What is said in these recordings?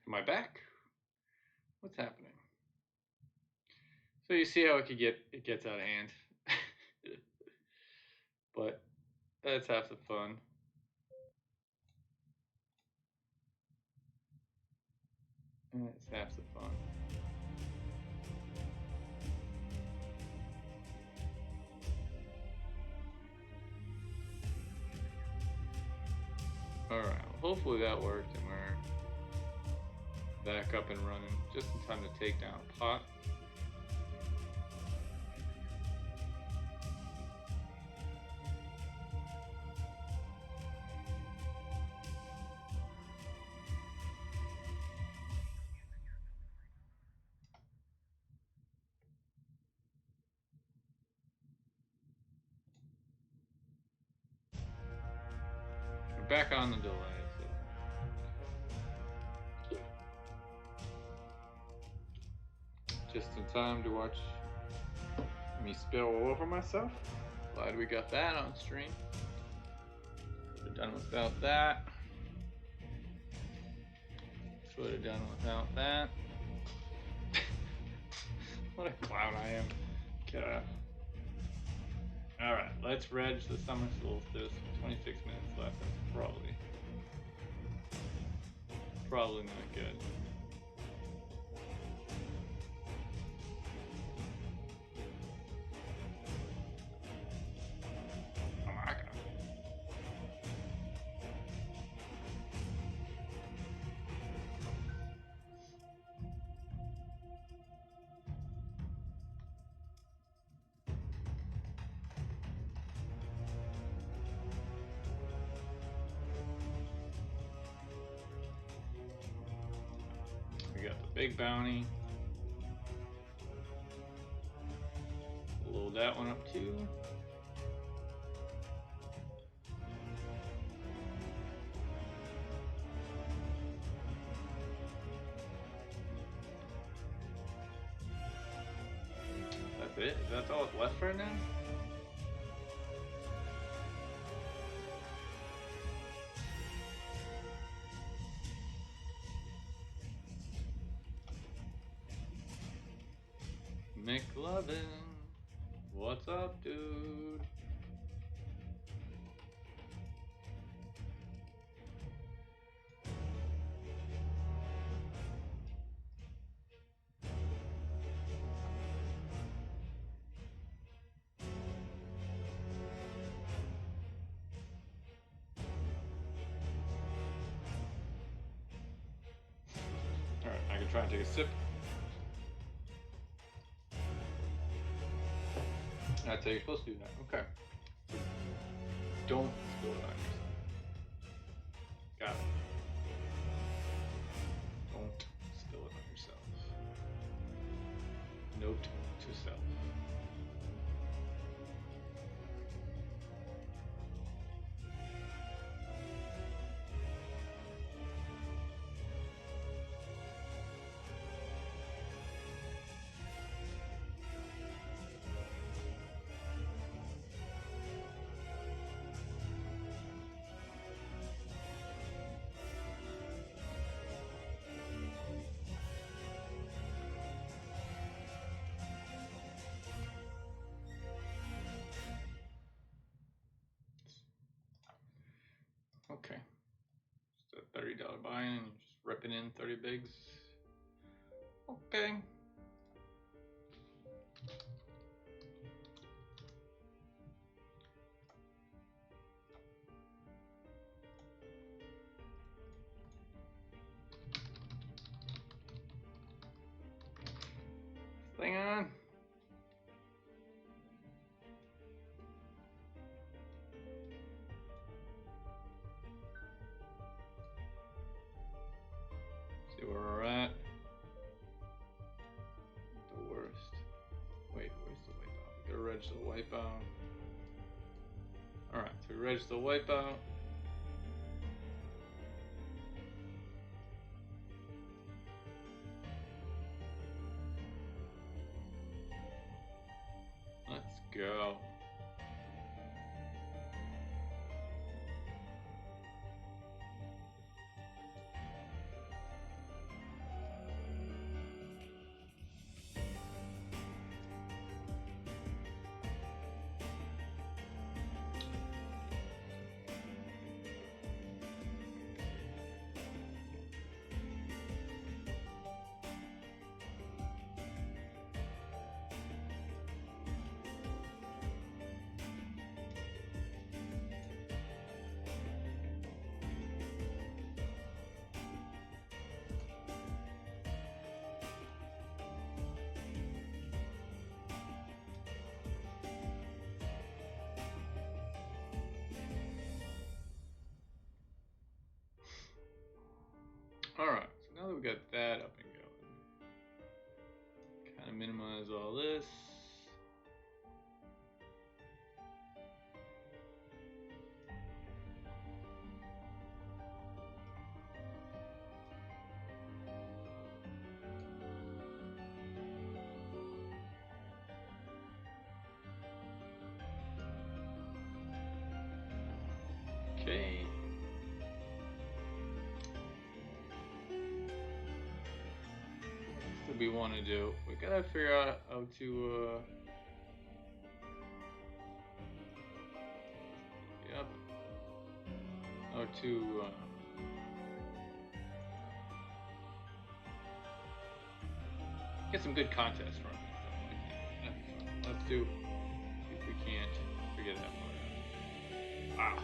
Am I back? What's happening? So you see how it gets out of hand. But that's half the fun. That's half the fun. Alright, well, hopefully that worked and we're back up and running just in time to take down a pot. We're back on the delay. Just in time to watch me spill all over myself. Glad we got that on stream. Could have done without that. Could have done without that. What a clown I am. Get up. Alright, let's reg the Summer Soltace. 26 minutes left. That's probably not good. Oh my god. We got the big bounty. Load that one up too. That's it? That's all that's left right now? McLovin, what's up, dude? Alright, I can try and take a sip. That's how you're supposed to do that. Okay. Don't spill it on yourself. Got it. Don't spill it on yourself. Note to self. Okay. Just a $30 buy-in and just ripping in 30 bigs. Okay. Thing on. See where we're at. The worst. Wait, where's the wipeout? We gotta reg the wipeout. Alright, so we reg the wipeout. Let's go. we got that up and going. Kind of minimize all this. Okay. What do we want to do? We gotta figure out how to. Yep. How to. Get some good contests from it. That'd be fun. Let's do. See if we can't figure that part out. Wow.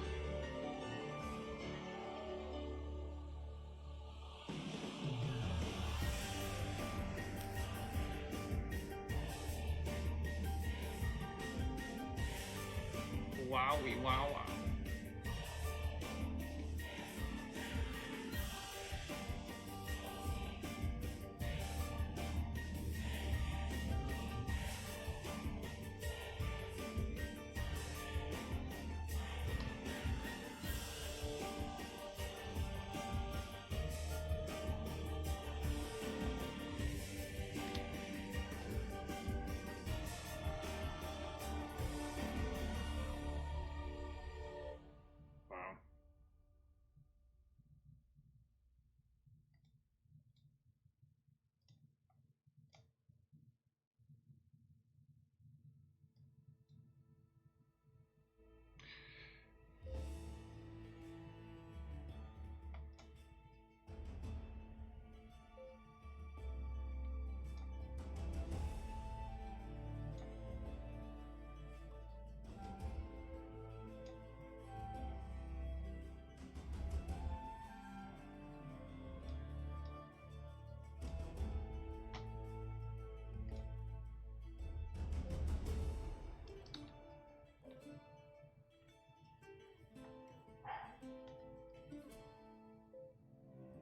Wowie, wow, wow.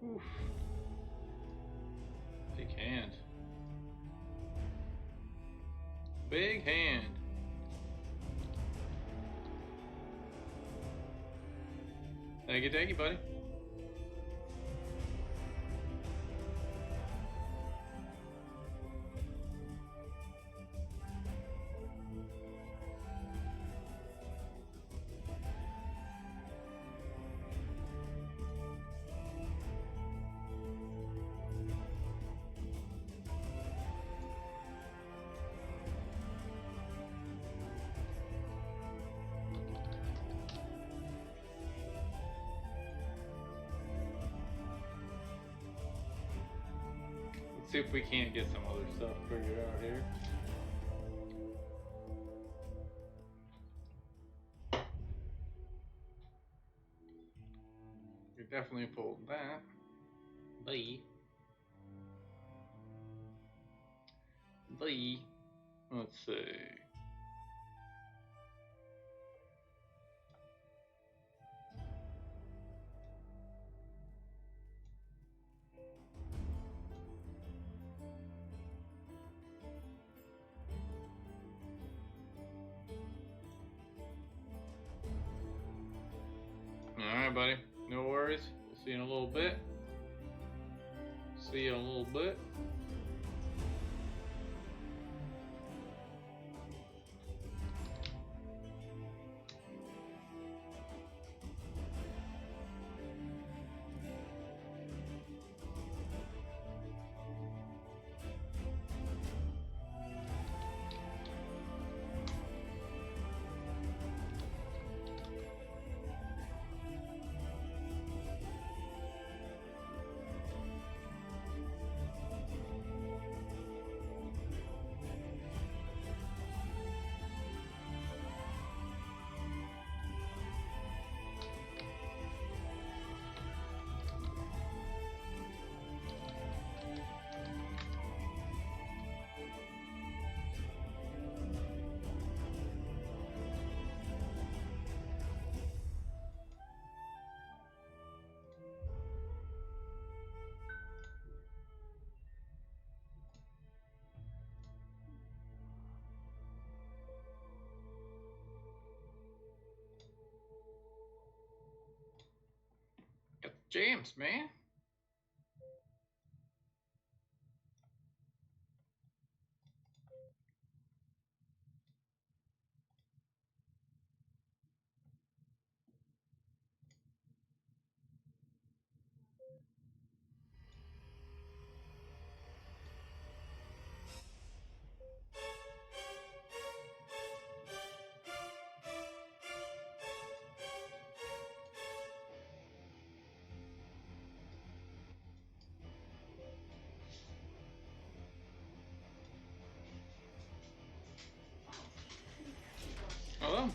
Oof. Big hand. Big hand. Thank you, buddy. Let's see if we can't get some other stuff figured out here. We definitely pulled that. Bye. Let's see. Alright, buddy. No worries. We'll see you in a little bit. See you in a little bit. James, man. Hello.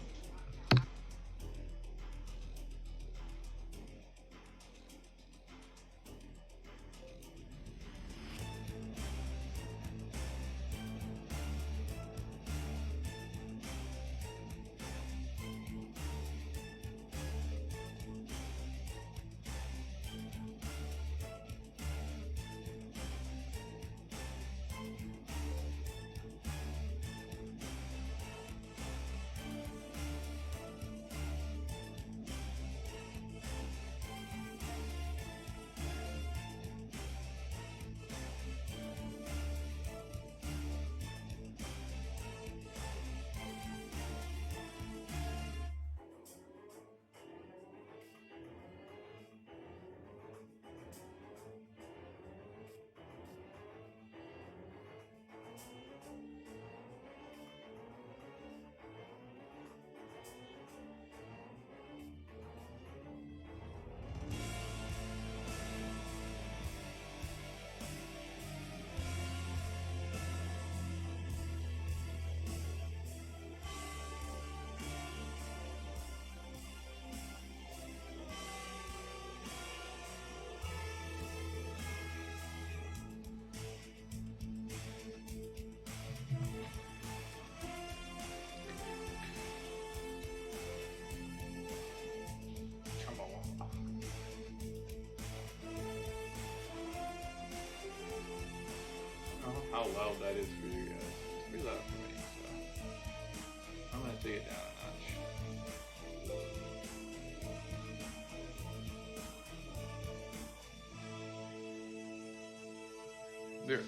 Come on. I don't know how loud that is for you guys. It's pretty loud for me, so I'm gonna take it down a notch. There.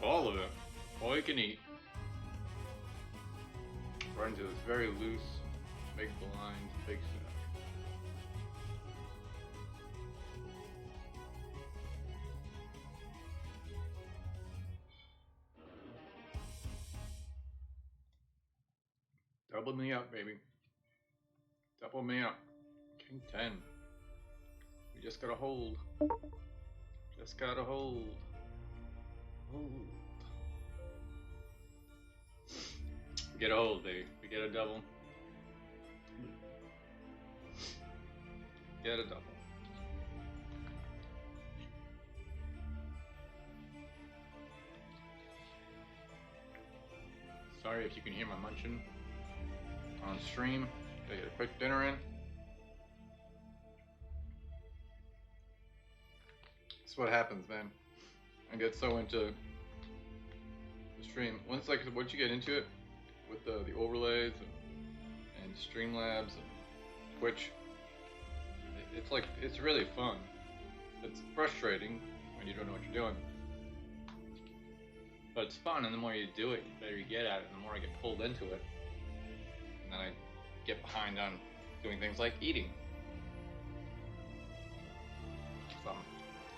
all of it. All you can eat. Right into this very loose, big blind, big sack. Double me up, baby. Double me up. King 10. We just gotta hold. Just gotta hold. Hold. We get a hold, baby. We get a double. Get a double. Sorry if you can hear my munching on stream. Gotta get a quick dinner in. That's what happens, man. I get so into the stream. Once you get into it with the overlays and Streamlabs and Twitch, it's really fun. It's frustrating when you don't know what you're doing, but it's fun. And the more you do it, the better you get at it. And the more I get pulled into it, and then I get behind on doing things like eating. So I'm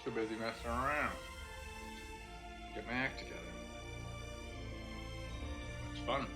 too busy messing around. Get my act together. It's fun.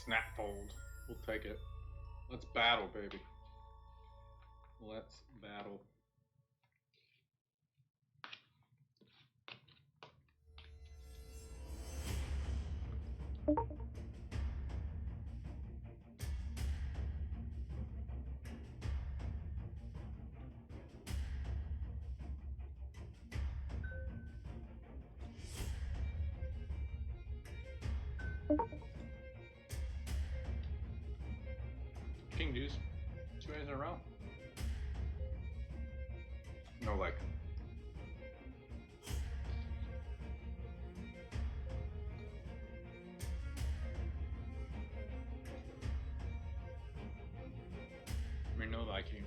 Snapfold. We'll take it. Let's battle, baby. Let's battle. King deuce. 2 hands in a row. No like. I mean, no liking.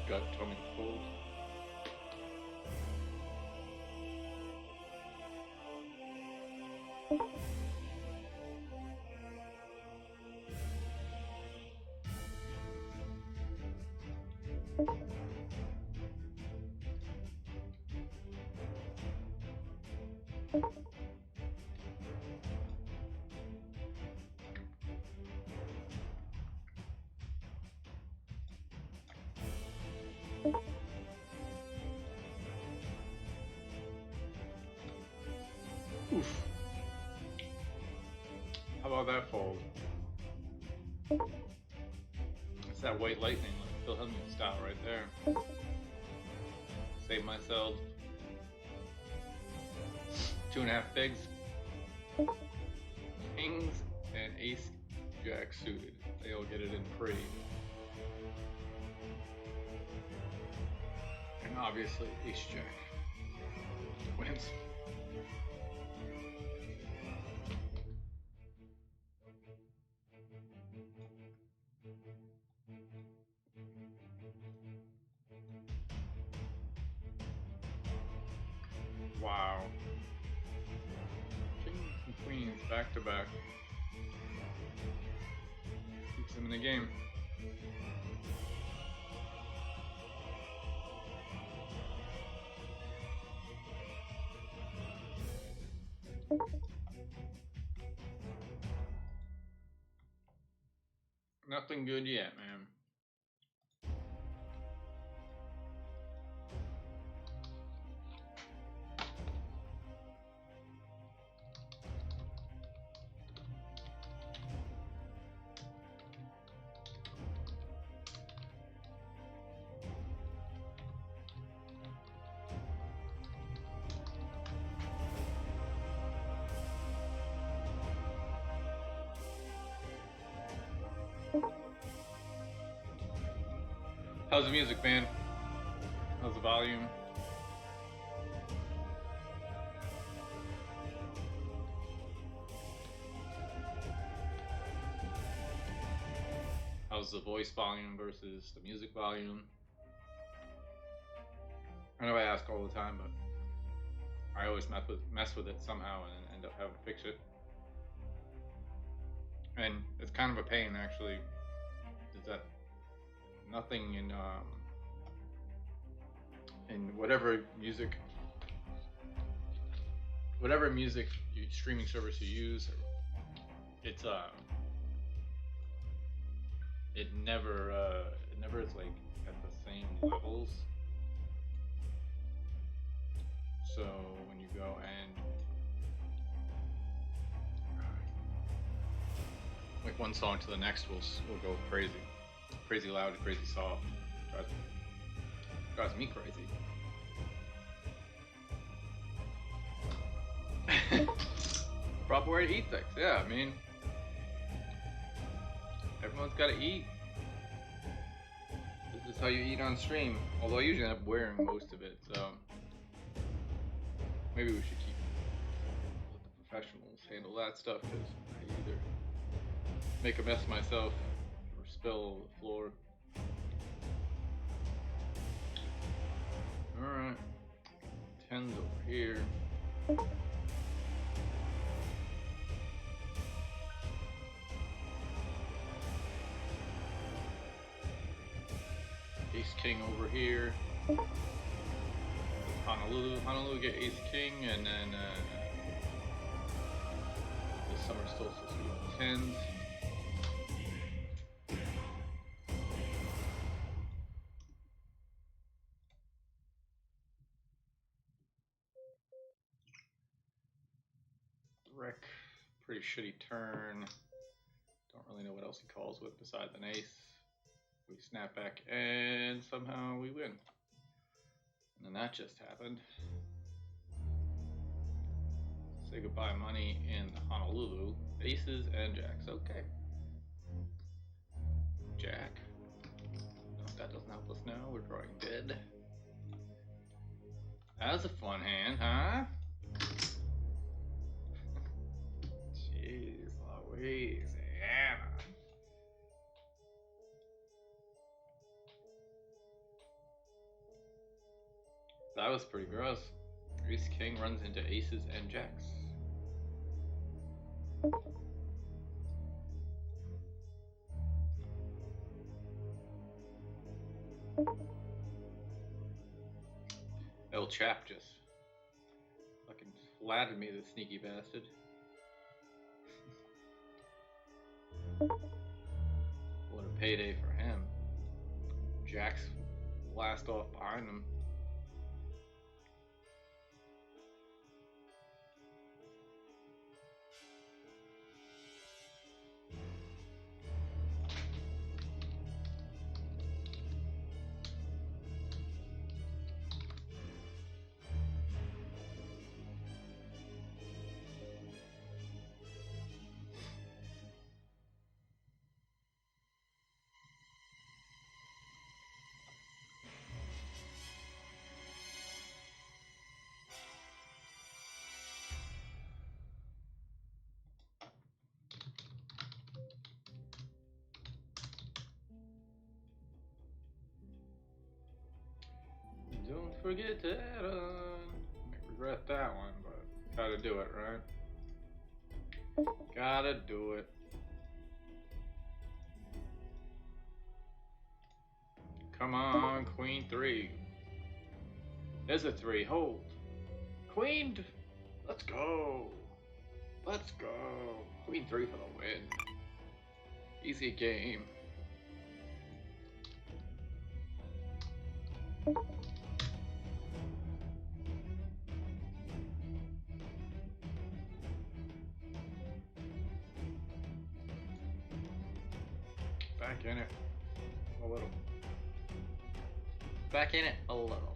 Gut told me to fold. Oof. How about that fold? It's that white lightning, like Phil Hellmuth style right there. Save myself 2.5 bigs. Kings and ace jack suited. They'll get it in free. And obviously ace jack wins. Wow. Kings and queens back to back. Keeps him in the game. Nothing good yet, man. How's the music, man? How's the volume? How's the voice volume versus the music volume? I know I ask all the time, but I always mess with it somehow and end up having to fix it. And it's kind of a pain, actually. Is that nothing in whatever music streaming service you use, it's it never is like at the same levels. So when you go and like one song to the next will go crazy loud, crazy soft. Drives me crazy. Proper way to eat things. Yeah, I mean, everyone's got to eat. This is how you eat on stream. Although I usually end up wearing most of it, so maybe we should let the professionals handle that stuff, because I either make a mess myself or spill the floor. Alright, 10's over here. Ace king over here. Honolulu get ace king, and then the summer solstice we got 10s. Wreck, pretty shitty turn. Don't really know what else he calls with besides an ace. We snap back and somehow we win. And then that just happened. Say goodbye money in Honolulu. Aces and jacks. Okay. Jack. No, that doesn't help us now. We're drawing dead. That was a fun hand, huh? Jeez Louise, Anna. That was pretty gross. Ace king runs into aces and jacks. El Chap just fucking flattered me, the sneaky bastard. What a payday for him. Jacks blast off behind him. forget to add on. I regret that one, but gotta do it, right? Gotta do it. Come on, queen 3. There's a 3. Hold. Queen. Let's go. Let's go. Queen 3 for the win. Easy game. Back in it a little. Back in it a little.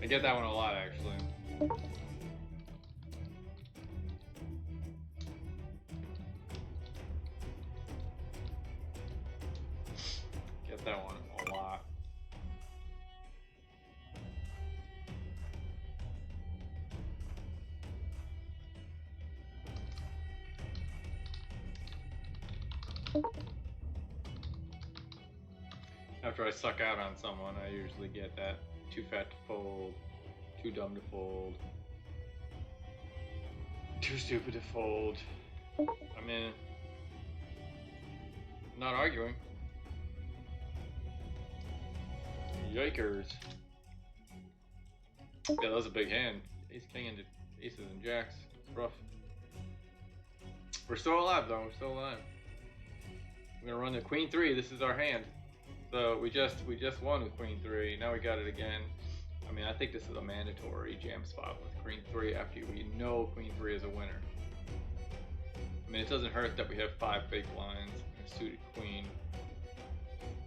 I get that one a lot, actually. Get that one a lot. After I suck out on someone, I usually get that too fat to fold, too dumb to fold, too stupid to fold. I mean, not arguing. Yikers. Yeah, that was a big hand. Ace, king, and aces and jacks. It's rough. We're still alive, though. We're still alive. We're gonna run the queen 3. This is our hand. So we just won with queen 3. Now we got it again. I mean, I think this is a mandatory jam spot with queen 3 after we know queen 3 is a winner. I mean, it doesn't hurt that we have 5 big blinds and a suited queen,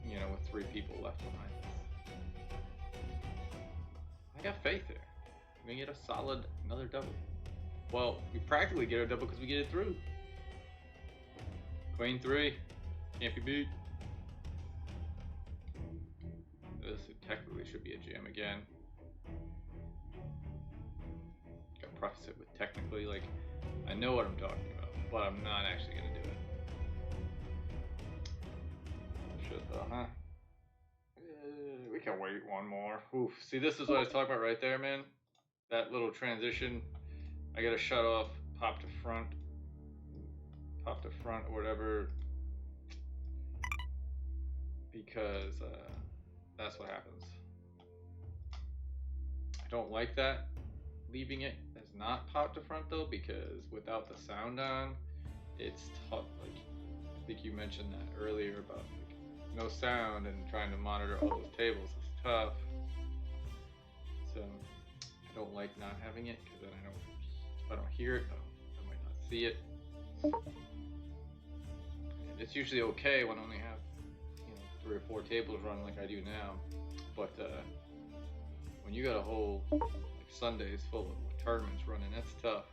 you know, with 3 people left behind us. I got faith there. We're gonna get a solid another double. Well, we practically get a double because we get it through. Queen 3 can't be beat. This technically should be a jam again. Gotta preface it with technically, like, I know what I'm talking about, but I'm not actually gonna do it. Should though, huh? We can wait one more. Oof. See, this is what I was talking about right there, man. That little transition. I gotta shut off pop to front or whatever, because that's what happens. I don't like that, leaving it as not pop to front though, because without the sound on, it's tough. Like, I think you mentioned that earlier about like no sound and trying to monitor all those tables is tough. So I don't like not having it, because then if I don't hear it, I might not see it. And it's usually okay when I only have 3 or 4 tables run like I do now, but when you got a whole Sundays full of tournaments running, that's tough.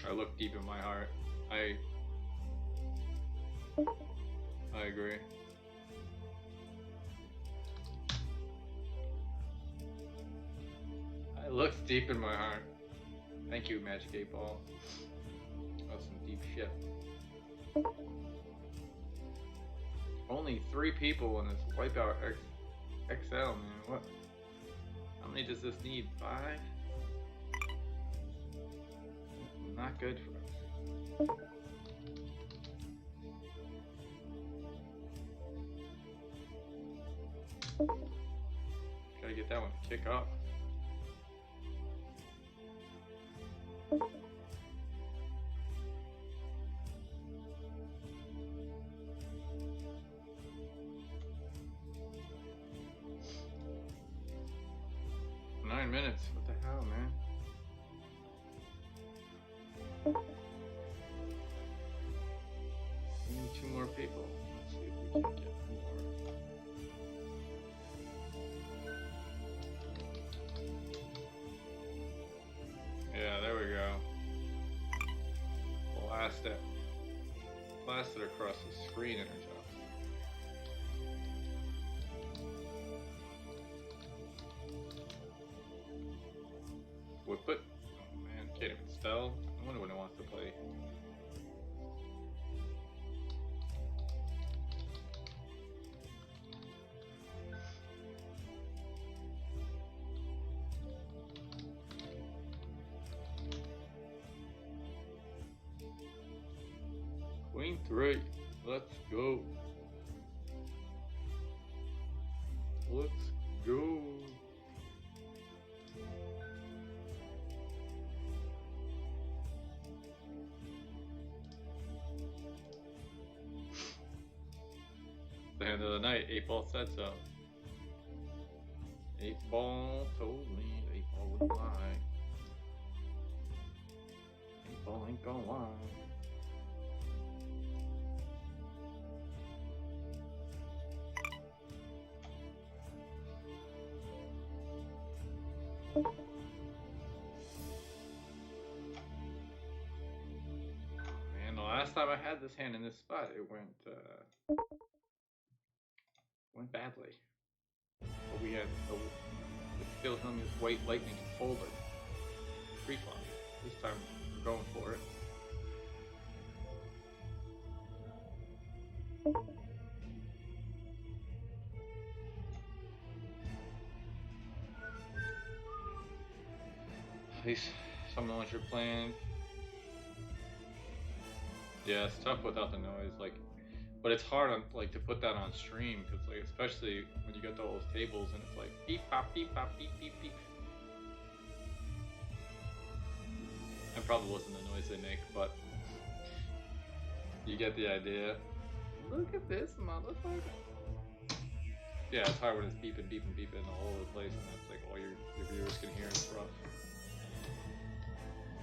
I look deep in my heart. I agree. I looked deep in my heart. Thank you, Magic 8 Ball. That was some deep shit. Only 3 people in this Wipeout XL, man. What? How many does this need? 5? Not good for us. Gotta get that one to kick off. 9 minutes. What the hell, man? We need 2 more people. Let's see if we can get more. Yeah, there we go. Blast it. Blast it across the screen, Intertops. Whip it. Oh man, can't even spell. I wonder when it wants to play. Queen 3. Let's go. Let's go. The end of the night, 8-ball said so. 8-ball told me 8-ball wouldn't lie. 8-ball ain't gonna lie. Man, the last time I had this hand in this spot, it went badly. But we had the Philhelmius White Lightning folded pre-flop. This time we're going for it. At least some of the ones you're playing. Yeah, it's tough without the noise. Like, but it's hard on like to put that on stream because like especially when you get to all those tables and it's like beep pop beep pop beep beep beep. That probably wasn't the noise they make, but you get the idea. Look at this motherfucker. Yeah, it's hard when it's beeping, beeping, beeping all over the place, and that's like all your viewers can hear. It's rough.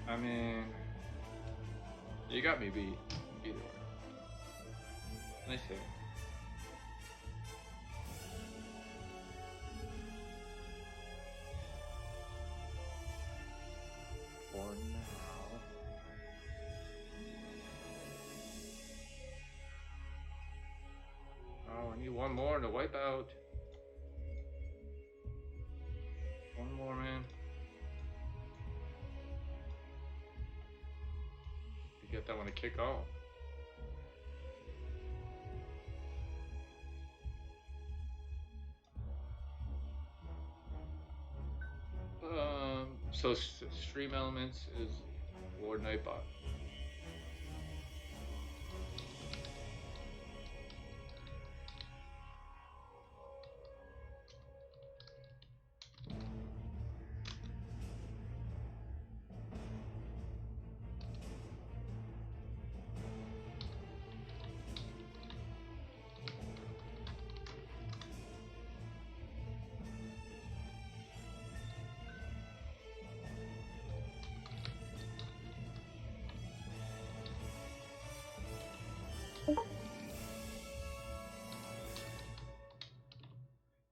I mean, you got me beat either way. Nice hit. For now. Oh, I need one more to wipe out. One more, man. To get that one to kick off. So Stream Elements is Lord Nightbot.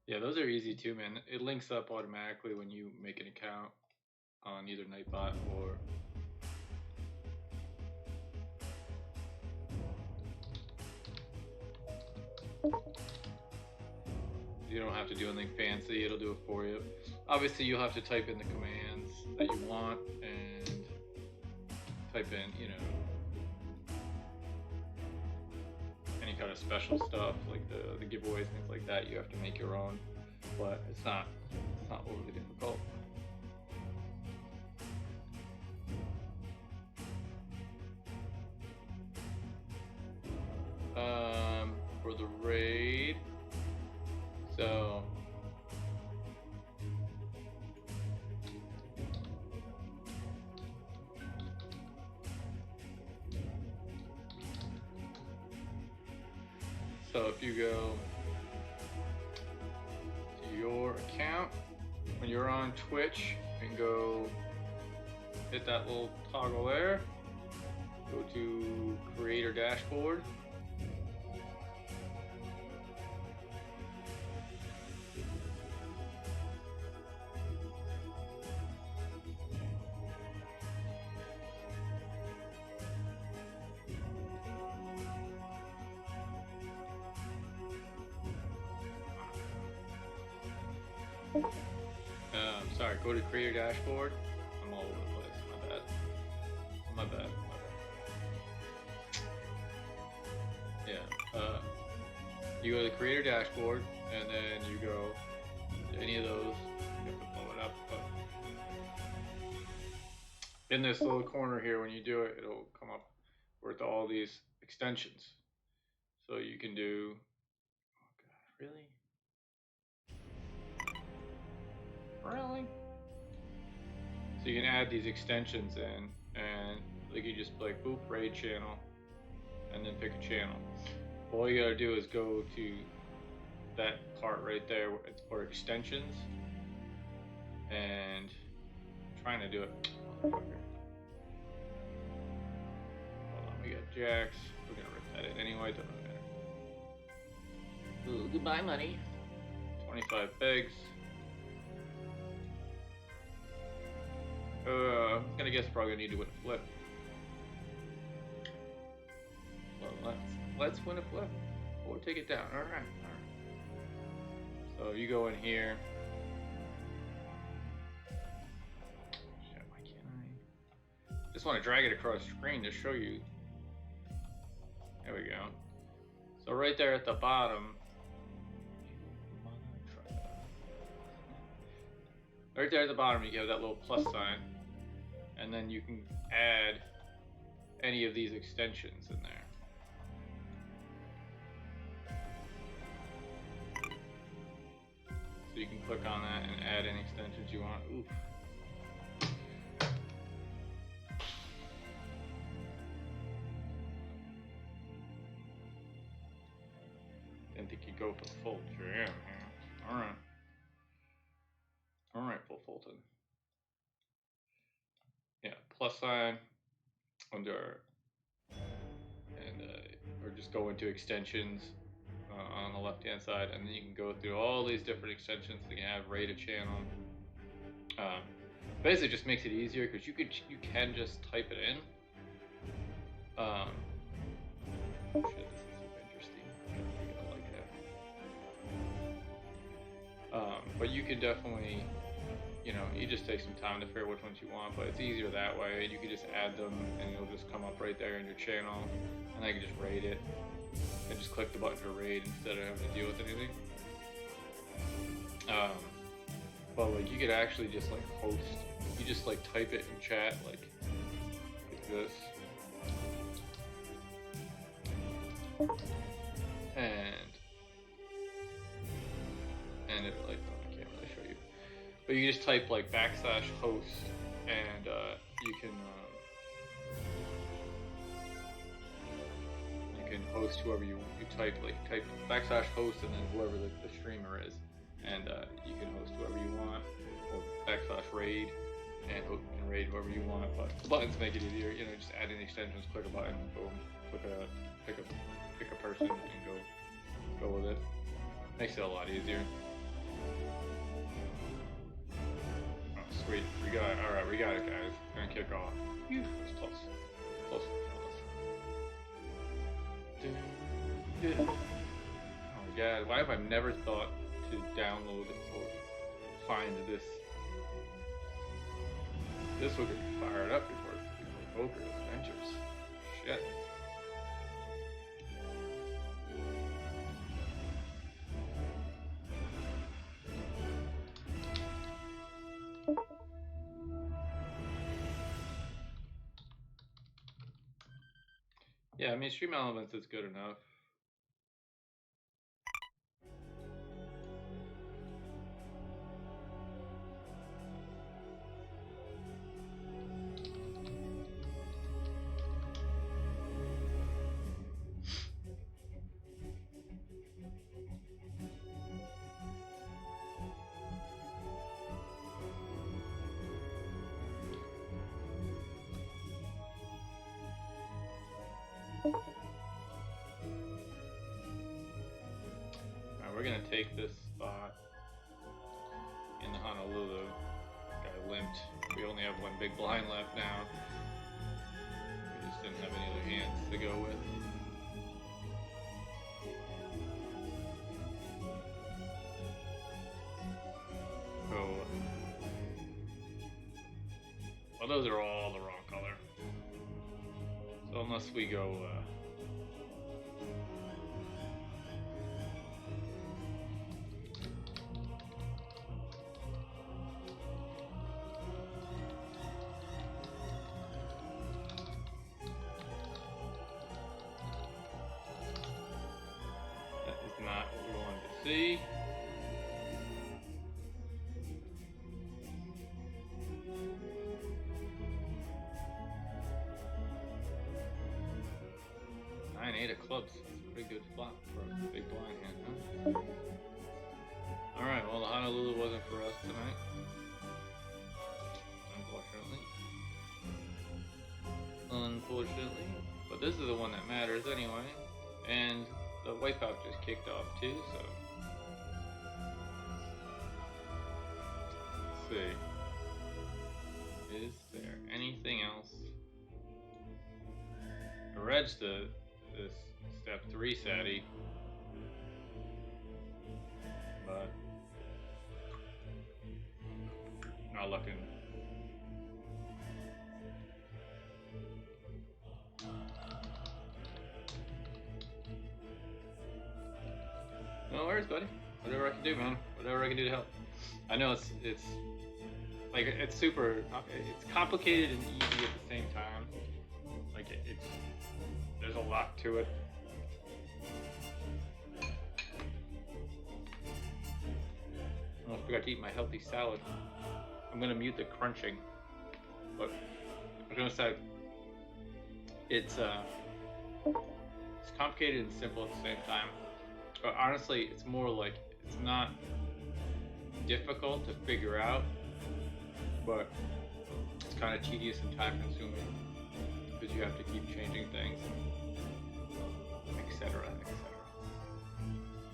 Yeah, those are easy too, man. It links up automatically when you make an account on either Nightbot or you don't have to do anything fancy, it'll do it for you. Obviously you'll have to type in the commands that you want and type in, you know, any kind of special stuff like the giveaways, things like that. You have to make your own, but it's not overly difficult. For the raid, so if you go to your account when you're on Twitch, you can go hit that little toggle there. Go to Creator Dashboard. Sorry, go to Creator Dashboard. I'm all over the place. My bad. Yeah. You go to the Creator Dashboard, and then you go to any of those. You have to blow it up. But in this little corner here, when you do it, it'll come up with all these extensions. So you can do. Oh God, really? Really? So you can add these extensions in, and like you just like boop raid channel, and then pick a channel. All you gotta do is go to that part right there for extensions, and I'm trying to do it. Hold on, we got jacks. We're gonna rip that in anyway. Doesn't matter. Ooh, goodbye money. 25 pegs. I'm gonna guess probably gonna need to win a flip. Well, let's win a flip or take it down. All right. So you go in here. Shit, why can't I? Just want to drag it across the screen to show you. There we go. So right there at the bottom. Right there at the bottom, you have that little plus sign. And then you can add any of these extensions in there. So you can click on that and add any extensions you want. Oof. Didn't think you'd go for the full jam here. Alright. Alright, full Fulton. Yeah, plus sign under, and or just go into extensions on the left hand side, and then you can go through all these different extensions. You can have raid a channel. Basically, just makes it easier because you can just type it in. Shit, this is super interesting. I like that. But you can definitely. You know, you just take some time to figure out which ones you want, but it's easier that way. You can just add them, and it'll just come up right there in your channel, and I can just raid it, and just click the button to raid instead of having to deal with anything. But like, you could actually just like host. You just like type it in chat, like this, and it like. But you can just type like /host, and you can host whoever you type /host and then whoever the streamer is, and you can host whoever you want, or /raid and raid whoever you want. But the buttons make it easier. You know, just add in extensions, click a button, boom, pick a person, and go with it. Makes it a lot easier. Sweet, we got it. Alright, we got it, guys. We're gonna kick off. Phew, that's close. Close, fellas. Oh my god, why have I never thought to download or find this? This would get fired up before Poker Adventures. Shit. Yeah, I mean, Stream Elements is good enough. Alright, we're gonna take this spot in the Honolulu. Guy limped. We only have one big blind left now. We just didn't have any other hands to go with. So, well, those are all the wrong color. So unless we go, that is not what we wanted to see. Eight of clubs. That's a pretty good flop for a big blind hand, huh? Alright, well the Honolulu wasn't for us tonight. Unfortunately. But this is the one that matters anyway. And the wipeout just kicked off too, so. Let's see. Is there anything else? I read this step 3 Sadie, but not looking. No worries, buddy. Whatever I can do, man. Whatever I can do to help. I know it's like it's super. It's complicated and easy at the same time. Like it's there's a lot to it. I forgot to eat my healthy salad. I'm gonna mute the crunching, but I was gonna say it's complicated and simple at the same time. But honestly, it's more like it's not difficult to figure out, but it's kind of tedious and time consuming because you have to keep changing things, etc., etc.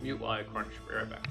Mute while I crunch. Be right back.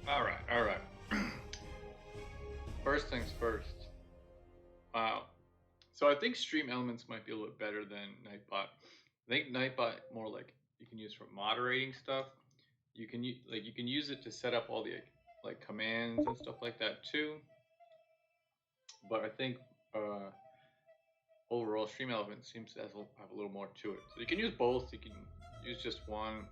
All right, all right. First things first. Wow. So I think Stream Elements might be a little bit better than Nightbot. I think Nightbot more like you can use for moderating stuff. You can you can use it to set up all the like commands and stuff like that too. But I think overall Stream Elements seems to have a little more to it. So you can use both. You can use just one.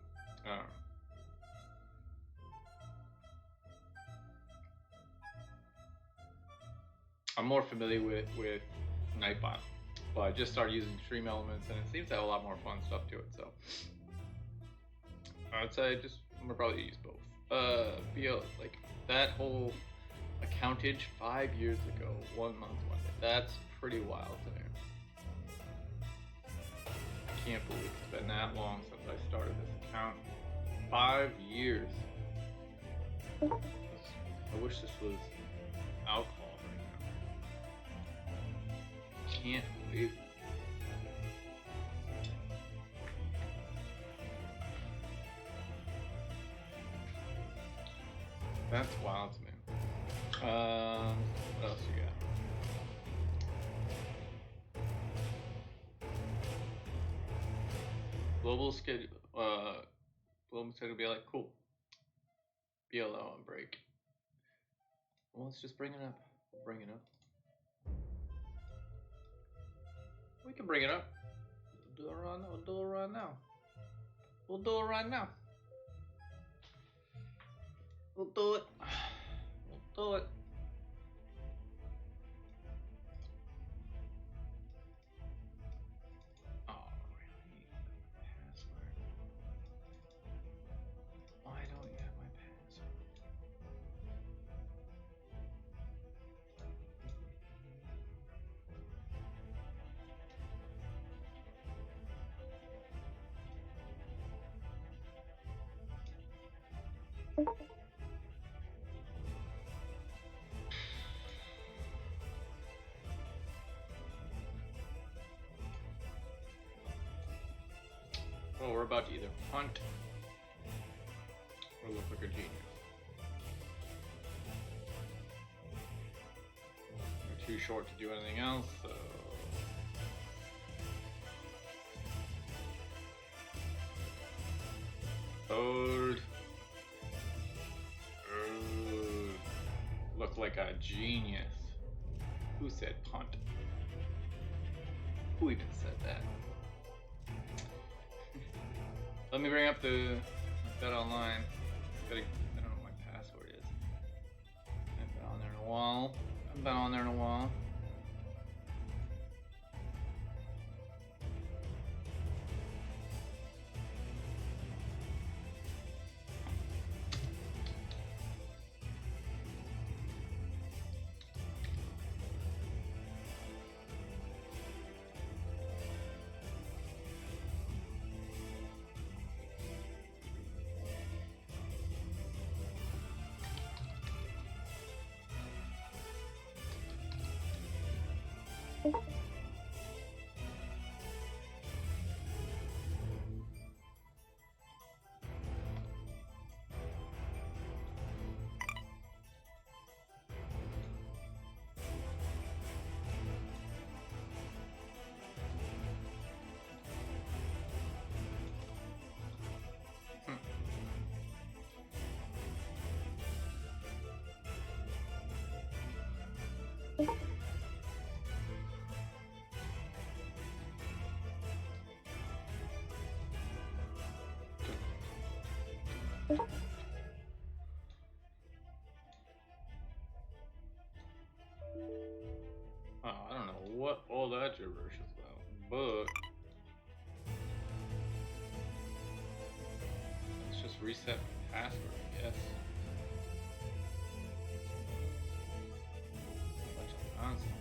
I'm more familiar with Nightbot, but I just started using Stream Elements, and it seems to have a lot more fun stuff to it. So I'd say I'm gonna probably use both. Like that whole accountage 5 years ago, 1 month, 1 day. That's pretty wild to me. can't believe it's been that long since I started this account. 5 years. I wish this was alcohol right now. Can't believe it. That's wild to me. What else you got? Global schedule. Global schedule be like, cool. BLO on break. Well, let's just bring it up. We'll bring it up. We can bring it up. We'll do it right now. We'll do it right now. We'll do it right now. We'll do it. We'll do it. Oh, really? Password. Why don't you have my password? Well, we're about to either punt or look like a genius. We're too short to do anything else, so... Ode. Look like a genius. Who said punt? Who even said that? Let me bring up the bet online. I don't know what my password is. I haven't been on there in a while. I don't know what all that gibberish is about, but let's just reset my password, I guess. A bunch of nonsense.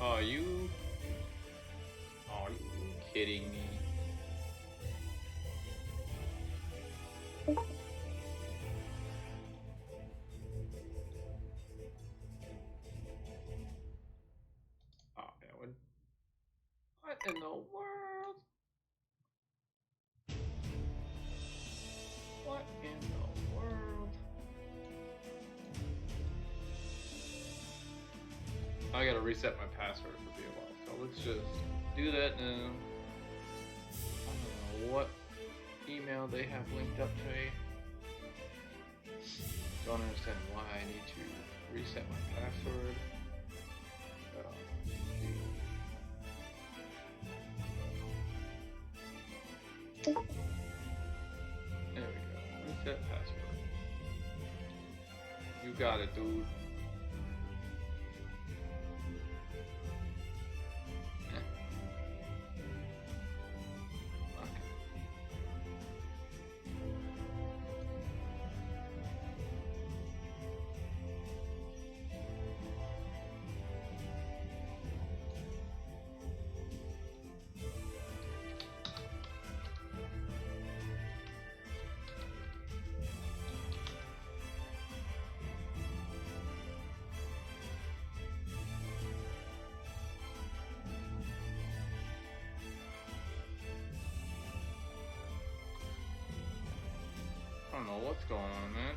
Are you kidding me? Oh, yeah, what in the world? What in the world? I gotta reset my password for BLO, so let's just do that now. I don't know what email they have linked up to me. Don't understand why I need to reset my password. There we go. Reset password. You got it, dude. don't know what's going on, man.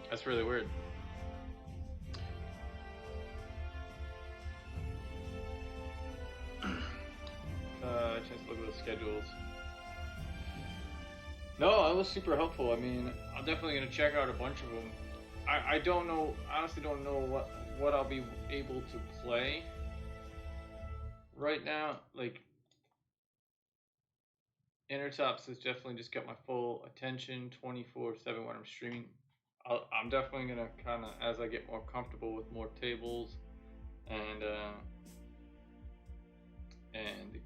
That's really weird. Chance to look at the schedules. No, that was super helpful. I mean, I'm definitely gonna check out a bunch of them. I don't know, honestly don't know what I'll be able to play right now. Like, Intertops has definitely just got my full attention 24/7 when I'm streaming. I'm definitely gonna kind of, as I get more comfortable with more tables and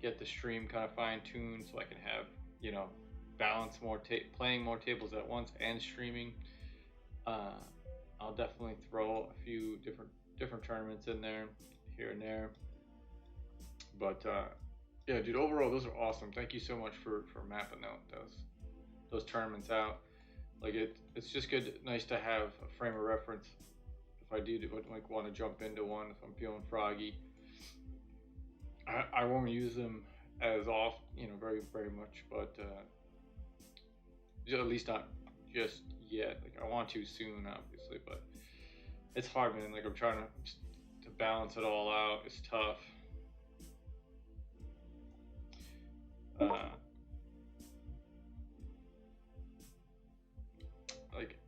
get the stream kind of fine-tuned so I can have, you know, balance more playing more tables at once and streaming. I'll definitely throw a few different tournaments in there, here and there. But yeah, dude, overall those are awesome. Thank you so much for mapping out those tournaments out. Like it's just good, nice to have a frame of reference if I do like want to jump into one if I'm feeling froggy. I won't use them as often, you know, very much, but at least not just yet. Like I want to soon, obviously, but it's hard, man. Like I'm trying to balance it all out. It's tough. Like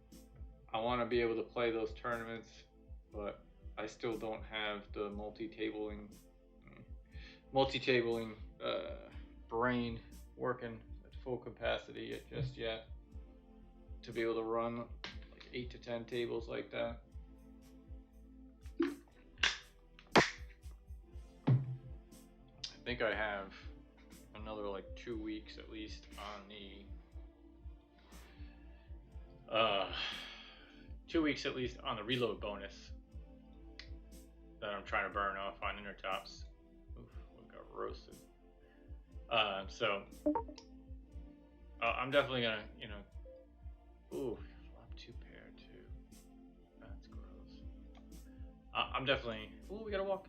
I want to be able to play those tournaments, but I still don't have the multi-tabling brain working at full capacity just yet to be able to run like 8 to 10 tables like that. I think I have another like 2 weeks at least on the 2 weeks at least on the reload bonus that I'm trying to burn off on Intertops. Oof, we got roasted. So I'm definitely gonna, you know, ooh, flop 2 pair too. That's gross. I'm definitely, ooh, we gotta walk.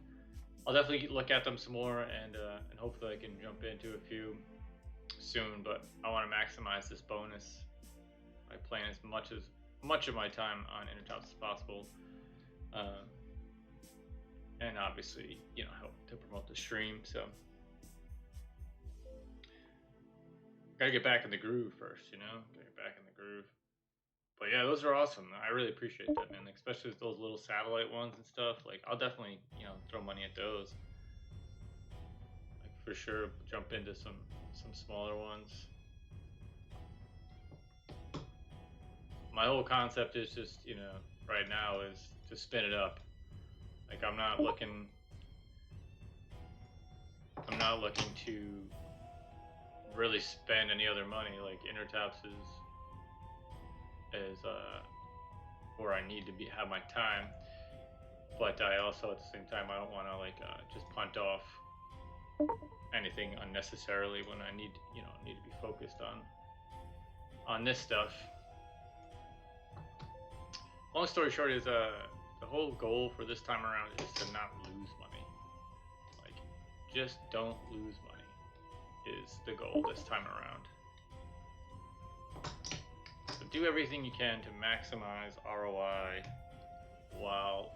I'll definitely look at them some more and hopefully I can jump into a few soon. But I want to maximize this bonus by playing as much of my time on Intertops as possible, and obviously, you know, help to promote the stream. So gotta get back in the groove first, you know. Gotta get back in the groove. But yeah, those are awesome. I really appreciate that, man. Like, especially with those little satellite ones and stuff. Like, I'll definitely, you know, throw money at those. Like, for sure, jump into some smaller ones. My whole concept is just, you know, right now is to spin it up. Like, I'm not looking to really spend any other money. Like, Intertops is where I need to have my time, but I also at the same time I don't want to like just punt off anything unnecessarily when I need to be focused on this stuff. Long story short is the whole goal for this time around is to not lose money. Like, just don't lose money is the goal this time around. So do everything you can to maximize ROI while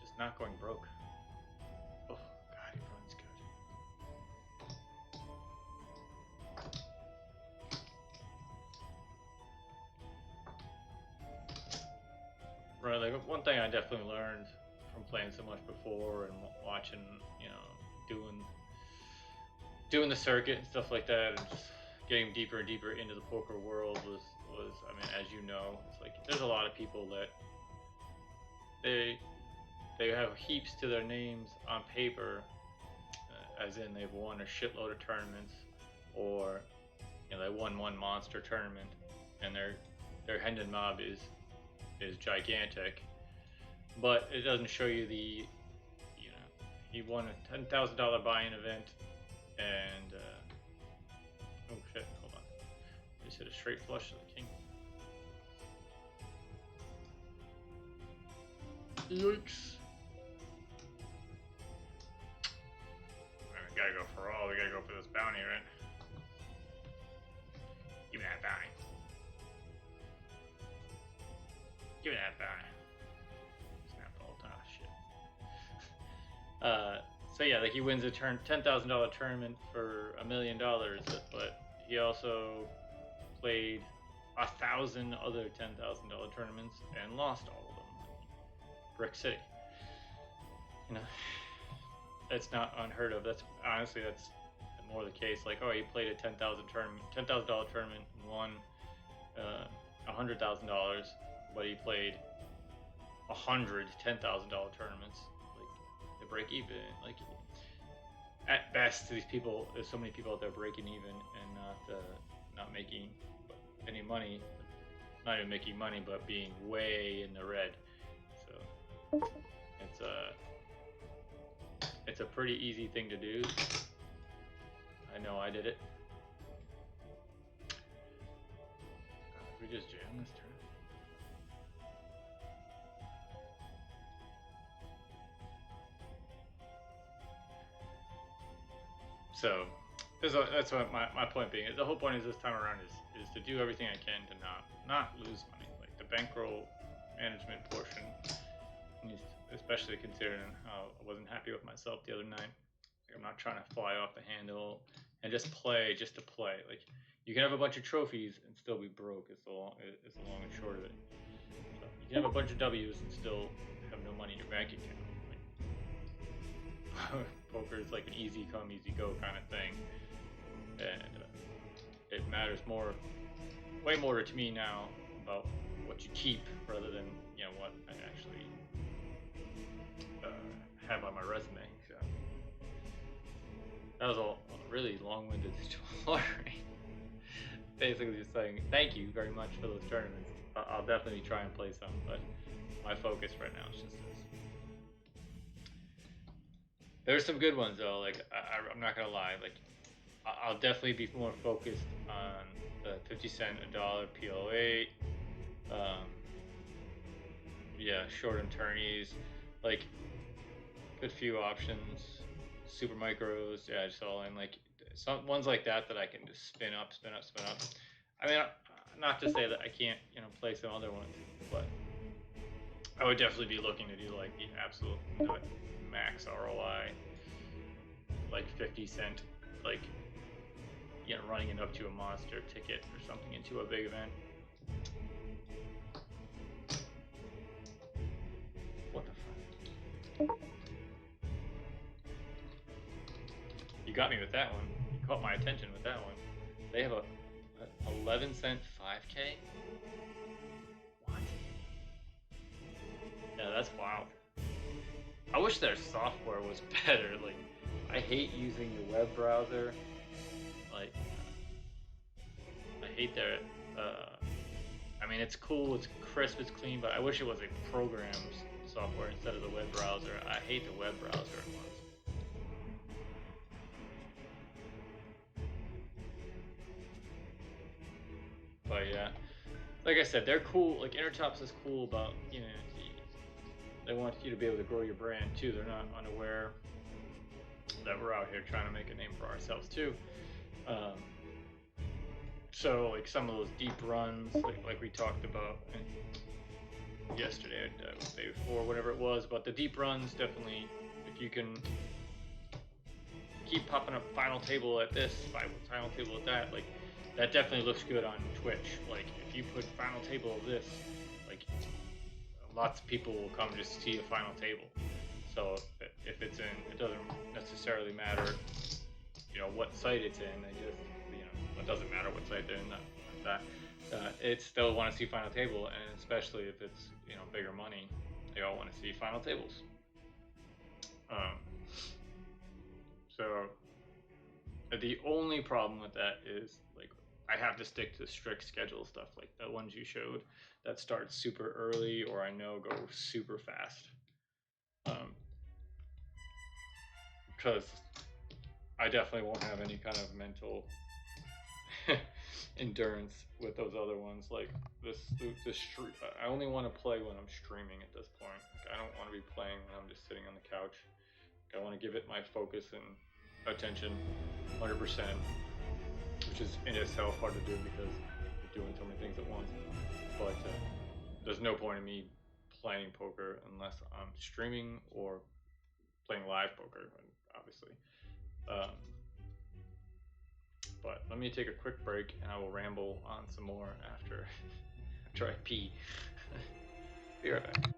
just not going broke. Oh God, he runs good. Right, like one thing I definitely learned from playing so much before and watching, you know, doing the circuit and stuff like that, and just getting deeper and deeper into the poker world was I mean, as you know, it's like there's a lot of people that they have heaps to their names on paper, as in they've won a shitload of tournaments, or you know, they won one monster tournament, and their Hendon mob is gigantic, but it doesn't show you the, you know, he won a $10,000 buy-in event, and oh shit, hold on. I just hit a straight flush to the king. Yikes. We gotta go for all. We gotta go for this bounty, right? Give me that bounty. Give me that bounty. Snap all the time. Shit. So yeah, like he wins a $10,000 tournament for $1 million, but he also played 1,000 other $10,000 tournaments and lost all of them. Brick City. You know, that's not unheard of. That's honestly that's more the case. Like, oh, he played a $10,000 tournament and won $100,000, but he played 100 $10,000 tournaments. Like, they break even. Like, at best, these people, there's so many people out there breaking even and not making any money. Not even making money, but being way in the red. So it's a pretty easy thing to do. I know I did it. We just jam this turn. So that's what my point being. The whole point is this time around is to do everything I can to not lose money. Like the bankroll management portion, especially considering how I wasn't happy with myself the other night. Like I'm not trying to fly off the handle and just play just to play. Like you can have a bunch of trophies and still be broke. It's the long and short of it. So you can have a bunch of W's and still have no money in your bank account. Poker is like an easy come, easy go kind of thing, and it matters way more to me now about what you keep rather than what I actually have on my resume. So that was a really long-winded story. Basically, just saying thank you very much for those tournaments. I'll definitely try and play some, but my focus right now is just this. There's some good ones though. Like I'm not gonna lie. Like I'll definitely be more focused on the 50 cent $1 PL8. Yeah, short-term tourneys. Like good few options. Super micros. Yeah, just all in. Like some ones like that I can just spin up. I mean, not to say that I can't play some other ones, but I would definitely be looking to do like the absolute max ROI, like 50 cent, like running it up to a monster ticket or something into a big event. What the fuck? You got me with that one. You caught my attention with that one. They have a 11 cent 5K. What? Yeah, that's wild. I wish their software was better. Like, I hate using the web browser. Like, I hate their. I mean, it's cool, it's crisp, it's clean, but I wish it was a programmed software instead of the web browser. I hate the web browser at once. But yeah, like I said, they're cool. Like Intertops is cool about they want you to be able to grow your brand too. They're not unaware that we're out here trying to make a name for ourselves too. So like some of those deep runs, like we talked about yesterday, the day before, whatever it was, but the deep runs definitely, if you can keep popping up final table at this, final table at that, like that definitely looks good on Twitch. Like if you put final table of this, like lots of people will come just to see a final table. So if it's in, it doesn't necessarily matter, what site it's in. They just, it doesn't matter what site they're in. It still want to see final table, and especially if it's bigger money, they all want to see final tables. So the only problem with that is like I have to stick to strict schedule stuff, like the ones you showed that start super early or I know go super fast. because I definitely won't have any kind of mental endurance with those other ones. Like this I only want to play when I'm streaming at this point. Like, I don't want to be playing when I'm just sitting on the couch. Like, I want to give it my focus and attention 100%, which is in itself hard to do because you're doing so many things at once. But there's no point in me playing poker unless I'm streaming or playing live poker, obviously. But let me take a quick break and I will ramble on some more after I pee. Be right back.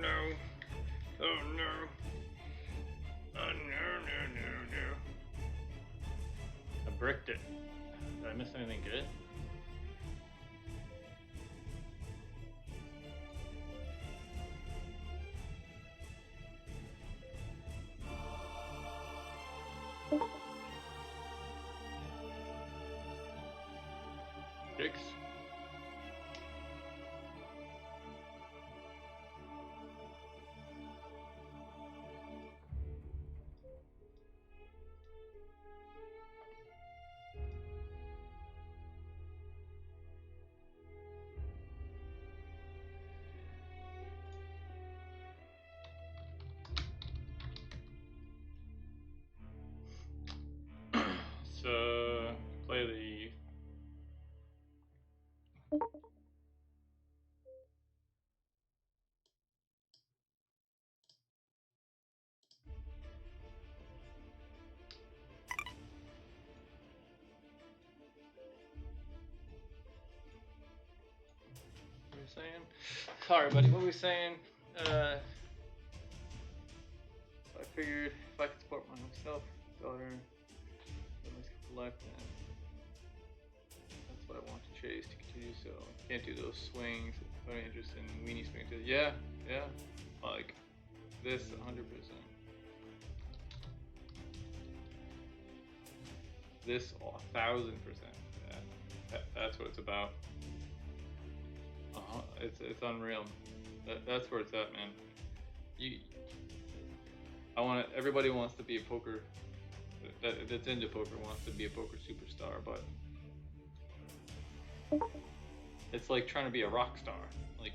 no. Oh no. Oh no. I bricked it. Did I miss anything good? Six. So play the what are we saying? Sorry, buddy. What were we saying? I figured if I could support myself, daughter, for my life, then that's what I want to chase to continue. So I can't do those swings. I'm only interested in weenie swings. Yeah, like this 100%. This 1,000%. That's what it's about. It's unreal. That's where it's at, man. Everybody wants to be a poker. That's into poker wants to be a poker superstar, but it's like trying to be a rock star. Like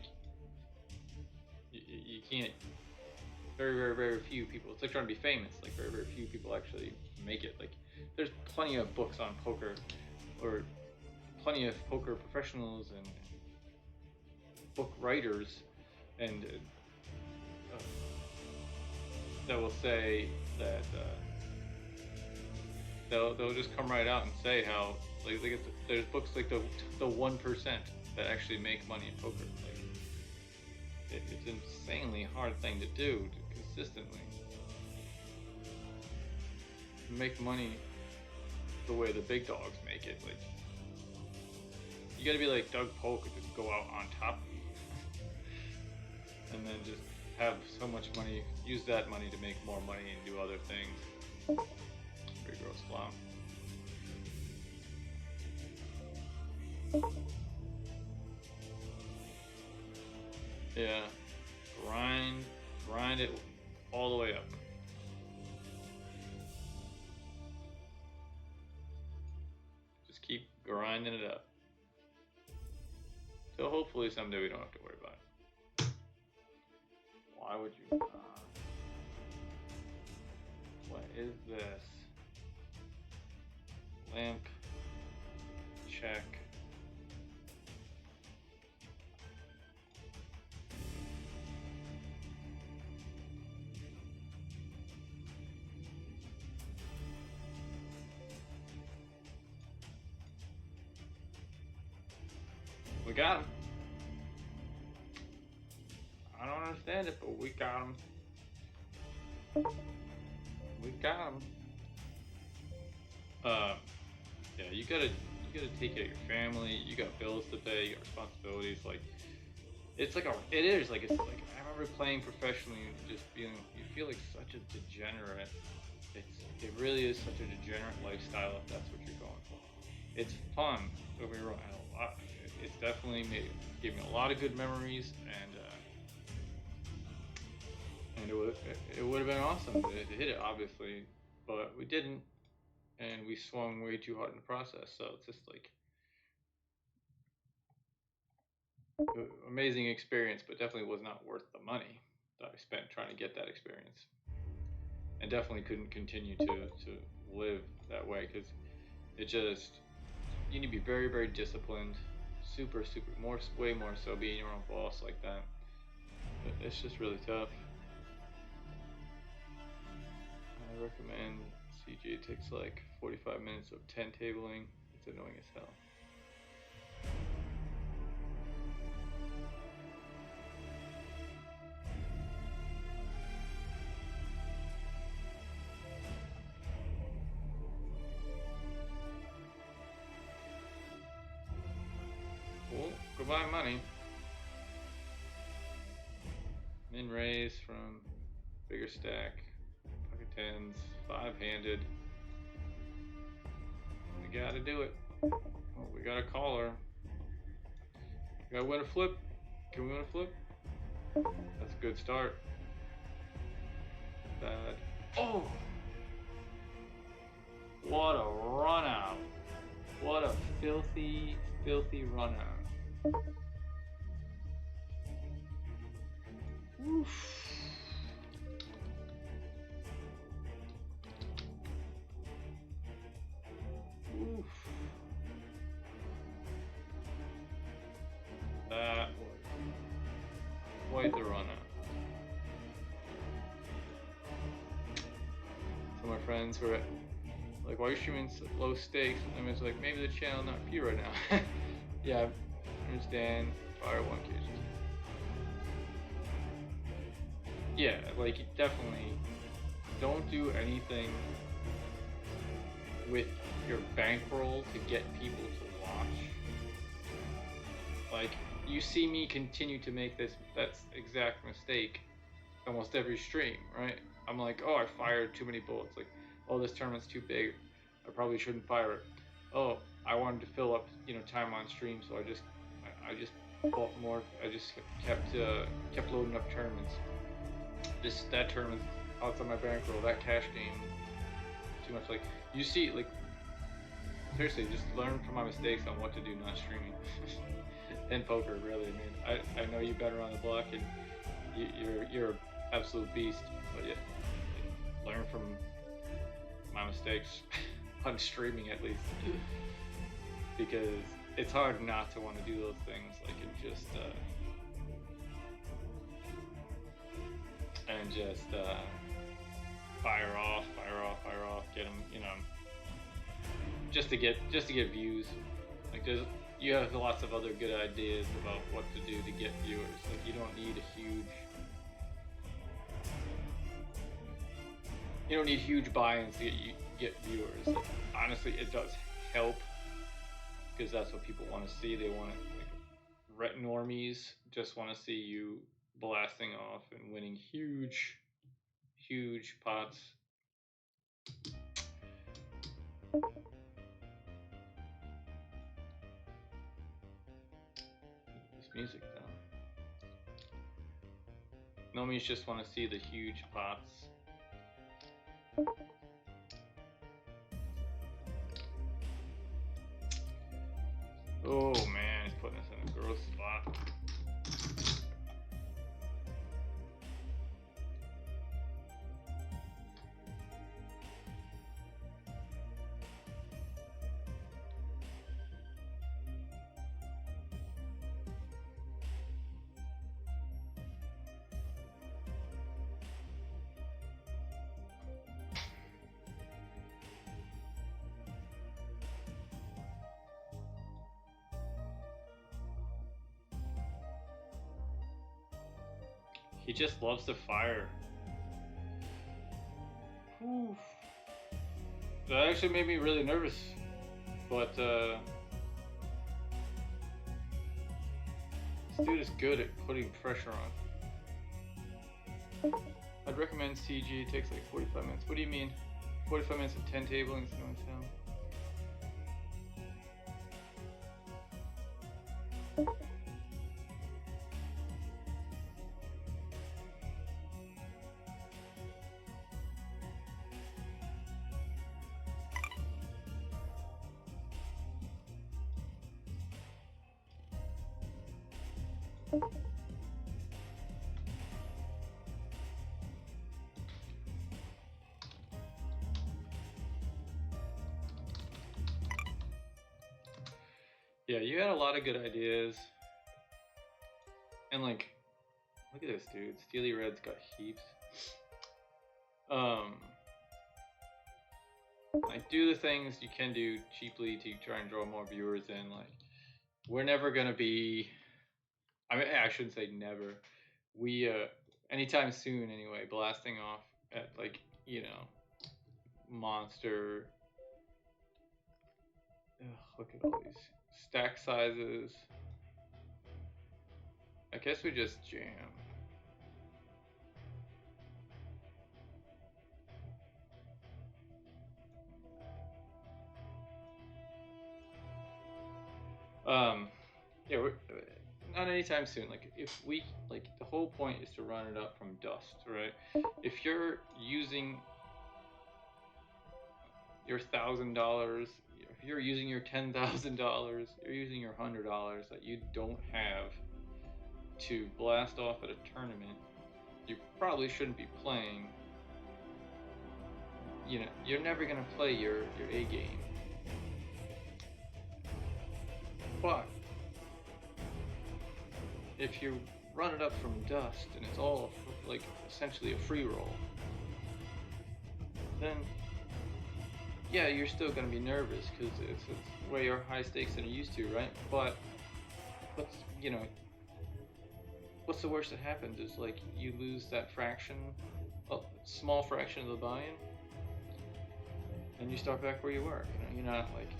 you can't. Very few people. It's like trying to be famous. Like very few people actually make it. Like there's plenty of books on poker, or plenty of poker professionals and book writers, and that will say that they'll just come right out and say how like there's books like the 1% that actually make money in poker. Like it's an insanely hard thing to do consistently. Make money the way the big dogs make it. Like you gotta be like Doug Polk and just go out on top and then just have so much money, use that money to make more money and do other things. Pretty gross flop. Yeah, grind it all the way up. Just keep grinding it up. So hopefully someday we don't have to worry about it. Why would you not? What is this? Lamp. Check. We got him. I don't understand it, but we got him. We got him. Yeah, you gotta take care of your family. You got bills to pay. You got responsibilities. Like it's like I remember playing professionally and just feeling you feel like such a degenerate. It really is such a degenerate lifestyle if that's what you're going for. It's fun, don't get me wrong. It's definitely gave me a lot of good memories, and it would have been awesome to hit it, obviously, but we didn't, and we swung way too hard in the process. So it's just like amazing experience, but definitely was not worth the money that I spent trying to get that experience, and definitely couldn't continue to live that way because it just you need to be very disciplined. Super, way more so being your own boss like that. It's just really tough. I recommend CG. It takes like 45 minutes of 10 tabling. It's annoying as hell. go buy money. Min raise from bigger stack. Pocket tens. 5-handed. We gotta do it. Oh, we got a caller. We gotta win a flip. Can we win a flip? That's a good start. Bad. Oh! What a run out. What a filthy, filthy run out. Oof. Oof. That was quite the run out. So my friends were like, why are you streaming low stakes? And I was like, maybe the channel not for you right now. Yeah, I understand. Fire 1 cases. Yeah, like definitely don't do anything with your bankroll to get people to watch. Like, you see me continue to make that's exact mistake almost every stream, right? I'm like, oh, I fired too many bullets. Like, oh, this tournament's too big. I probably shouldn't fire it. Oh, I wanted to fill up, time on stream, so I just bought more. I just kept loading up tournaments. That tournament's outside my bankroll. That cash game, too much. Like, you see, like, seriously, just learn from my mistakes on what to do not streaming. And poker, really. I mean, I know you better on the block, and you're an absolute beast. But yeah, learn from my mistakes on streaming, at least, because it's hard not to want to do those things. Like, and just fire off, get them, just to get views. Like, you have lots of other good ideas about what to do to get viewers. Like, you don't need huge buy-ins to get viewers. Like, honestly, it does help because that's what people want to see. They want to, like, normies just want to see you blasting off and winning huge pots. This music though. Normies just want to see the huge pots. Oh man, he's putting us in a gross spot. He just loves to fire. Whew. That actually made me really nervous, but this dude is good at putting pressure on. I'd recommend CG. It takes like 45 minutes. What do you mean? 45 minutes of 10 tablings going down. Yeah, you had a lot of good ideas. And like, look at this dude. Steely Red's got heaps. Like, do the things you can do cheaply to try and draw more viewers in. Like, we're never gonna be, I mean, I shouldn't say never. We, anytime soon anyway, blasting off at, like, monster. Ugh, look at all these stack sizes. I guess we just jam. Yeah, we're not anytime soon. Like, if we, like, the whole point is to run it up from dust, right? If you're using your $1,000, if you're using your $10,000, you're using your $100 that you don't have to blast off at a tournament, you probably shouldn't be playing. You know, you're never gonna play your A game. But if you run it up from dust and it's all like essentially a free roll, then yeah, you're still gonna be nervous because it's way high stakes than you're used to, right? But what's what's the worst that happens is like you lose that fraction, a small fraction of the buy-in, and you start back where you were. You know, you're not like,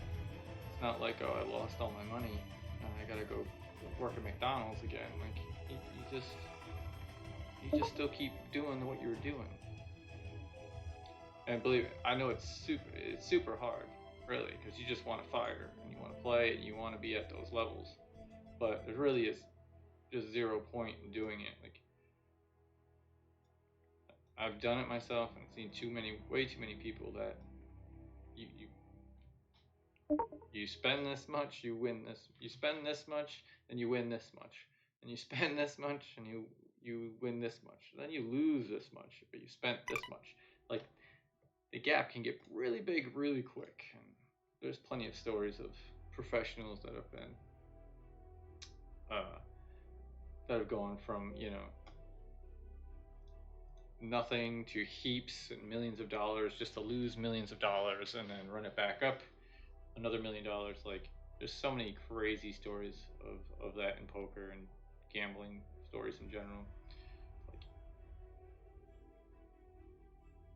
it's not like, oh, I lost all my money, I gotta go work at McDonald's again. Like you just still keep doing what you were doing. And believe it, I know it's super hard, really, because you just want to fire and you want to play and you want to be at those levels. But there really is just zero point in doing it. Like, I've done it myself and seen way too many people that you spend this much, you win this. You spend this much, and you win this much. And you spend this much, and you win this much. Then you lose this much, but you spent this much. Like, the gap can get really big really quick. And there's plenty of stories of professionals that have been that have gone from, you know, nothing to heaps and millions of dollars just to lose millions of dollars and then run it back up another $1 million. Like, there's so many crazy stories of that in poker and gambling stories in general.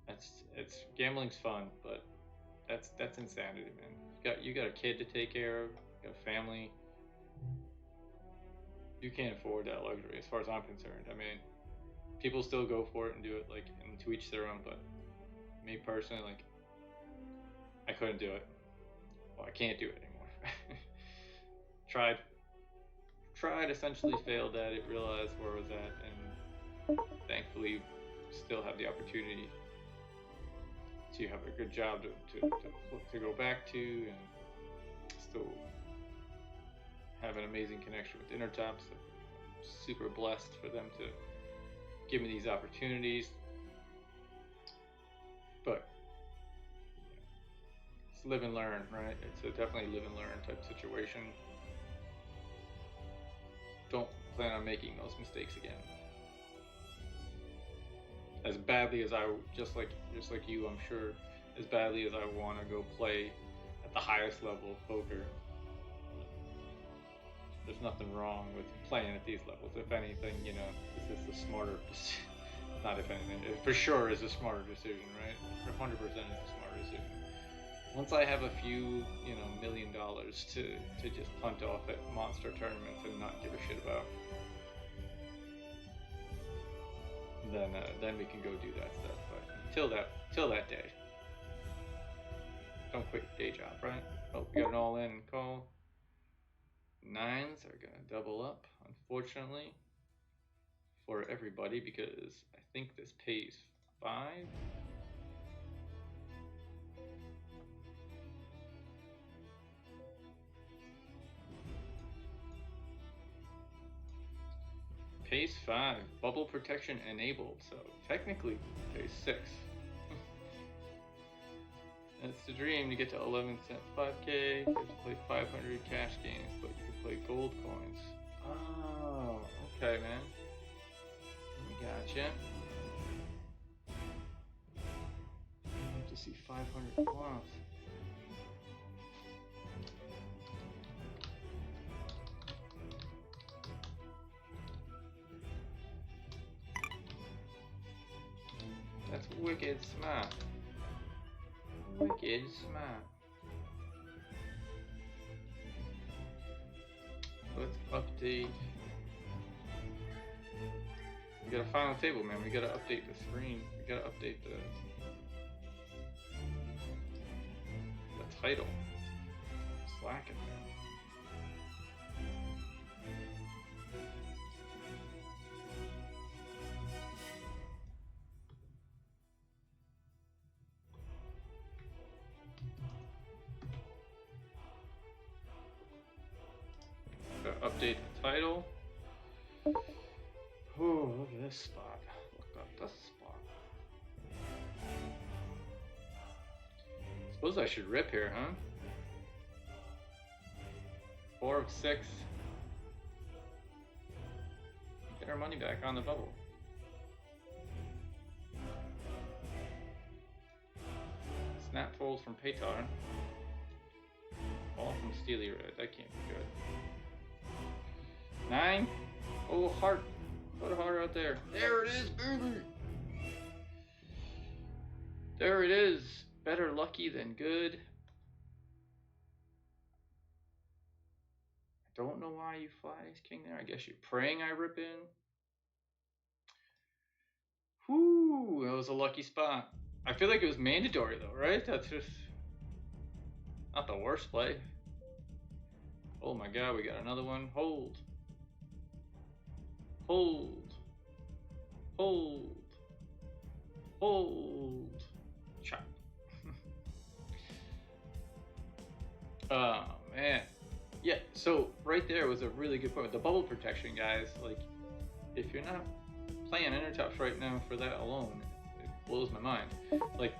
Like, gambling's fun, but that's insanity, man. You got a kid to take care of, you got a family. You can't afford that luxury, as far as I'm concerned. I mean, people still go for it and do it, like, and to each their own. But me personally, like, I couldn't do it. Well, I can't do it anymore. tried, essentially failed at it, realized where I was at, and thankfully still have the opportunity to have a good job to go back to, and still have an amazing connection with Intertops. I'm super blessed for them to give me these opportunities. But it's live and learn, right? It's a definitely live and learn type situation. Don't plan on making those mistakes again. As badly as just like you, I'm sure, as badly as I want to go play at the highest level of poker, there's nothing wrong with playing at these levels. If anything, you know, this is the smarter, not if anything, it for sure is a smarter decision, right? 100% is a smarter decision. Once I have a few, you know, $1 million to just punt off at monster tournaments and not give a shit about, then we can go do that stuff. But till that day, don't quit your day job, right? Oh, we got an all-in call. Nines are gonna double up, unfortunately, for everybody, because I think this pays 5. Pays 5. Bubble protection enabled, so technically pays 6. That's the dream, to get to 11 cent 5K. You have to play 500 cash games, but you can play gold coins. Oh, okay, man. Gotcha. I have to see 500 plus. That's wicked smart. Wicked smart. Let's update We got a final table, man. We gotta update the screen. We gotta update the title. Slacking, man. Gotta update the title. Oh, look at this spot. Look at this spot. Suppose I should rip here, huh? 4 of 6. Get our money back on the bubble. Snap folds from Paytar. Ball from Steely Red. That can't be good. 9. Oh, heart. Put a heart out there. There it is, baby. There it is. Better lucky than good. I don't know why you fly Ace King there. I guess you're praying I rip in. Whoo, that was a lucky spot. I feel like it was mandatory though, right? That's just not the worst play. Oh my god, we got another one. Hold. Hold. Hold. Hold. Chop. Oh man. Yeah, so right there was a really good point. The bubble protection, guys, like if you're not playing Intertops right now for that alone, it blows my mind. Like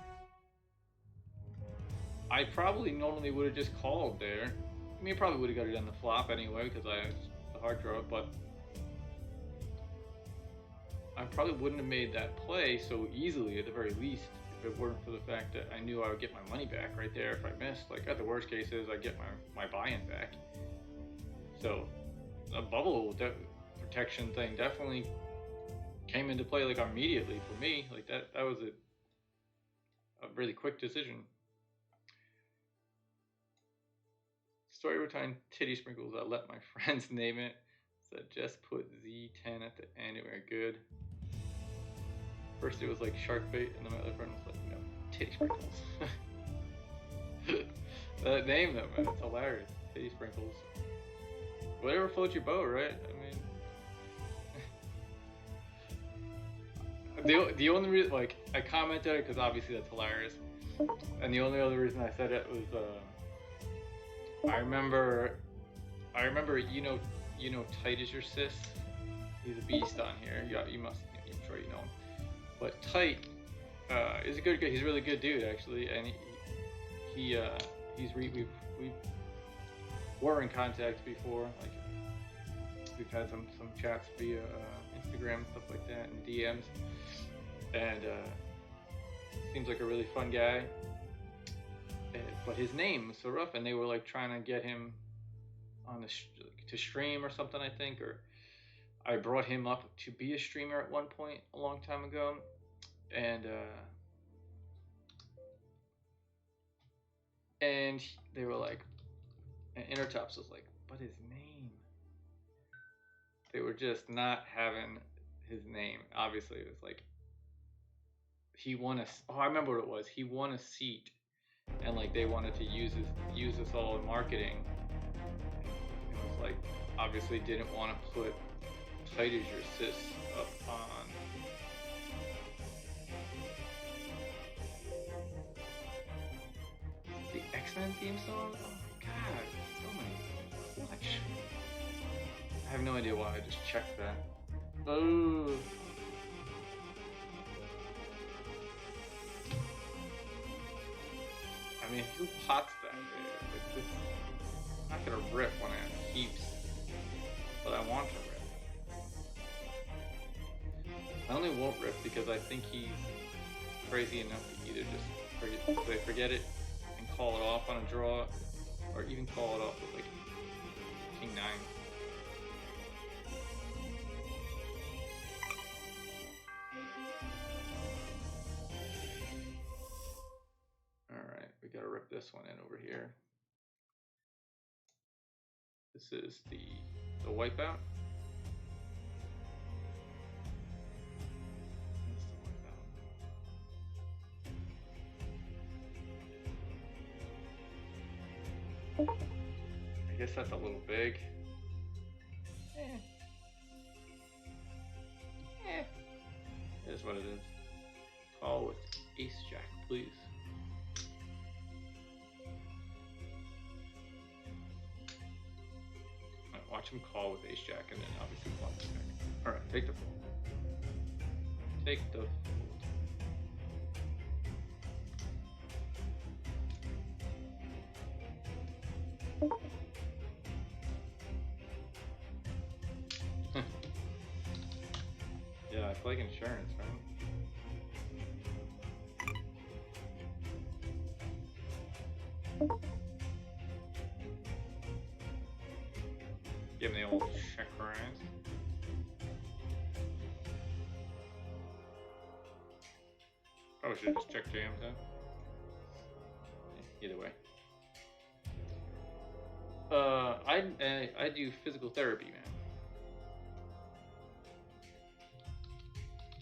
I probably normally would have just called there. I mean, I probably would have got it on the flop anyway because I had the hard draw, but I probably wouldn't have made that play so easily at the very least if it weren't for the fact that I knew I would get my money back right there if I missed. Like, at the worst cases, I get my buy-in back. So, a bubble protection thing definitely came into play like immediately for me. Like that was a really quick decision. Story time titty sprinkles. I let my friends name it. So just put Z10 at the end. It went good. First it was like shark bait, and then my other friend was like, no, titty sprinkles. That name though, man, it's hilarious. Titty sprinkles. Whatever floats your boat, right? I mean, the only reason, like, I commented it because obviously that's hilarious, and the only other reason I said it was, I remember, you know, Tight is your sis. He's a beast on here. You must, I'm sure you know him. But Tight is a good guy. He's a really good dude, actually, and we were in contact before. Like, we've had some chats via Instagram and stuff like that, and DMs. And seems like a really fun guy. But his name was so rough, and they were like trying to get him on to stream or something, I think, or I brought him up to be a streamer at one point a long time ago, and they were like, and Intertops was like, but his name. They were just not having his name. Obviously, it was like he won I remember what it was. He won a seat, and like they wanted to use this all in marketing. It was like obviously didn't want to put Tight as your sis up on. The X-Men theme song? Oh my god, so much. I have no idea why I just checked that. Oh. I mean, who pots that there? Like this, I'm not gonna rip when I have heaps, but I want to rip. I only won't rip because I think he's crazy enough to either just forget it and call it off on a draw, or even call it off with like King 9. Alright, we gotta rip this one in over here. This is the wipeout. I guess that's a little big. It is what it is. Call with ace jack, please. Right, watch him call with ace jack and then obviously flop the jack. Alright, take the fold. Take the fold. Yeah, it's like insurance, right? Give me the old check raise. Probably should have just checked jams then. Either way. I do physical therapy, man.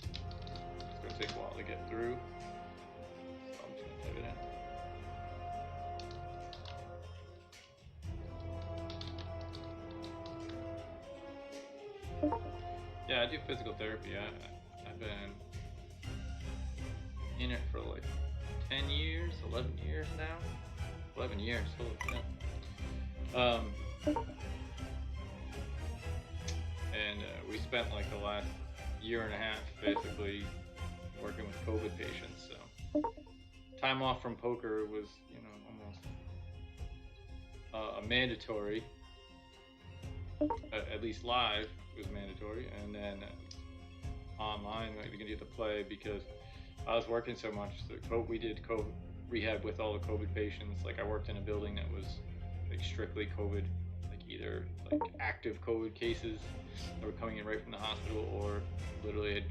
It's gonna take a while to get through. So I'm just gonna type it in. Yeah, I do physical therapy. I've been in it for like 10 years, 11 years now. 11 years, holy shit. And we spent like the last year and a half basically working with COVID patients. So time off from poker was, you know, almost a mandatory. At least live was mandatory, and then online we can do the play because I was working so much. We did COVID rehab with all the COVID patients. Like I worked in a building that was like strictly COVID, like either like active COVID cases that were coming in right from the hospital, or literally had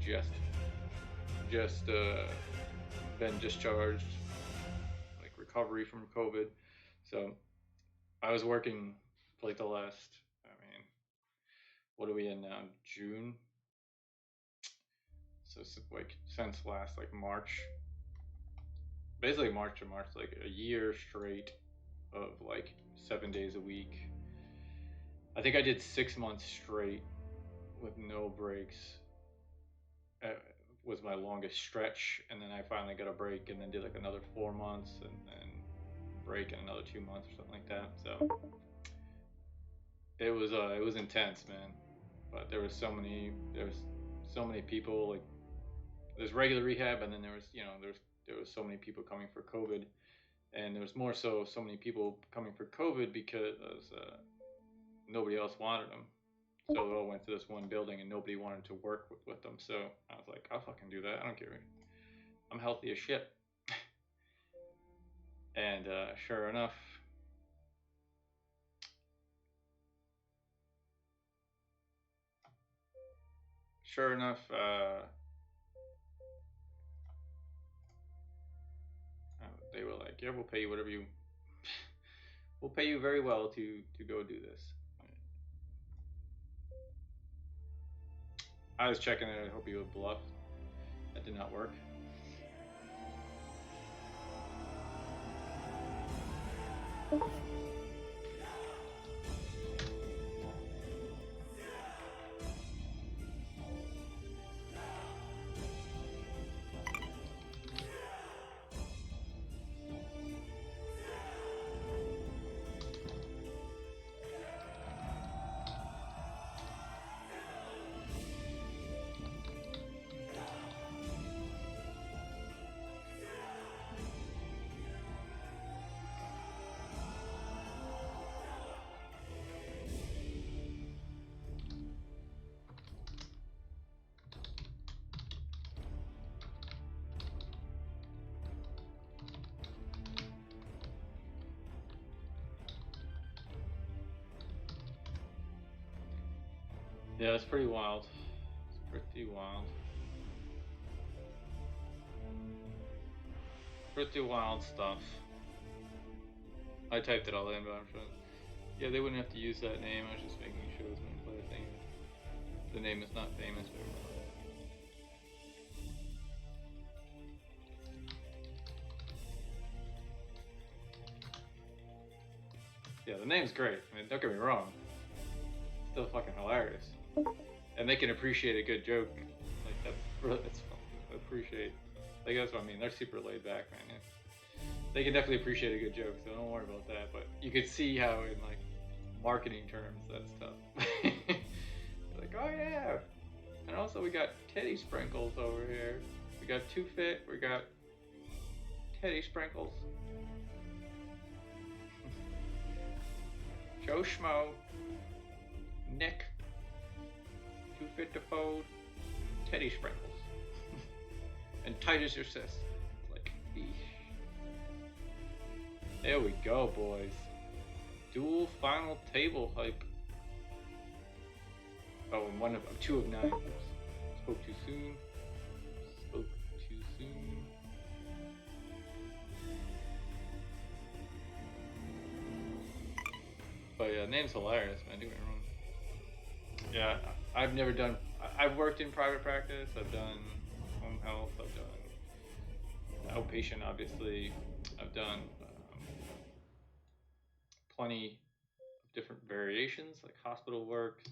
just been discharged, like recovery from COVID. So I was working for like the last, I mean, what are we in now? June. So like since last like March, basically March to March, like a year straight of like 7 days a week. I think I did 6 months straight with no breaks. Was my longest stretch, and then I finally got a break, and then did like another 4 months, and then break in another 2 months or something like that. So it was intense, man. But there was so many people. Like there's regular rehab, and then there was so many people coming for COVID, and there was more so many people coming for COVID because nobody else wanted them. So they all went to this one building, and nobody wanted to work with them. So I was like, I'll fucking do that. I don't care. I'm healthy as shit. And sure enough, they were like, yeah, we'll pay you whatever we'll pay you very well to go do this. I was checking it. I hope you would bluff. That did not work. Yeah, it's pretty wild. It's pretty wild. Pretty wild stuff. I typed it all in, but I'm sure. Yeah, they wouldn't have to use that name. I was just making sure it was going to play a thing. The name is not famous very well. the name's great. I mean, don't get me wrong. It's still fucking hilarious. And they can appreciate a good joke. Like, that's fun. I appreciate. Like, that's what I mean. They're super laid back, man. Yeah. They can definitely appreciate a good joke, so don't worry about that. But you could see how, in like marketing terms, that's tough. Like, oh yeah. And also, we got teddy sprinkles over here. We got Too Fit. We got teddy sprinkles. Joe Schmo. Nick. Too Fit to Fold. Teddy sprinkles. And tight as your sis. Like, eesh. There we go, boys. Dual final table hype. Oh, and two of 9. Oops. Spoke too soon. Spoke too soon. But yeah, name's hilarious, man. Don't get me wrong. Yeah, I've never done. I've worked in private practice. I've done home health. I've done outpatient, obviously. I've done plenty of different variations, like hospital work.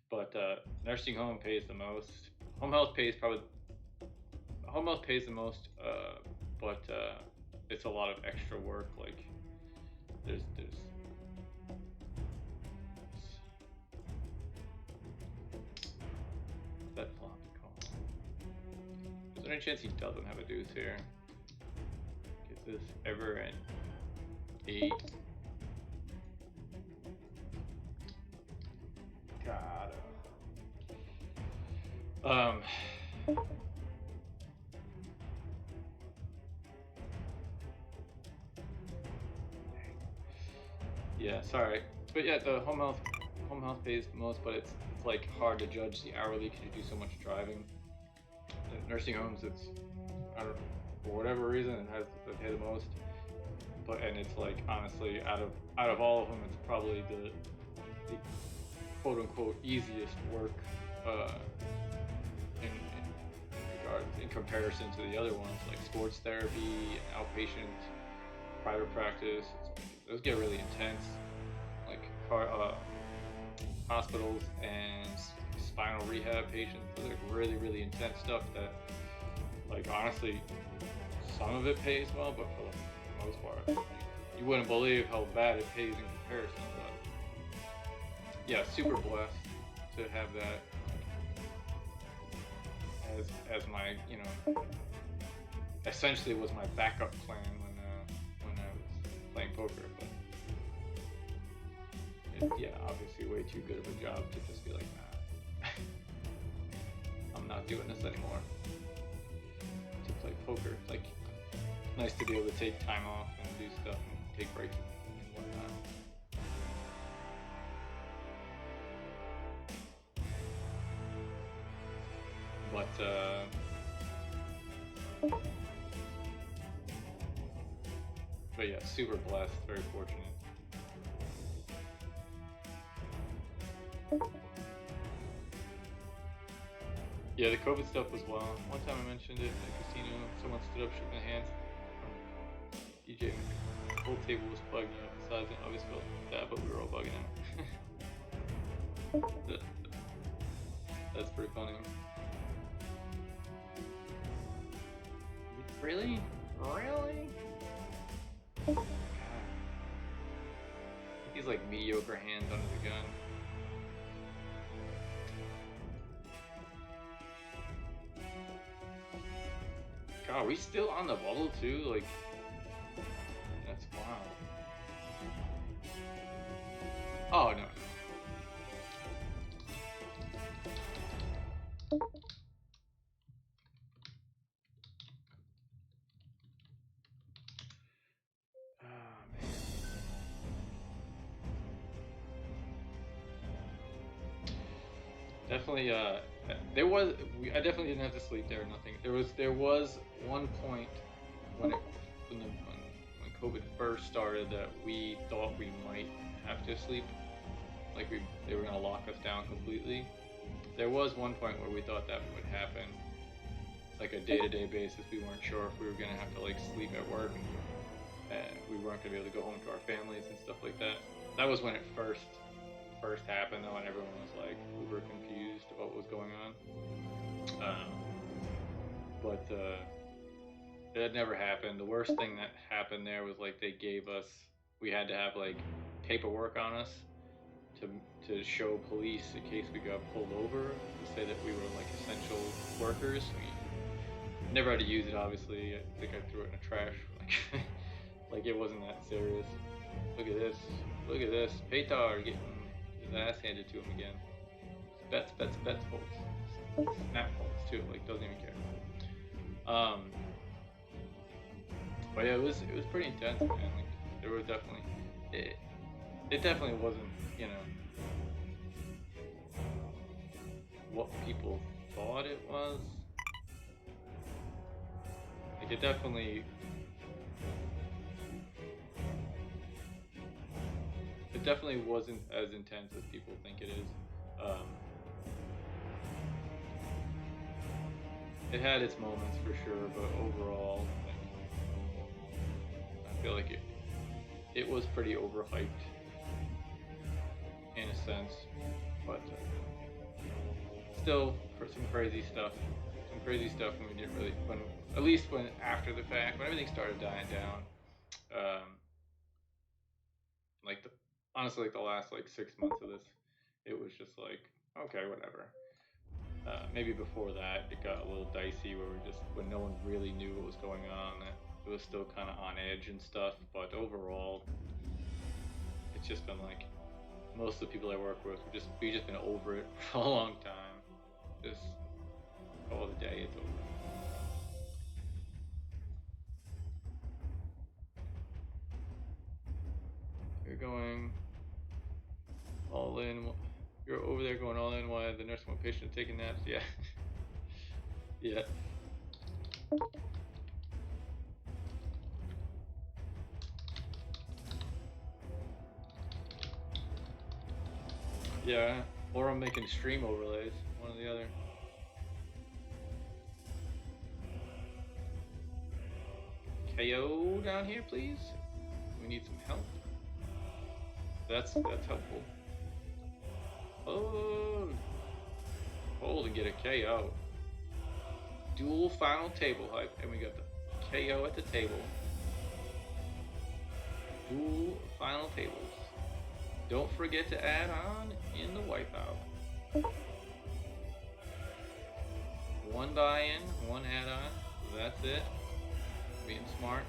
But nursing home pays the most. Home health pays the most, but it's a lot of extra work. Like there's that floppy call. Is there any chance he doesn't have a deuce here? Is this ever an 8? God. Yeah, sorry, but yeah, the home health pays the most, but it's like hard to judge the hourly because you do so much driving. The nursing homes, it's I don't know, for whatever reason they pay the most, and it's like honestly out of all of them, it's probably the quote unquote easiest work in comparison to the other ones like sports therapy, outpatient, private practice. Those get really intense, like hospitals and spinal rehab patients. Those are really, really intense stuff that, like, honestly, some of it pays well, but for the most part, you wouldn't believe how bad it pays in comparison. But yeah, super blessed to have that as my, essentially was my backup plan when I was playing poker. But yeah, obviously way too good of a job to just be like, nah, I'm not doing this anymore. To play poker, it's like nice to be able to take time off and do stuff and take breaks and whatnot. But yeah, super blessed, very fortunate. Yeah, the COVID stuff was wild. One time I mentioned it at a casino, someone stood up, shook my hands. DJ, the whole table was bugging out. Besides, I obviously felt bad, but we were all bugging out. That's pretty funny. Really? Really? God. He's like mediocre hands under the gun. God, are we still on the bubble too? Like, that's wild. Oh no. Definitely, I definitely didn't have to sleep there or nothing. There was one point when COVID first started that we thought we might have to sleep, like they were gonna lock us down completely. There was one point where we thought that would happen, like a day-to-day basis. We weren't sure if we were gonna have to like sleep at work, and we weren't gonna be able to go home to our families and stuff like that. That was when it first happened, though, and everyone was like uber confused about what was going on. But it had never happened. The worst thing that happened there was like we had to have like paperwork on us to show police in case we got pulled over, to say that we were like essential workers. We never had to use it, obviously. I think I threw it in the trash. Like it wasn't that serious. Look at this. Look at this. Petar getting his ass handed to him again. Bets, folks. Snap folks too. Like doesn't even care. But yeah, it was pretty intense, man. Like there was definitely it definitely wasn't, you know, what people thought it was. Like it definitely wasn't as intense as people think it is. It had its moments for sure, but overall, like, I feel like it was pretty overhyped in a sense, but still for some crazy stuff when we didn't really, at least after the fact, when everything started dying down, honestly, like the last like 6 months of this, it was just like, okay, whatever. Maybe before that, it got a little dicey when no one really knew what was going on, it was still kind of on edge and stuff, but overall, it's just been like, most of the people I work with, we've just been over it for a long time. Just call it a day, it's over. You're going all in. You're over there going all in while the nurse and one patient are taking naps. Yeah. Yeah. Yeah. Or I'm making stream overlays. One or the other. KO down here, please. We need some help. That's helpful. Oh, hold and get a KO. Dual final table hype, and we got the KO at the table. Dual final tables. Don't forget to add on in the wipeout. One buy-in, one add-on. That's it. Being smart.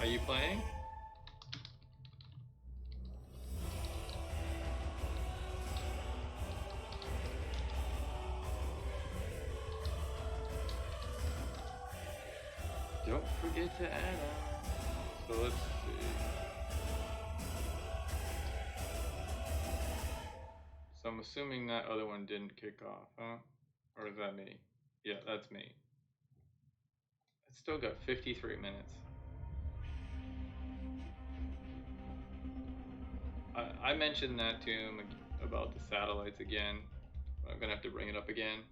Are you playing? Don't forget to add on. So let's see. So I'm assuming that other one didn't kick off, huh? Or is that me? Yeah, that's me. It's still got 53 minutes. I mentioned that to him about the satellites again. I'm gonna have to bring it up again.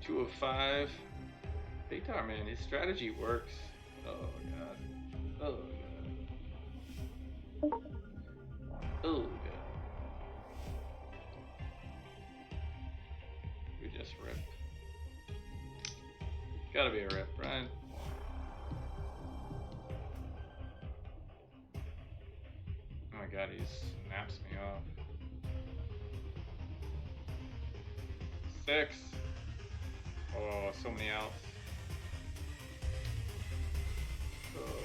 2 of 5. Petar, man, his strategy works. Oh god. Oh god. We just ripped. Gotta be a rip, right? Oh my god, he snaps me off. 6. Oh, so many outs. Oh,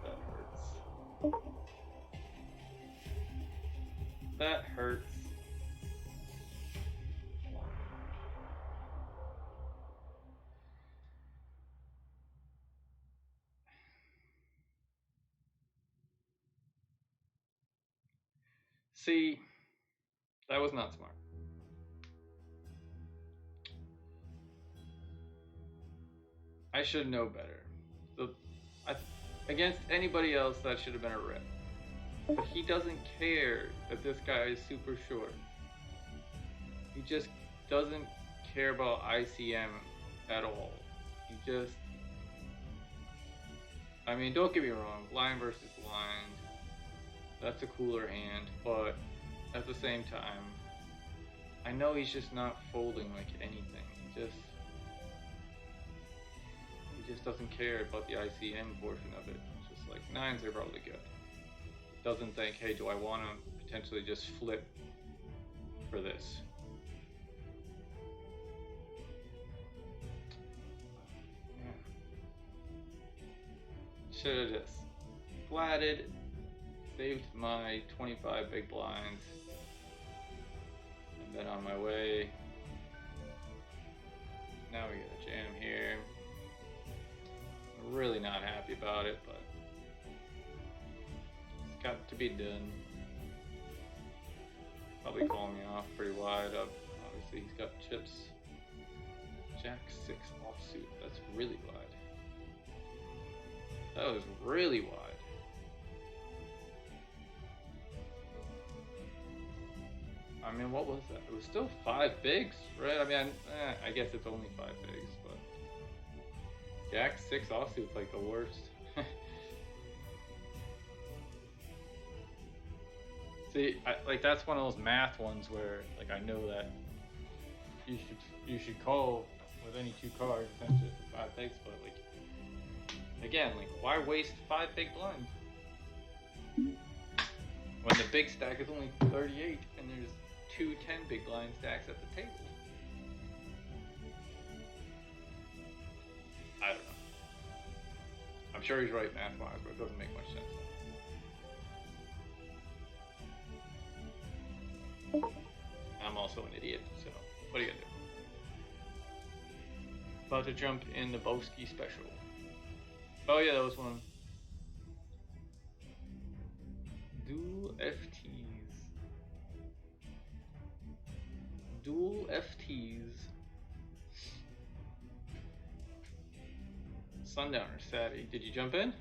that hurts. That hurts. See, that was not smart. I should know better. Against anybody else, that should have been a rip. But he doesn't care that this guy is super short. He just doesn't care about ICM at all. He just... I mean, don't get me wrong, blind versus blind, that's a cooler hand, but at the same time, I know he's just not folding like anything. He just doesn't care about the ICM portion of it. It's just like, nines are probably good. Doesn't think, hey, do I want to potentially just flip for this? Should have just flatted, saved my 25 big blinds, and then on my way. Now we get a jam here. I'm really not happy about it, but it's got to be done. Probably calling me off pretty wide up. Obviously he's got chips. Jack 6 offsuit, that's really wide. That was really wide. I mean, what was that? It was still 5 bigs, right? I mean, I guess it's only 5 bigs, but Jack 6 offsuit's like the worst. See, like that's one of those math ones where, like, I know that you should call with any 2 cards essentially for 5 bigs, but like. Again, like, why waste 5 big blinds? When the big stack is only 38 and there's 2 10 big blind stacks at the table. I don't know. I'm sure he's right math-wise, but it doesn't make much sense. I'm also an idiot, so what are you gonna do? About to jump in the Boski special. Oh yeah, that was one. Dual FTs. Dual FTs. Sundowner, Sadie. Did you jump in?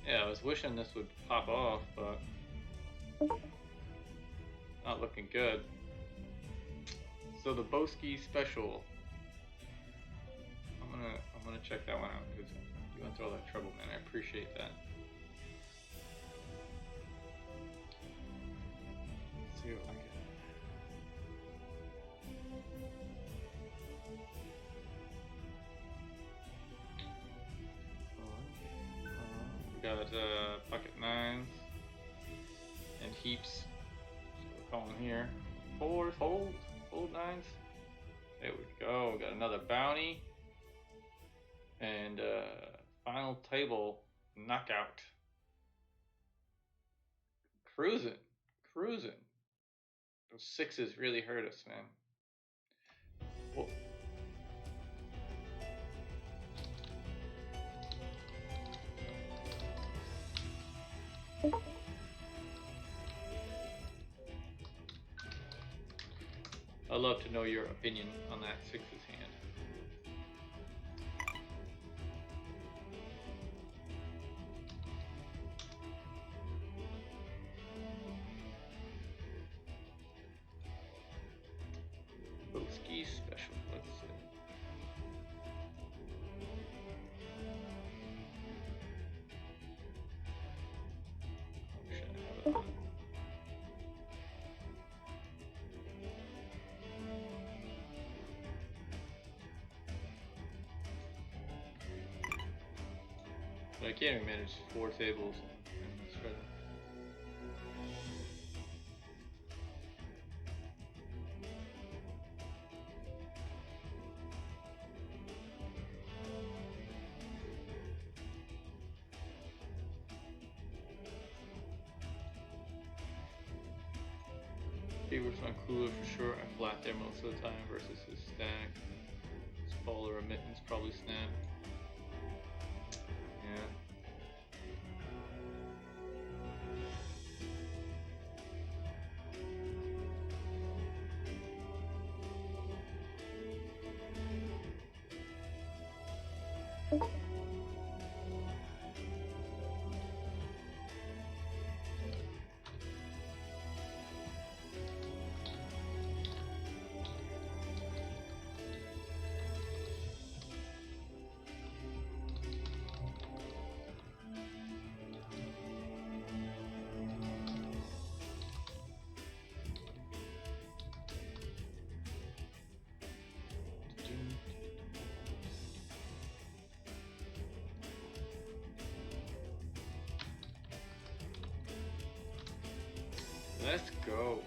Yeah, I was wishing this would pop off, but not looking good. So the Boski special. I'm gonna check that one out because you went through all that trouble, man. I appreciate that. Let's see what I get. We got pocket 9s and heaps. So we're calling here. 4s, hold 9s. There we go. We got another bounty. And final table knockout. Cruising. Those 6s really hurt us, man. Whoa. I'd love to know your opinion on that 6s hand. Boski special, let's see. Oh, shit, I have it. But I can't even manage 4 tables in this rhythm. Favorites on cooler for sure. I flat there most of the time versus his stack. Smaller remittance probably snap. Yeah. Let's go.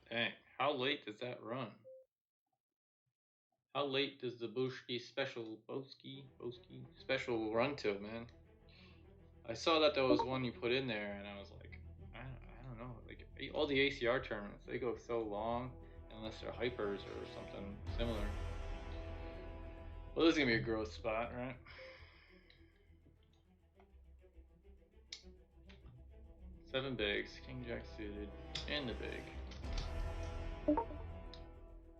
Dang, how late does that run? How late does the Boski special run till, man? I saw that there was one you put in there, and I was like, I don't know. Like all the ACR tournaments, they go so long, unless they're hypers or something similar. Well, this is gonna be a growth spot, right? Seven bigs, king jack suited, and the big.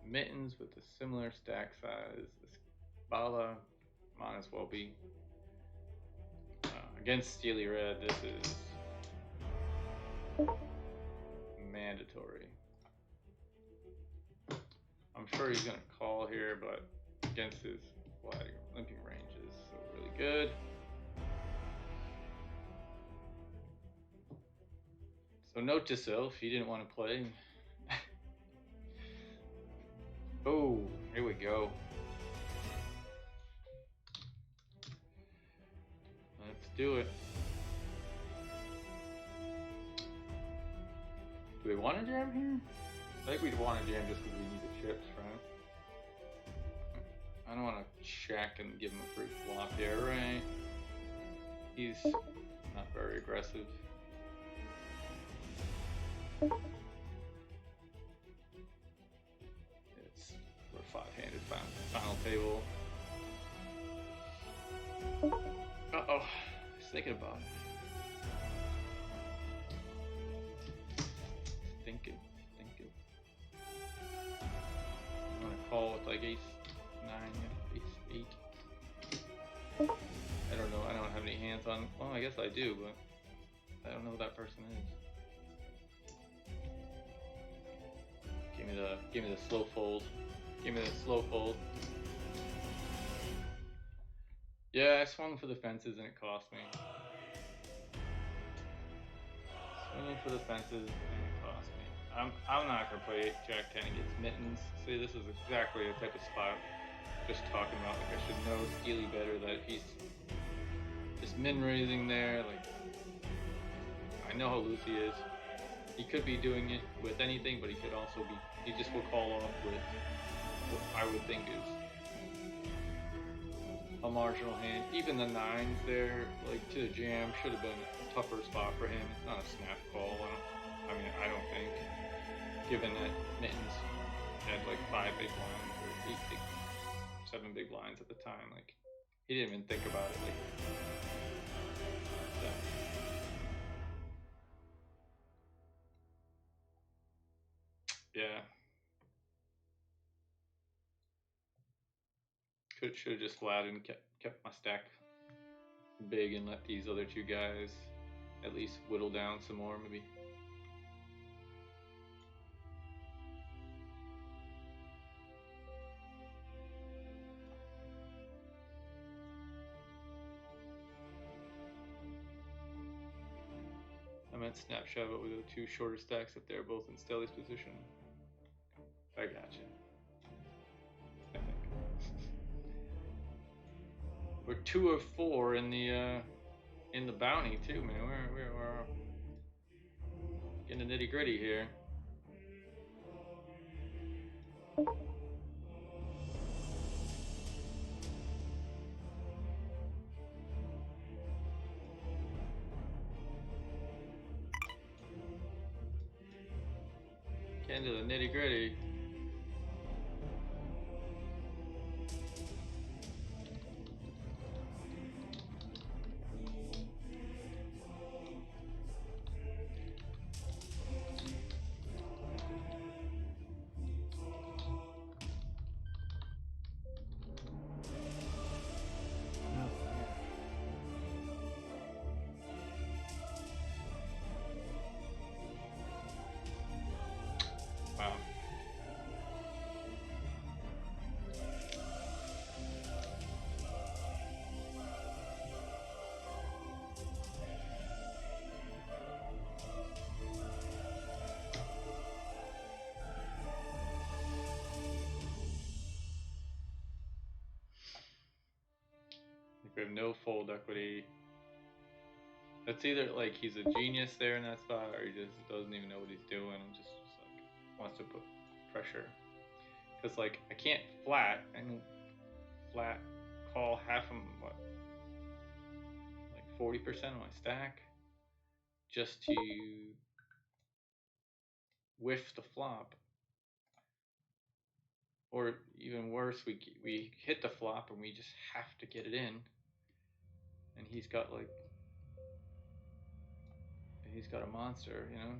Mittens with a similar stack size. Bala might as well be. Against Steely Red, this is mandatory. I'm sure he's gonna call here, but against his flag limping range is so really good. So note to self, he didn't want to play. Oh, here we go. Let's do it. Do we want to jam here? I think we'd want to jam just because we need the chips, right? I don't want to check and give him a free flop here, right? He's not very aggressive. We're five-handed final table. Uh-oh, just thinking about it. Thinking. I'm gonna call with like ace 9, ace 8. I don't know, I don't have any hands on, well I guess I do, but I don't know who that person is. Give me the slow fold. Give me the slow fold. Yeah, I swung for the fences and it cost me. Swinging for the fences and it cost me. I'm not gonna play Jack 10 against mittens. See, this is exactly the type of spot just talking about. Like I should know Steely better that he's just min raising there. Like I know how loose he is. He could be doing it with anything, but he could also be. He just will call off with what I would think is a marginal hand. Even the 9s there, like to the jam, should have been a tougher spot for him. It's not a snap call. I don't think. Given that mittens had like 5 big blinds or 7 big blinds at the time, like he didn't even think about it. Like, so. Yeah. Should have just flatted and kept my stack big and let these other 2 guys at least whittle down some more, maybe. I meant snapshot, but with the 2 shorter stacks if they're both in Stelly's position. I gotcha. I think. We're 2 of 4 in the bounty too, man. We're getting the nitty gritty here. Getting to the nitty gritty. We have no fold equity. It's either like he's a genius there in that spot, or he just doesn't even know what he's doing and just like wants to put pressure. Because like I can't flat. I mean, flat call half of what, like 40% of my stack, just to whiff the flop. Or even worse, we hit the flop and we just have to get it in. And he's got a monster, you know.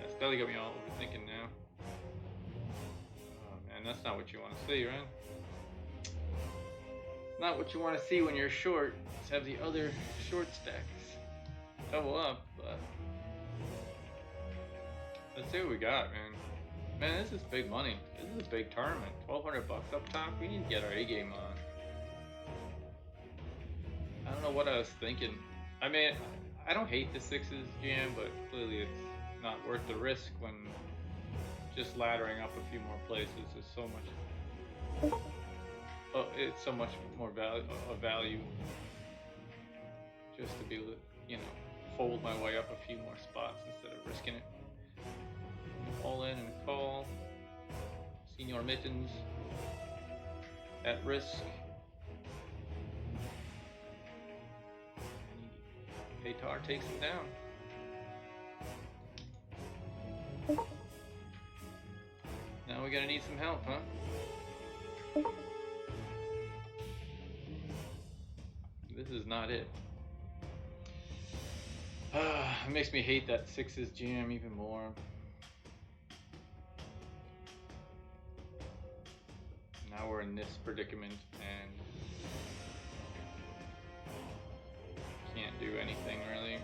That's definitely got me all overthinking now. Oh man, that's not what you want to see, right? Not what you want to see when you're short. Is have the other short stacks double up, but let's see what we got, man. Man, this is big money. This is a big tournament. $1,200 up top. We need to get our A game on. I don't know what I was thinking. I mean, I don't hate the sixes jam, but clearly it's not worth the risk when just laddering up a few more places is so much. Oh, it's so much more value just to be able to, you know, fold my way up a few more spots instead of risking it. All in and call. Senior mittens at risk. Paytar takes him down. Now we're gonna need some help, huh? This is not it. It makes me hate that sixes jam even more. Now we're in this predicament and can't do anything really.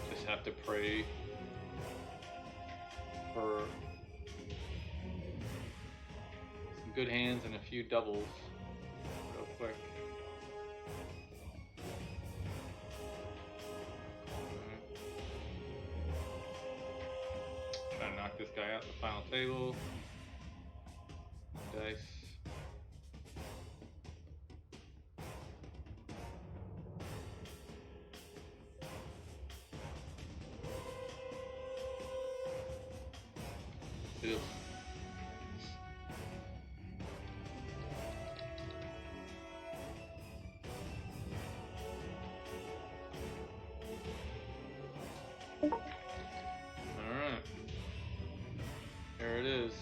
Just have to pray for some good hands and a few doubles real quick. Trying to knock this guy out in the final table. Dice. Ew. Alright. Here it is.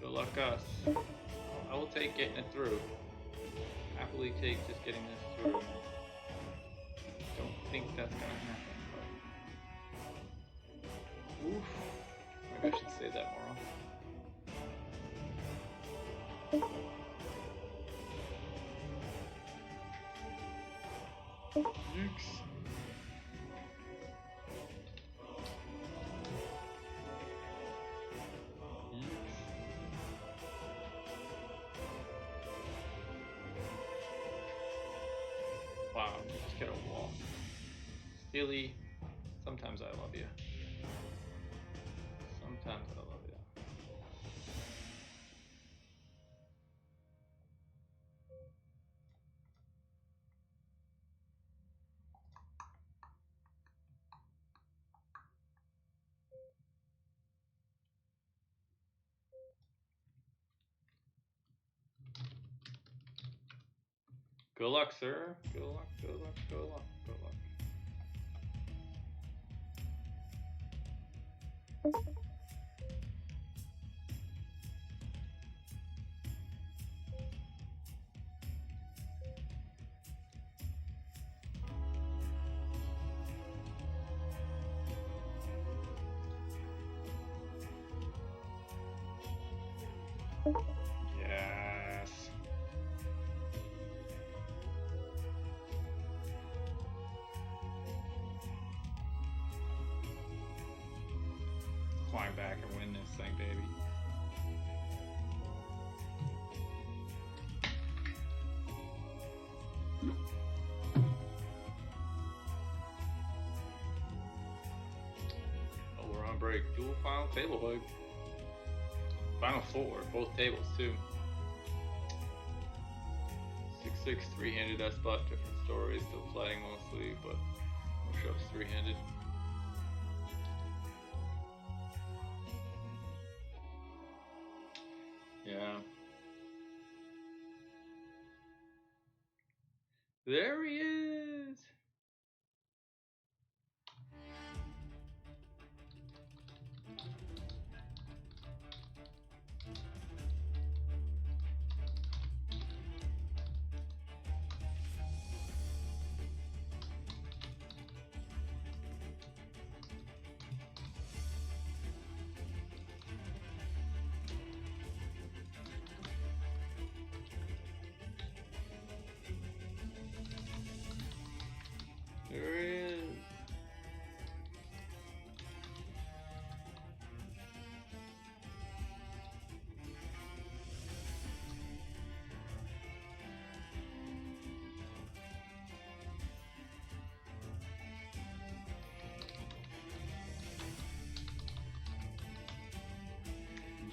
Good luck us. I will take getting it through. Happily take just getting this through. Don't think that's gonna happen. Oof. Maybe I should say that more often. Yikes. Wow, you just get a wall. Steely, sometimes I love you. Sometimes I love you. Good luck, sir. Good luck, good luck, good luck, good luck. climb back and win this thing, baby. Oh, we're on break. Dual final table hug. Final four, both tables too. 6-6 three-handed S-spot, different story, still playing mostly, but more shoves three-handed. Yeah. There he is! There he is.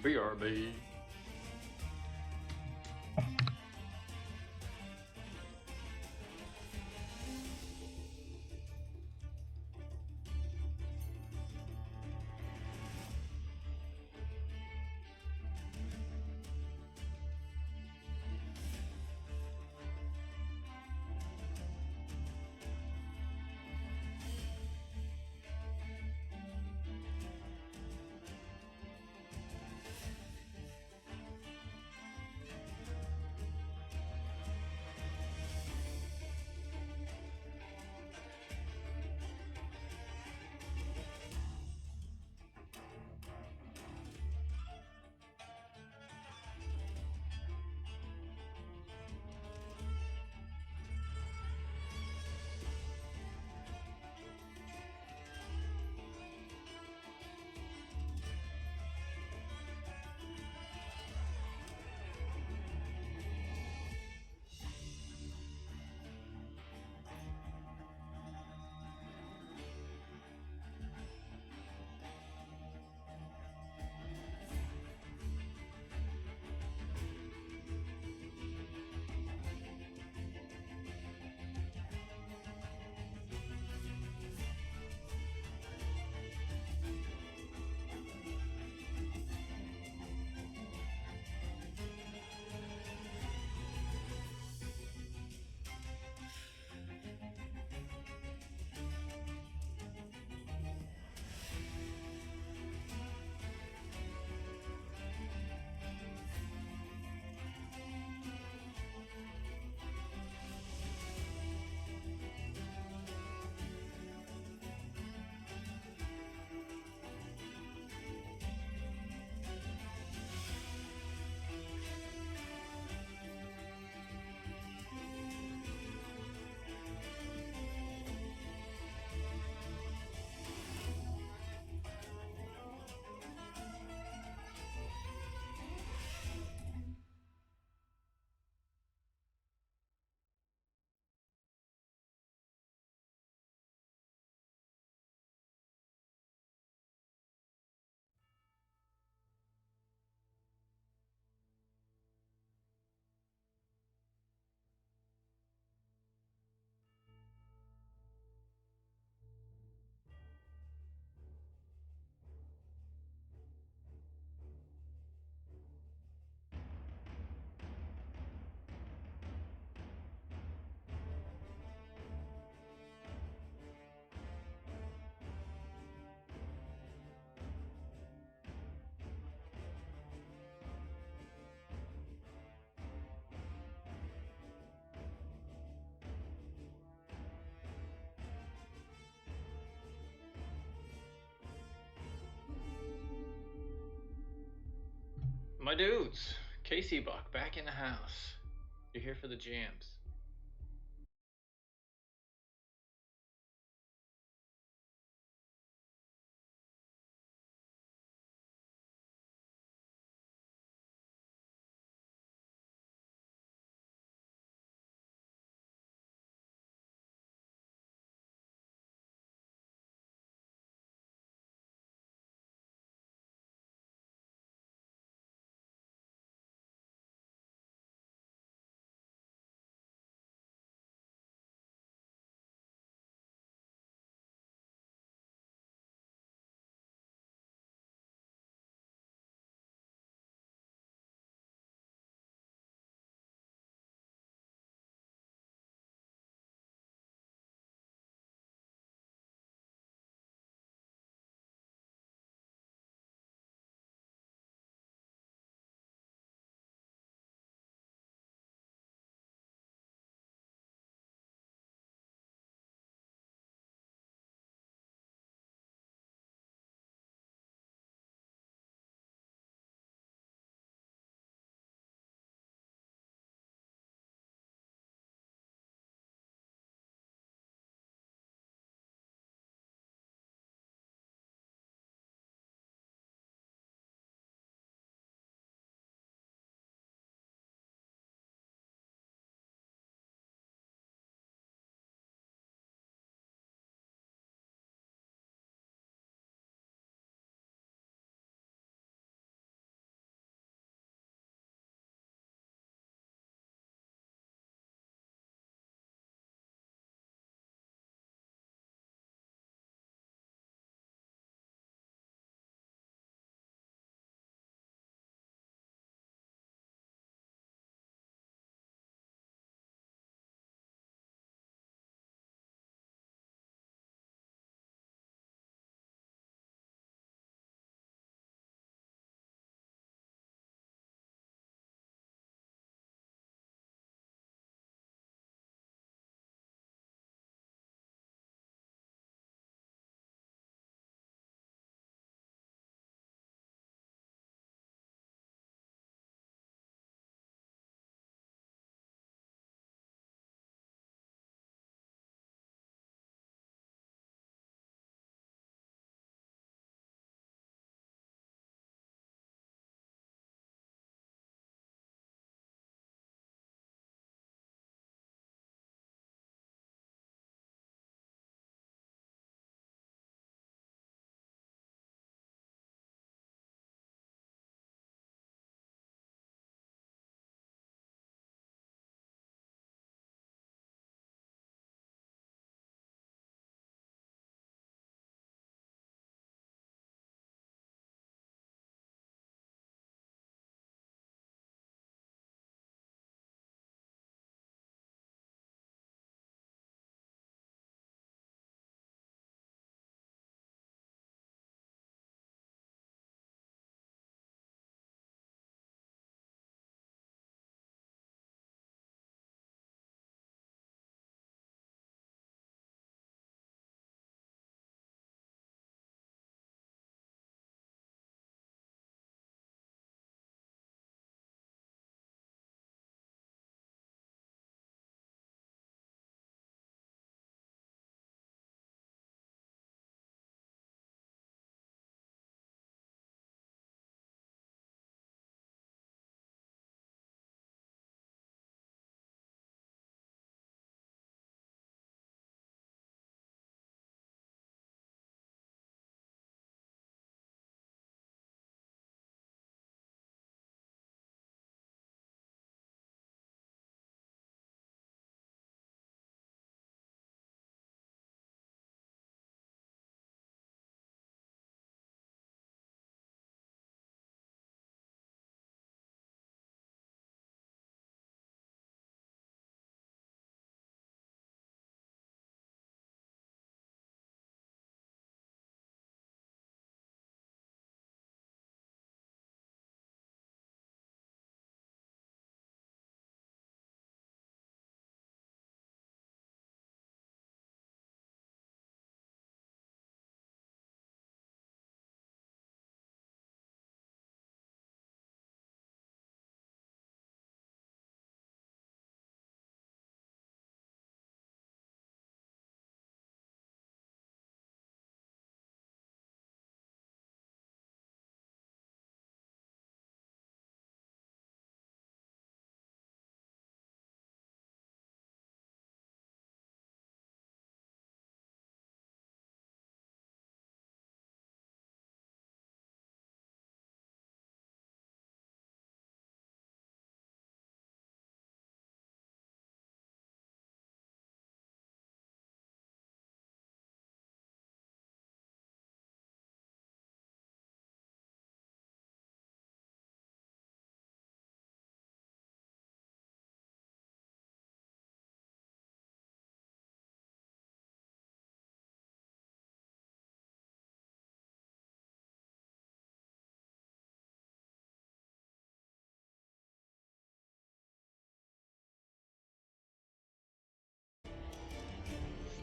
BRB. My dudes, Casey Buck back in the house. You're here for the jams.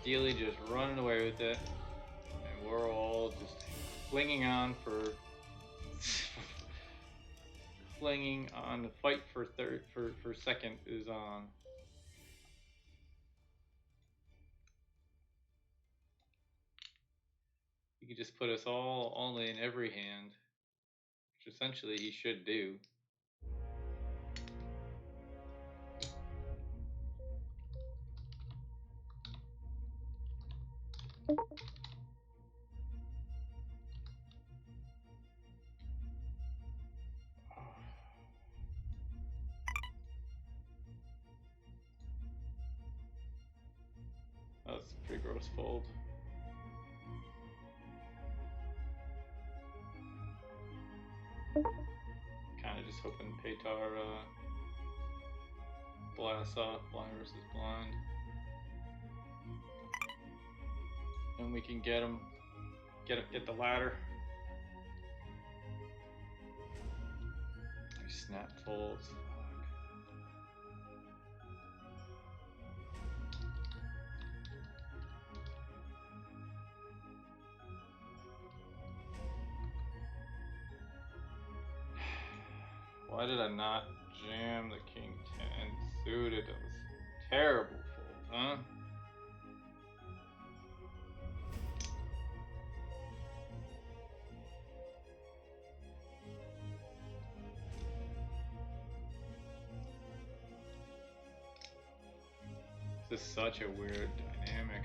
Steely just running away with it, and we're all just clinging on for clinging on. The fight for second is on. He could just put us all in every hand, which essentially he should do. That's a pretty gross fold. Kind of just hoping Paytar blasts off blind versus blind, and we can get him, get the ladder. He snap folds. Why did I not jam the king 10 suited? That was a terrible fold, huh? This is such a weird dynamic.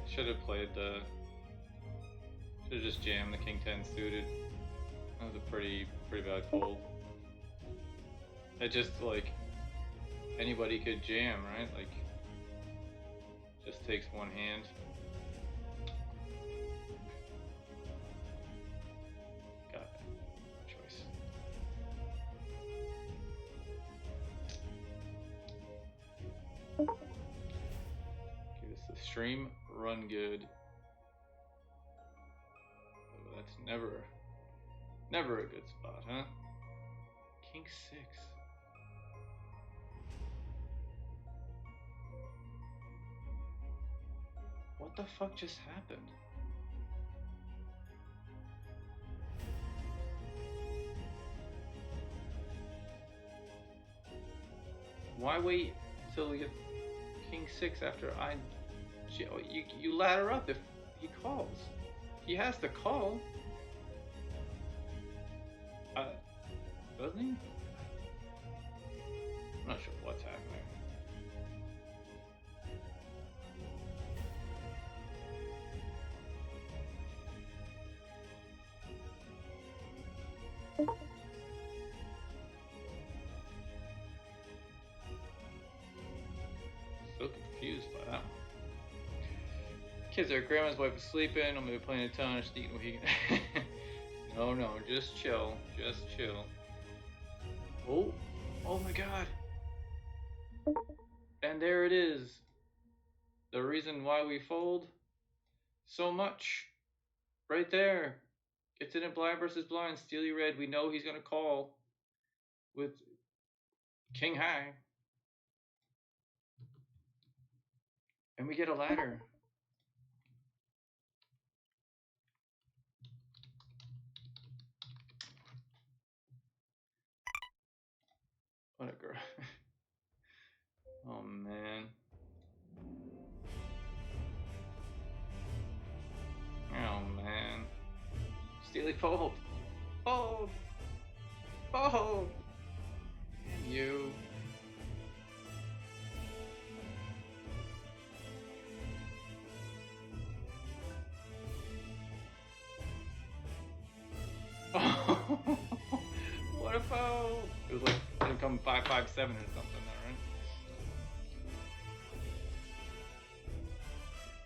Should have played the. Should have just jammed the king 10 suited. That was a pretty bad fold. It just like anybody could jam, right? Like just takes one hand. Got it. No choice. Give us the stream run good. Oh, that's never a good spot, huh? King 6. What the fuck just happened? Why wait till we get king 6 after you ladder up if he calls? He has to call. Doesn't he? I'm not sure what's happening. So confused by that one. Kids are grandma's wife is sleeping. I'm gonna be playing a ton of eating what he can. No, just chill. Just chill. Oh my god. And there it is. The reason why we fold so much. Right there. Gets it in blind versus blind. Steely red. We know he's gonna call with king high. And we get a ladder. What a girl. Oh man. Oh man. Steely fold. Fold. Fold. And you. What a fold. It was like gonna come 5-5-7 or something there, right?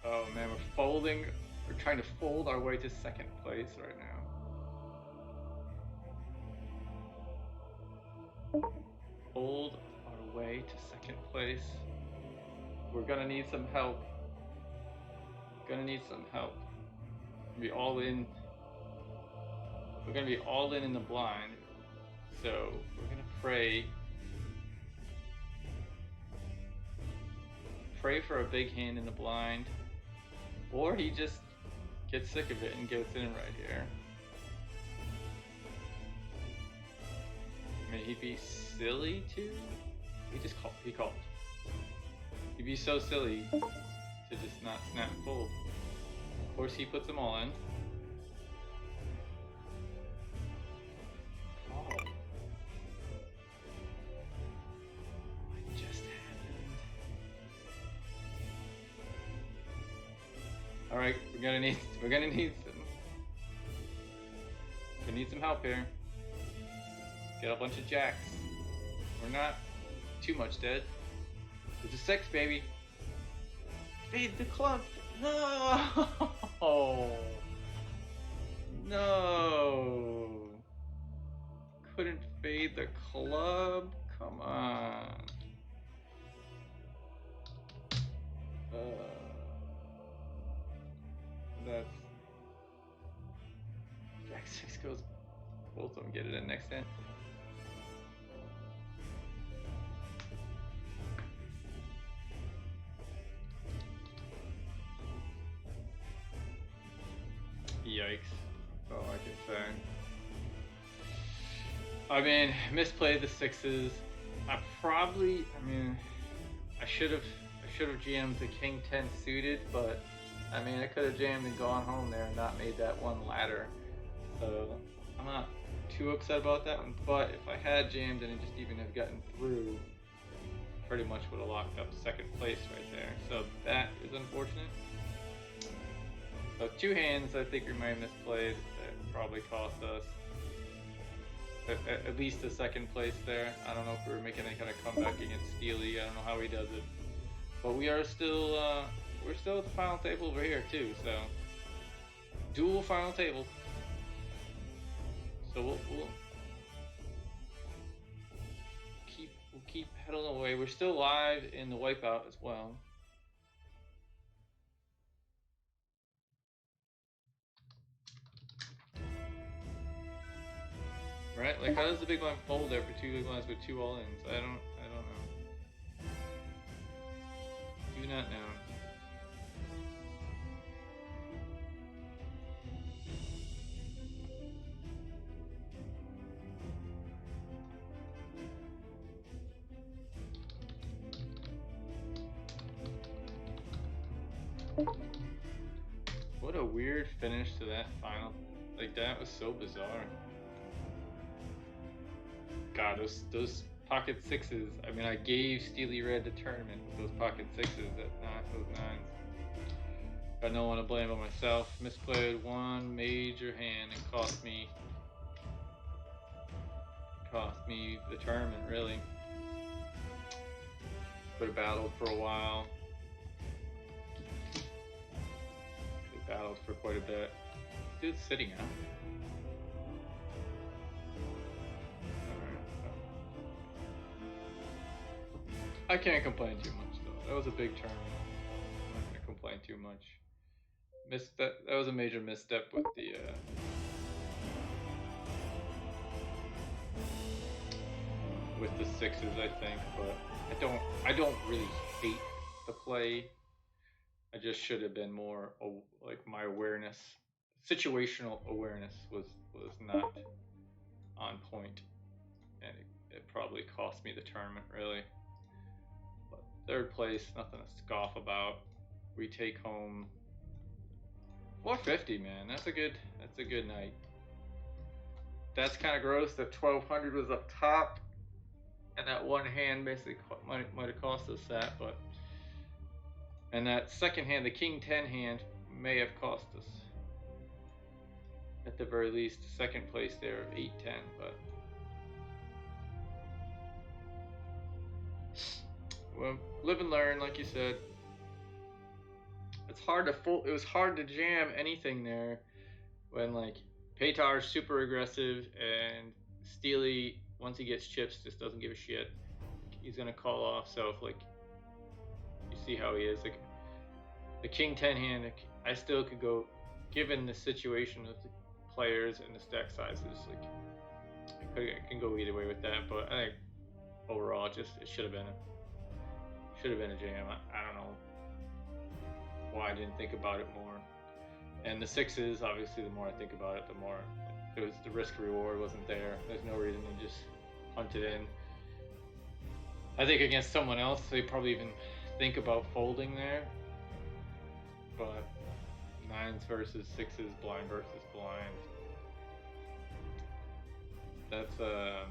Oh man, we're folding. We're trying to fold our way to second place right now. Fold our way to second place. We're gonna need some help. Gonna need some help. Be all in. We're gonna be all in the blind. So we're gonna pray pray for a big hand in the blind, or he just gets sick of it and gets in right here. I mean, he'd be silly to. He called. He'd be so silly to just not snap and fold. Of course, he puts them all in. Oh. What just happened? All right, we're gonna need some help here. Get a bunch of jacks. We're not too much dead. It's a 6, baby. Fade the club. No. No. Couldn't fade the club. Come on. That's Jack 6 goes. Both of them get it in next hand. Yikes. That's all I can say. I mean, misplayed the 6s. I should have jammed the King 10 suited, but I mean, I could have jammed and gone home there and not made that one ladder. So I'm not too upset about that one, but if I had jammed and it just even have gotten through, pretty much would have locked up second place right there. So that is unfortunate. So 2 hands I think we might have misplayed. That probably cost us at least a second place there. I don't know if we were making any kind of comeback against Steely. I don't know how he does it. But we are still, we're still at the final table over here too, so dual final table. So we'll keep pedaling away. We're still live in the wipeout as well. Right? Like, how does the big blind fold there for 2 big blinds with 2 all-ins? I don't know. Do not know. What a weird finish to that final. Like, that was so bizarre. God, those pocket 6s. I mean, I gave Steely Red the tournament with those pocket 6s at those 9s. Got no one to blame but myself. Misplayed one major hand and cost me the tournament, really. Could have battled for a while. Battled for quite a bit. Dude's sitting out. I can't complain too much though. That was a big tournament. I'm not gonna complain too much. That was a major misstep with the with the 6s, I think, but I don't really hate the play. I just should have been more like my awareness, situational awareness was not on point, and it probably cost me the tournament really. But 3rd place, nothing to scoff about. We take home 450, man. That's a good night. That's kind of gross that 1200 was up top, and that one hand basically might have cost us that, but. And that second hand, the King 10 hand, may have cost us, at the very least, second place there of 8-10. But well, live and learn, like you said. It's hard to it was hard to jam anything there when like Paytar's super aggressive and Steely, once he gets chips, just doesn't give a shit. He's gonna call off. So if like. You see how he is. Like the King 10 hand, I still could go, given the situation of the players and the stack sizes. Like I can go either way with that, but I think overall, it should have should have been a jam. I don't know why I didn't think about it more. And the sixes, obviously, the more I think about it, the more it was the risk reward wasn't there. There's no reason to just hunt it in. I think against someone else, they probably even think about folding there. But nines versus sixes, blind versus blind. That's a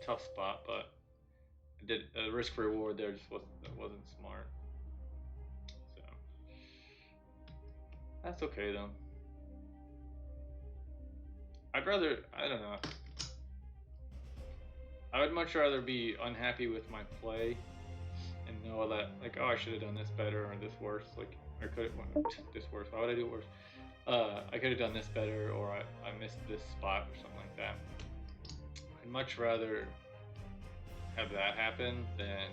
tough spot, but risk reward there just wasn't smart. So that's okay though. I don't know. I would much rather be unhappy with my play and know that, like, oh, I should have done this better or this worse. Like, I could have this worse. Why would I do it worse? I could have done this better, or I missed this spot or something like that. I'd much rather have that happen than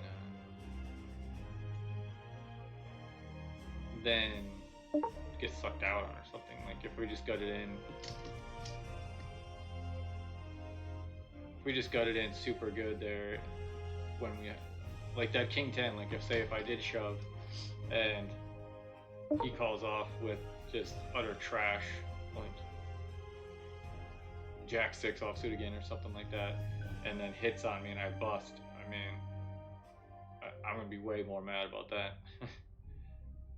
get sucked out on or something. Like, if we just got it in super good there when we, like that king 10, like if I did shove and he calls off with just utter trash, like jack 6 offsuit again or something like that, and then hits on me and I bust, I mean, I'm gonna be way more mad about that.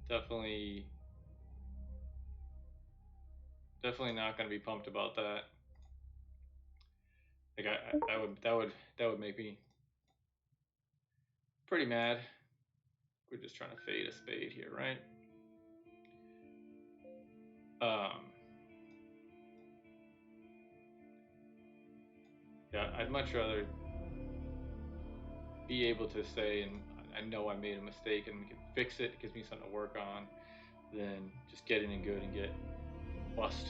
Definitely not gonna be pumped about that. Like that would make me pretty mad. We're just trying to fade a spade here, right? Yeah, I'd much rather be able to say, and I know I made a mistake and we can fix it, gives me something to work on, than just get in and good and get bust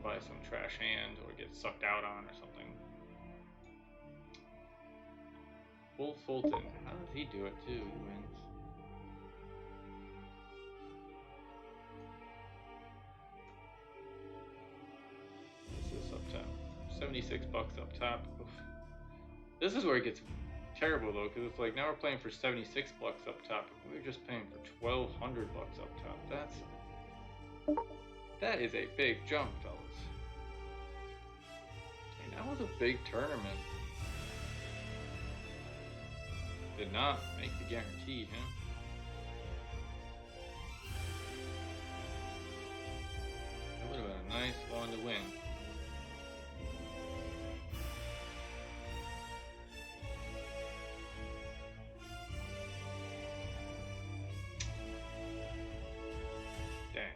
by some trash hand or get sucked out on or something. Full Fulton, how does he do it too? He wins. What's this up top? 76 bucks up top. Oof. This is where it gets terrible though, because it's like now we're playing for 76 bucks up top. We were just paying for 1,200 bucks up top. That is a big jump, fellas. And that was a big tournament. Did not make the guarantee, huh? That would have been a nice one to win. Dang.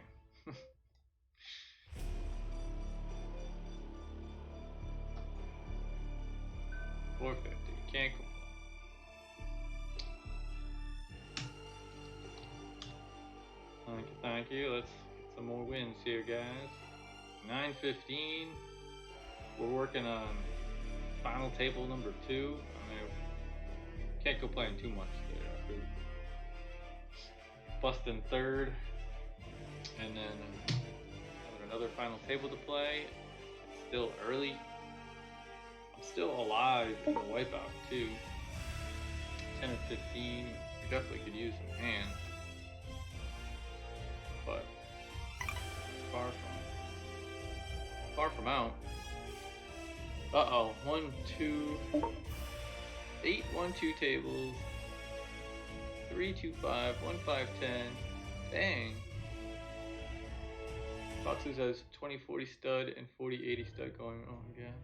450. Can't complain. Thank you. Let's get some more wins here, guys. 9:15. We're working on final table number 2. I mean, can't complain too much there. Busting third, and then another final table to play. It's still early. I'm still alive in the wipeout too. 10 and 15. We definitely could use some hands. But far from out. Uh-oh, 1, 2, 8, 1, 2 tables, 3, 2, 5, 1, 5, 10, dang. Foxes has 20, 40 stud and 40, 80 stud going, oh my god.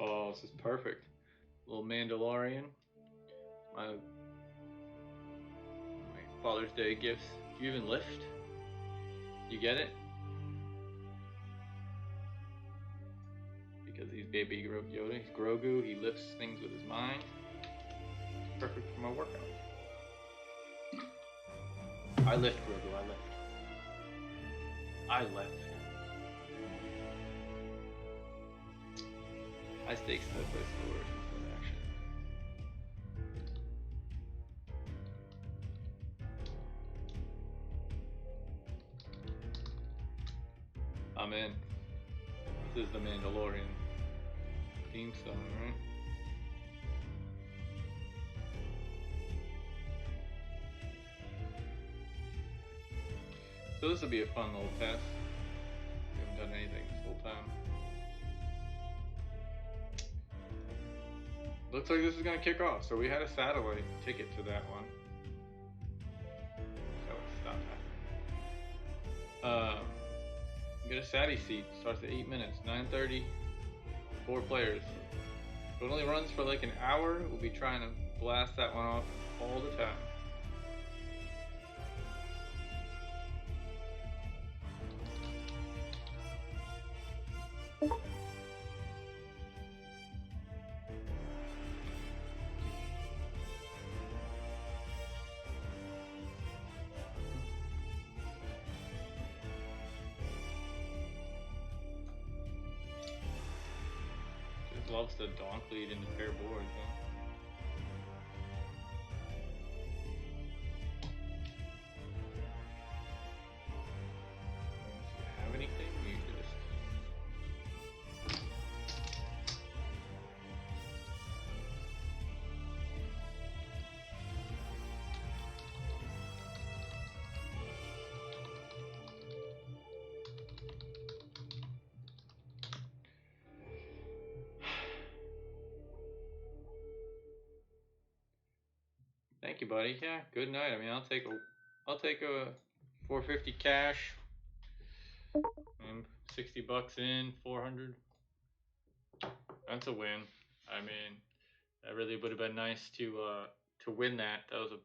Oh, this is perfect. Little Mandalorian. My Father's Day gifts. Do you even lift? You get it? because he's Baby Yoda. He's Grogu. He lifts things with his mind. Perfect for my workout. I lift, Grogu. I lift. High stakes in that place forward. Action. I'm in. This is the Mandalorian theme song, right? So this will be a fun little test. We haven't done anything this whole time. Looks like this is going to kick off. So we had a satellite ticket to that one. So stop that. Get a Satty seat. Starts at 8 minutes. 9:30. 4 players. If it only runs for like an hour, we'll be trying to blast that one off all the time. Just loves the donk lead into pair boards, huh? If you have anything, you just Thank you, buddy. Yeah, good night. I mean, I'll take a 450 cash and $60 in, 400. That's a win. I mean, that really would have been nice to win that. That was a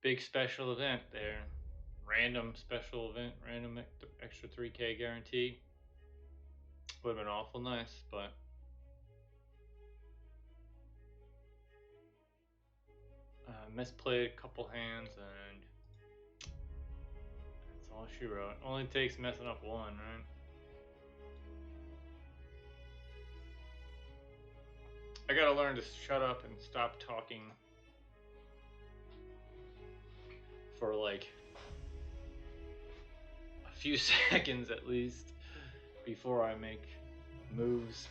big special event there. Random special event, random extra 3K guarantee. Would have been awful nice, but misplayed a couple hands, and that's all she wrote. Only takes messing up one, right? I gotta learn to shut up and stop talking for like a few seconds at least before I make moves.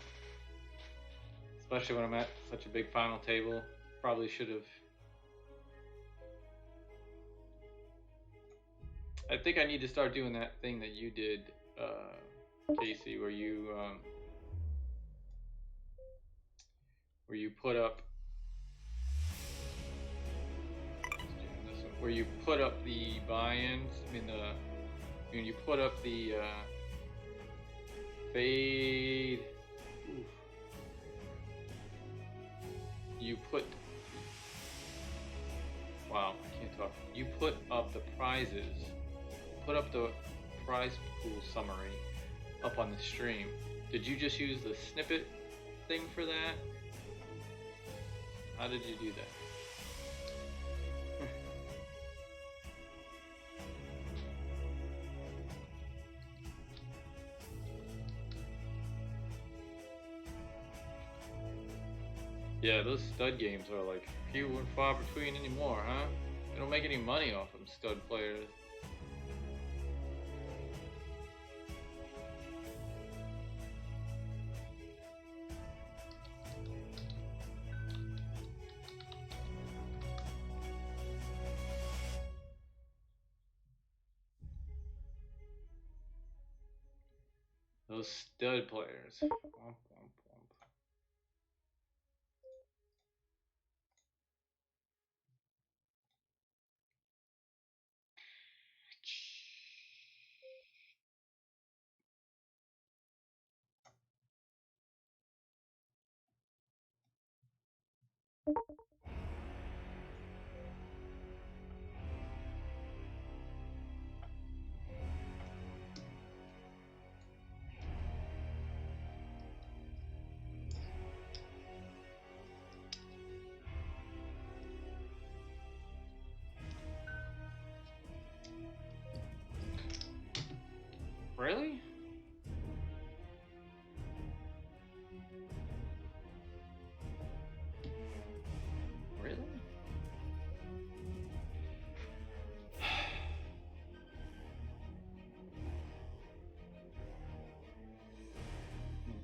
Especially when I'm at such a big final table. Probably should have. I think I need to start doing that thing that you did, Casey, where you put up the buy-ins. When you put up the fade. Oof. Wow, I can't talk. You put up the prizes. Put up the prize pool summary up on the stream. Did you just use the snippet thing for that? How did you do that? Yeah, those stud games are like few and far between anymore, huh? They don't make any money off them, stud players. Those stud players. Womp, womp, womp. Really? Really?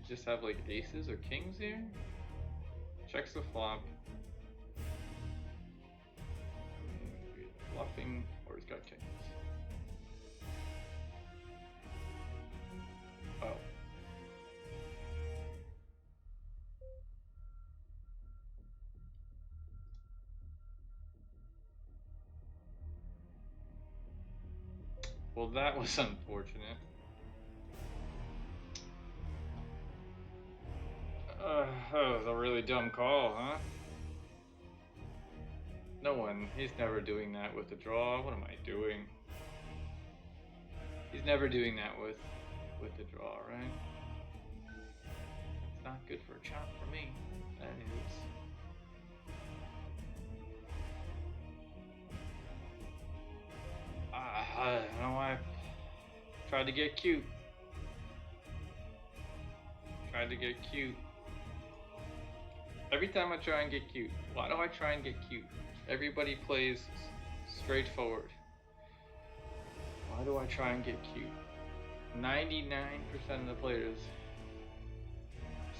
Just have like aces or kings here? Checks the flop. Bluffing, or he's got kings. Oh. Well, that was unfortunate. That was a really dumb call, huh? No one, he's never doing that with the draw. What am I doing? He's never doing that with the draw, right? It's not good for a chop for me. That is. I don't know why I tried to get cute. Tried to get cute. Every time I try and get cute. Why do I try and get cute? Everybody plays straightforward. Why do I try and get cute? 99% of the players,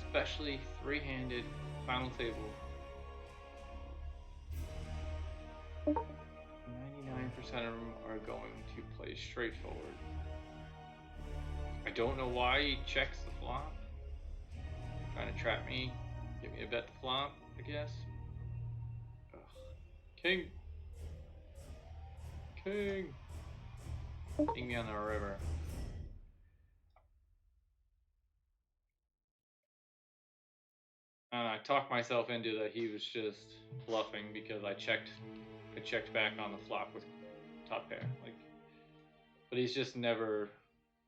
especially three-handed final table, 99% of them are going to play straightforward. I don't know why he checks the flop. Trying to trap me, get me to bet the flop, I guess. Ugh. King. King. King me on the river. And I talked myself into that he was just bluffing because I checked back on the flop with top pair. Like, but he's just never.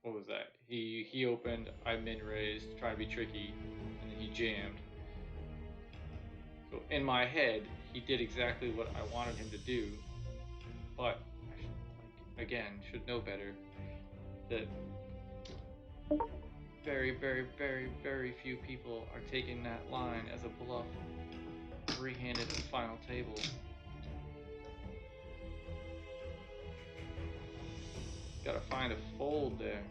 What was that? He opened, I min raised, trying to be tricky, and then he jammed. So in my head, he did exactly what I wanted him to do, but again, should know better that very, very, very, very few people are taking that line as a bluff, three-handed at the final table. Gotta find a fold there.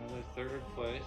Another third place.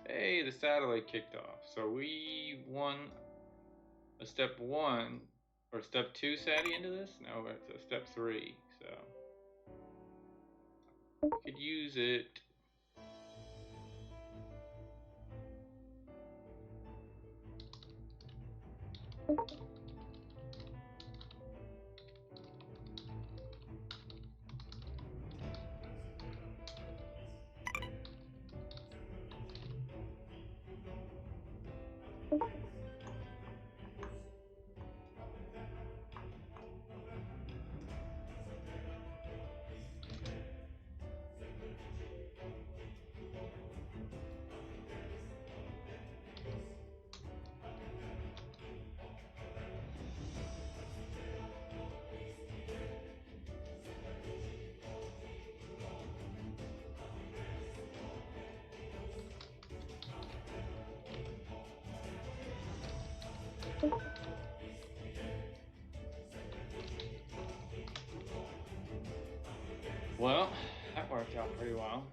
Hey, the satellite kicked off. So we won a step 1 or step 2 Sadie into this? No, it's a step 3. So could use it. Well, that worked out pretty well.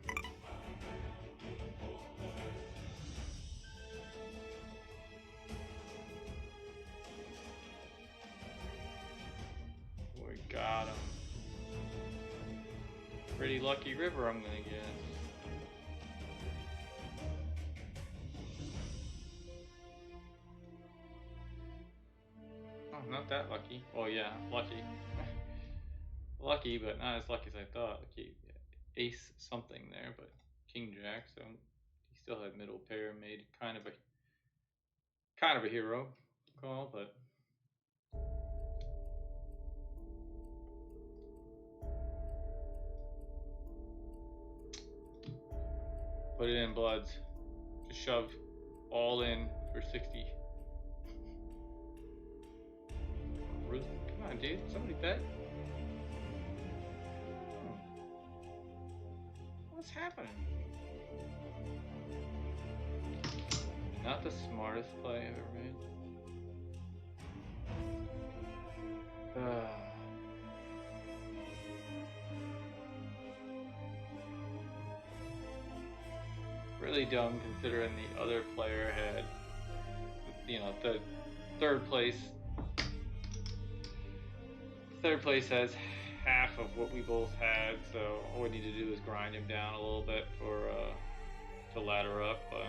pretty lucky river, I'm gonna guess. Oh, not that lucky. Well, yeah, lucky. Lucky, but not as lucky as I thought. Lucky, ace something there, but king jack. So he still had middle pair, made kind of a hero call, but. Put it in, bloods. Just shove all in for 60. Come on, dude. Somebody bet. What's happening? Not the smartest play I've ever made. Really dumb considering the other player had, the third place. Third place has half of what we both had, so all we need to do is grind him down a little bit to ladder up. But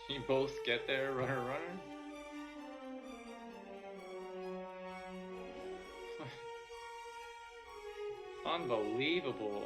you both get there, runner. Unbelievable.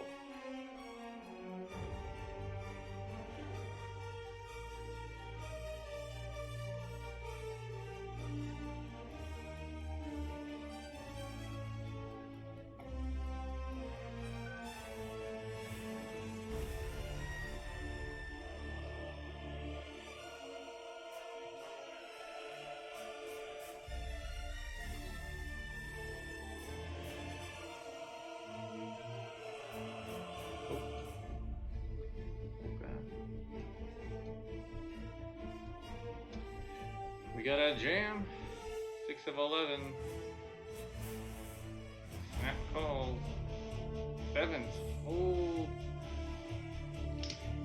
We got a jam. 6 of 11. Snap calls. 7s. Oh.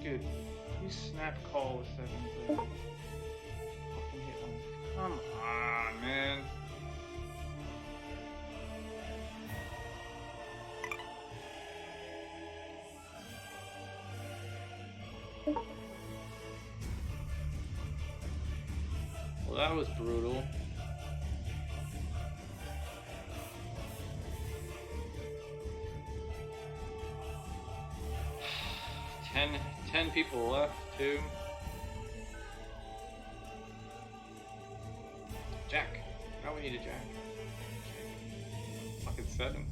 Dude, you snap call with 7s. Fucking hit one. Come on, man. Well, that was brutal. Ten people left, too. Jack. Now we need a jack. Fucking 7.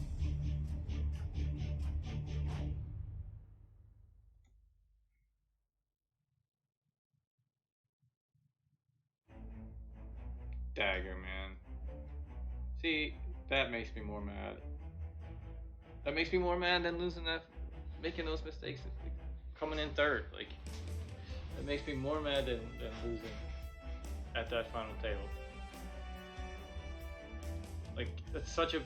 Dagger, man. See, that makes me more mad. That makes me more mad than losing that, making those mistakes, coming in third. Like, that makes me more mad than losing at that final table. Like, that's such a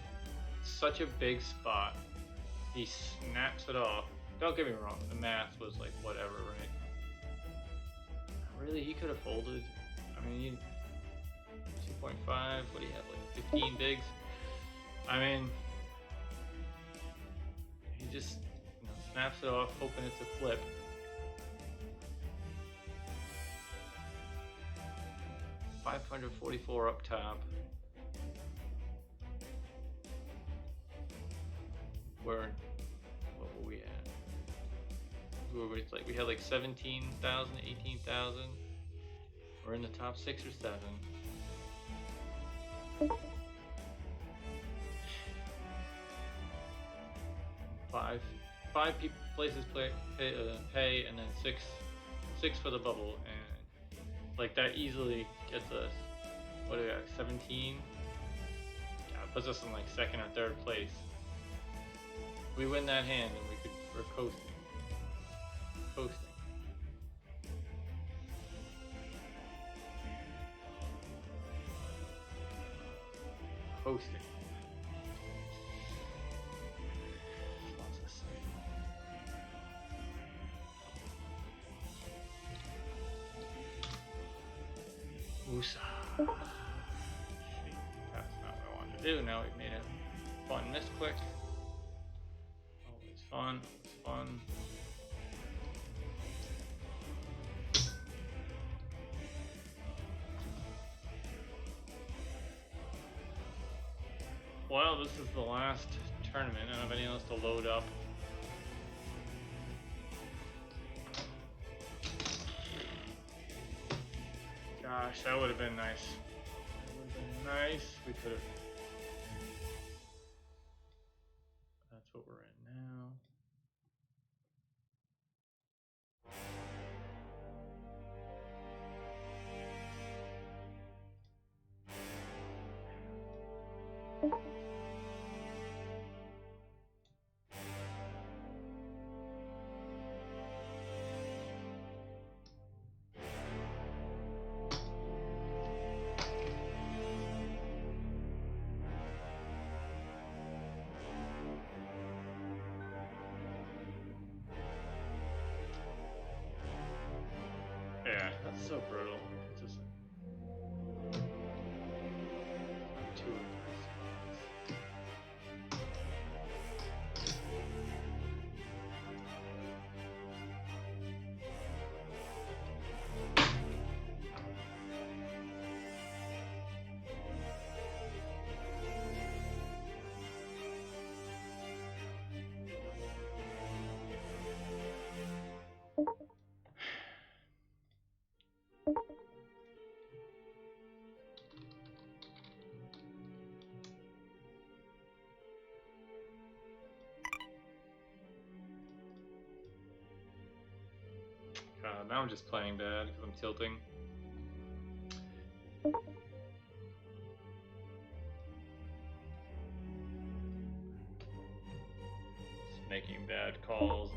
big spot. He snaps it off. Don't get me wrong, the math was like whatever, right? Really, he could have folded. I mean, 2.5, what do you have, like 15 bigs? I mean, he just snaps it off, hoping it's a flip. $544 up top. What were we at? We had like 17,000, 18,000. We're in the top 6 or 7. Five places pay, and then six for the bubble, and like that easily gets us. What do we got? 17. Yeah, it puts us in like second or third place. We win that hand, and we're coasting. Coasting. Coasting. What's this? Woosah. That's not what I wanted to do. Now we've made a fun misclick. Always fun. Always fun. Well, this is the last tournament. I don't have anything else to load up. Gosh, that would have been nice. That would have been nice. We could have. That's what we're in now. Yeah, that's so brutal. It's just too aggressive. Now I'm just playing bad because I'm tilting. Just making bad calls.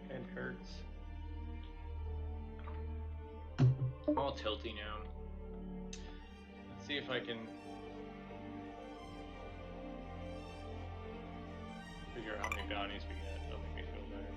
Head hurts. I'm all tilty now. Let's see if I can figure out how many bounties we get. That'll make me feel better.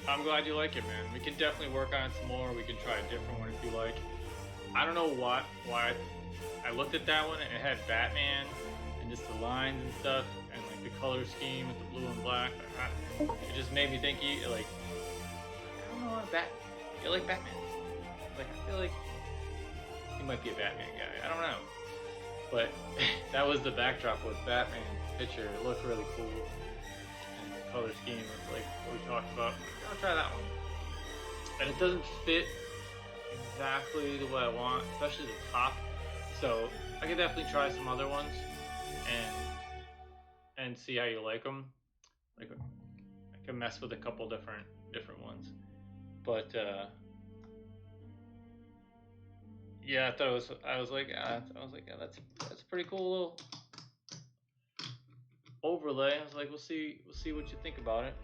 I'm glad you like it, man. We can definitely work on it some more. We can try a different one if you like. I don't know why I looked at that one and it had Batman and just the lines and stuff and like the color scheme with the blue and black. It just made me think I don't know, you like Batman? Like I feel like he might be a Batman guy. I don't know. But that was the backdrop with Batman picture. It looked really cool. Color scheme was like what we talked about. I'll try that one. And it doesn't fit exactly the way I want, especially the top. So I could definitely try some other ones and see how you like them. Like I can mess with a couple different ones. But yeah, I was like, yeah, that's a pretty cool little overlay. I was like, we'll see what you think about it.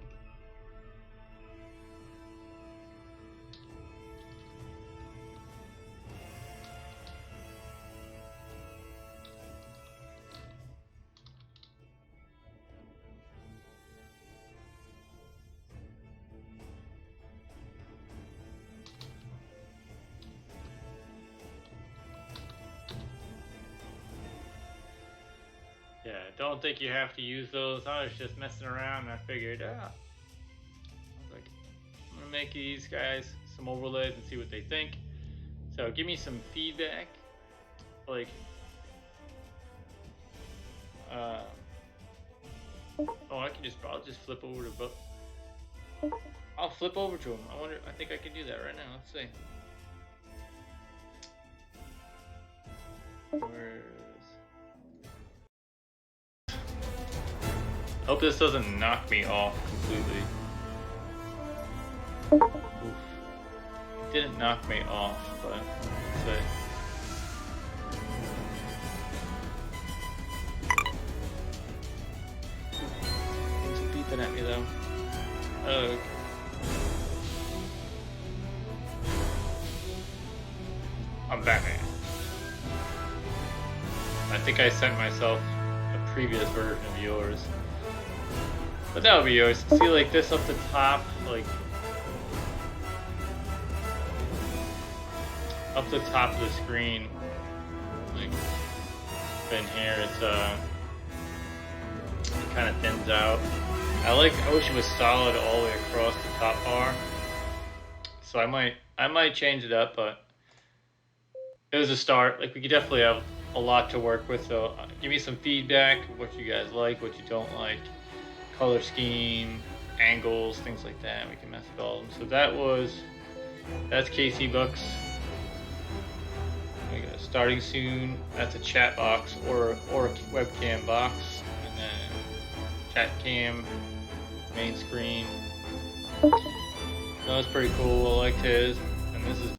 Yeah, don't think you have to use those. I was just messing around and I figured, I was like, I'm gonna make these guys some overlays and see what they think. So give me some feedback. Like, oh, I'll just flip over to both. I'll flip over to them. I think I can do that right now. Let's see. Hope this doesn't knock me off completely. Oof. It didn't knock me off, but let's see. Things are beeping at me though. Oh, okay. I'm Batman. I think I sent myself a previous version of yours. But that would be yours. See, like this up the top, like up the top of the screen, like in here, it kind of thins out. I wish it was solid all the way across the top bar. So I might change it up, but it was a start. Like, we could definitely have a lot to work with. So give me some feedback, what you guys like, what you don't like. Color scheme, angles, things like that. We can mess with all of them. So that's KC Bucks. We got starting soon. That's a chat box or a webcam box, and then chat cam, main screen. That was pretty cool. I liked his, and this is.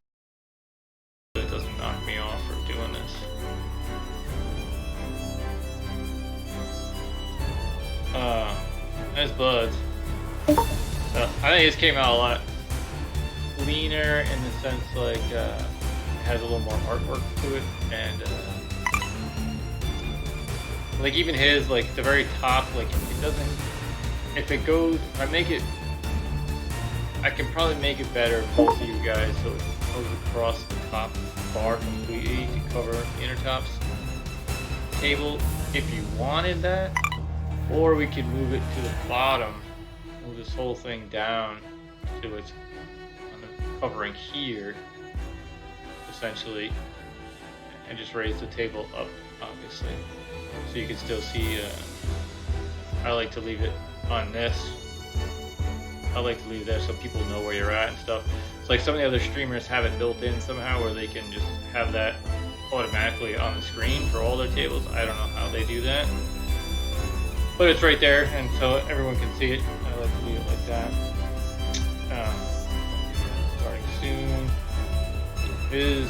It doesn't knock me off for doing this. There's Buds. I think this came out a lot cleaner in the sense, like, it has a little more artwork to it, and like even his, like the very top, like it doesn't. If I make it, I can probably make it better for both of you guys, so it goes across the top bar completely to cover the Intertops table if you wanted that. Or we could move it to the bottom, move this whole thing down to its covering here, essentially, and just raise the table up, obviously, so you can still see. I like to leave it on this. I like to leave it there so people know where you're at and stuff. It's like some of the other streamers have it built in somehow where they can just have that automatically on the screen for all their tables. I don't know how they do that. But it's right there, and so everyone can see it. I like to leave it like that. Starting soon. His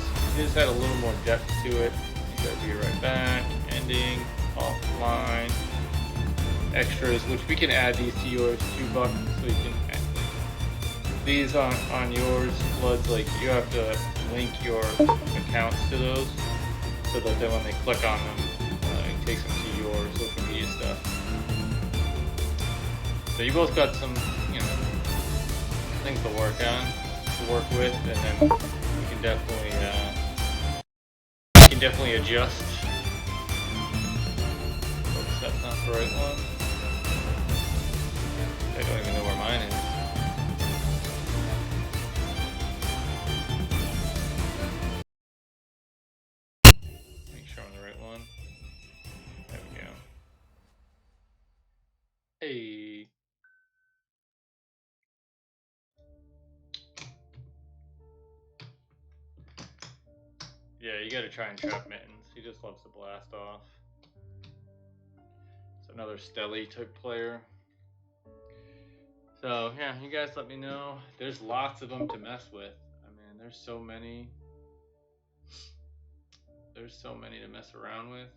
had a little more depth to it. You gotta be right back. Ending. Offline. Extras, which we can add these to yours too, Buck. So you can add these on yours. Bloods, like you have to link your accounts to those, so that then when they click on them, it takes them to your social media stuff. So you both got some, things to work with, and then we can definitely adjust. Oops, that's not the right one. I don't even know where mine is. Make sure I'm the right one. There we go. Hey. Yeah, you gotta try and trap Mittens. He just loves to blast off. It's another Stelly type player. So yeah, you guys let me know. There's lots of them to mess with. I mean, there's so many. There's so many to mess around with.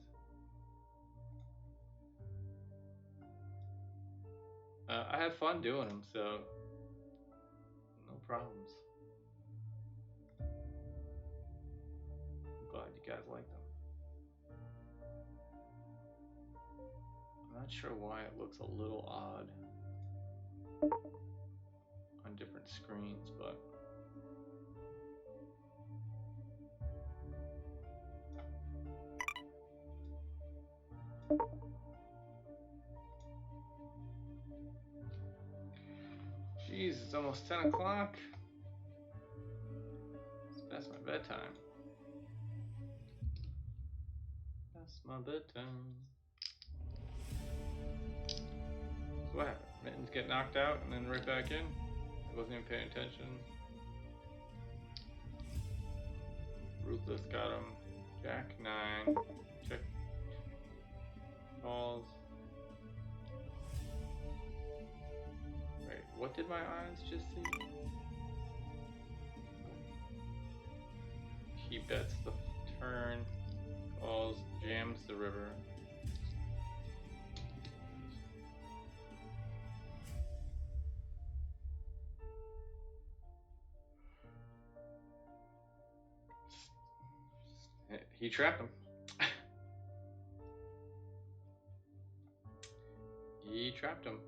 I have fun doing them, so no problems. I'm glad you guys like them. I'm not sure why it looks a little odd on different screens, but jeez, it's almost 10 o'clock. It's past my bedtime. Past my bedtime. So what happened? Mittens get knocked out and then right back in? I wasn't even paying attention. Ruthless got him. Jack 9. Check. Calls. Wait, what did my eyes just see? He bets the turn. Calls. Jams the river. He trapped him. He trapped him.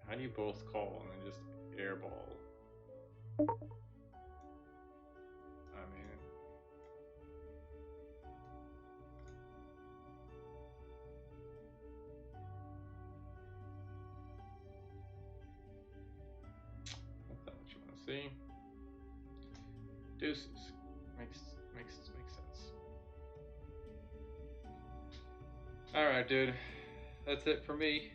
How do you both call and then just airball? I mean, that's not what you want to see. Deuces. Makes sense. Alright, dude. That's it for me.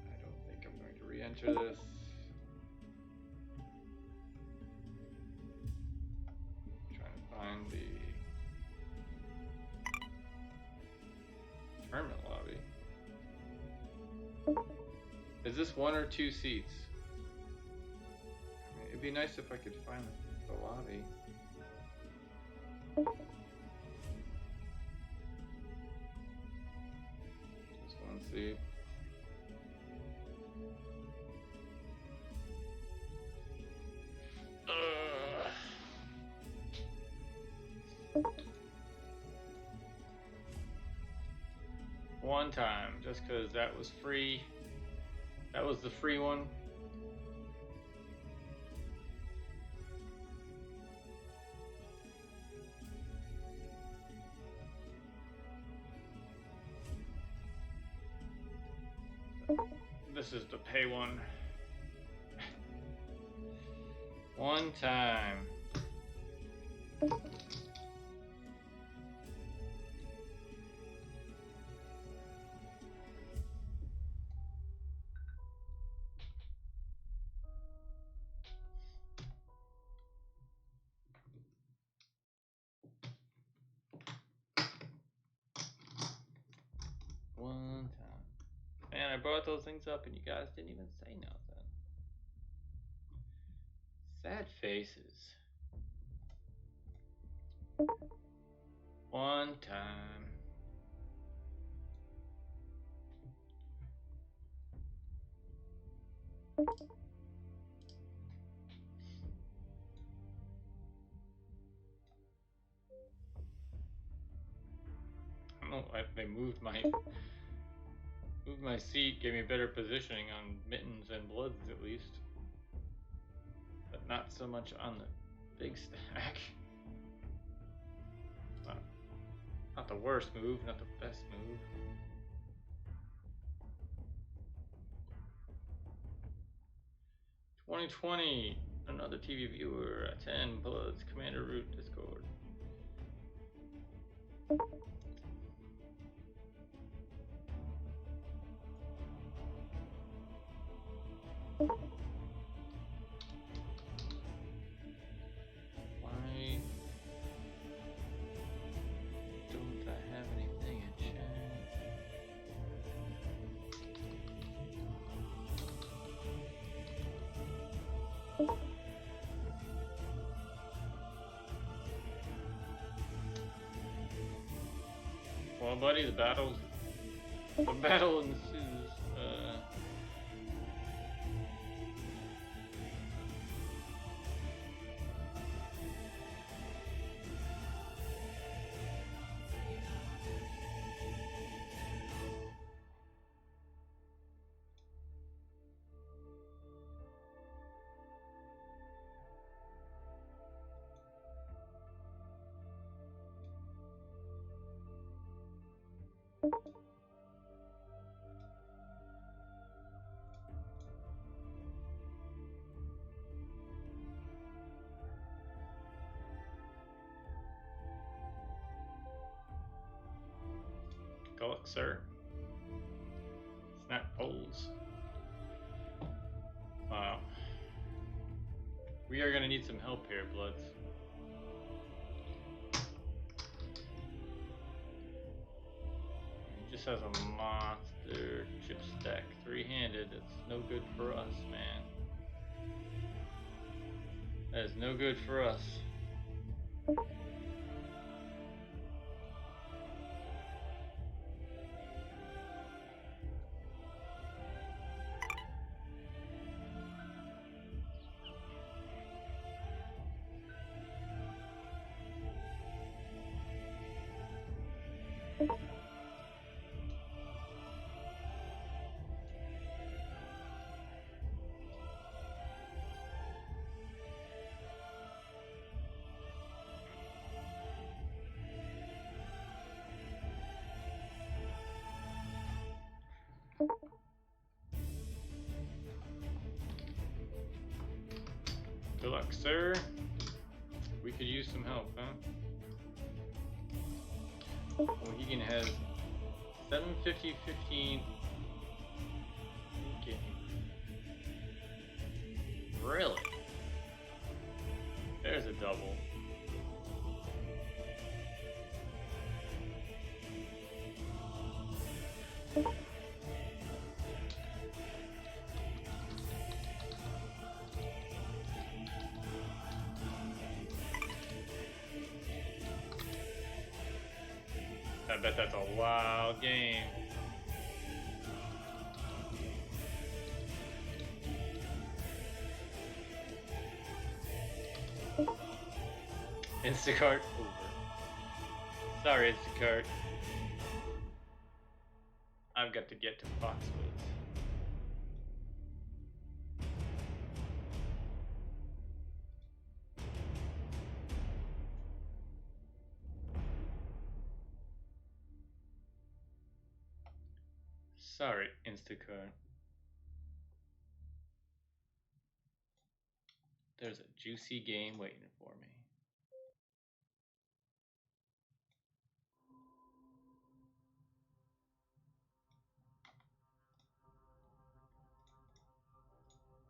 I don't think I'm going to re-enter this. I'm trying to find the tournament lobby. Is this 1 or 2 seats? I mean, it'd be nice if I could find the lobby. Just 1 seat. One time, just because that was free. That was the free one. This is the pay one. One time. One time. Man, I brought those things up and you guys didn't even say nothing. Sad faces. One time. I don't know if they moved my seat, gave me better positioning on Mittens and Bloods at least. But not so much on the big stack. Not the worst move, not the best move. $20.20, another TV viewer, 10 Bloods, Commander Root, Discord. Well, buddy, the battle ensues. Good luck, sir. Snap poles. Wow. We are gonna need some help here, Bloods. He just has a monster chip stack, three-handed. That's no good for us, man. That is no good for us. Good luck, sir. We could use some help, huh? Mohegan has 750, 15. Okay. Really? There's a double. I bet that's a wild game. Instacart over. Sorry, Instacart. I've got to get to Foxwoods. Sorry, Instacart. There's a juicy game waiting for me.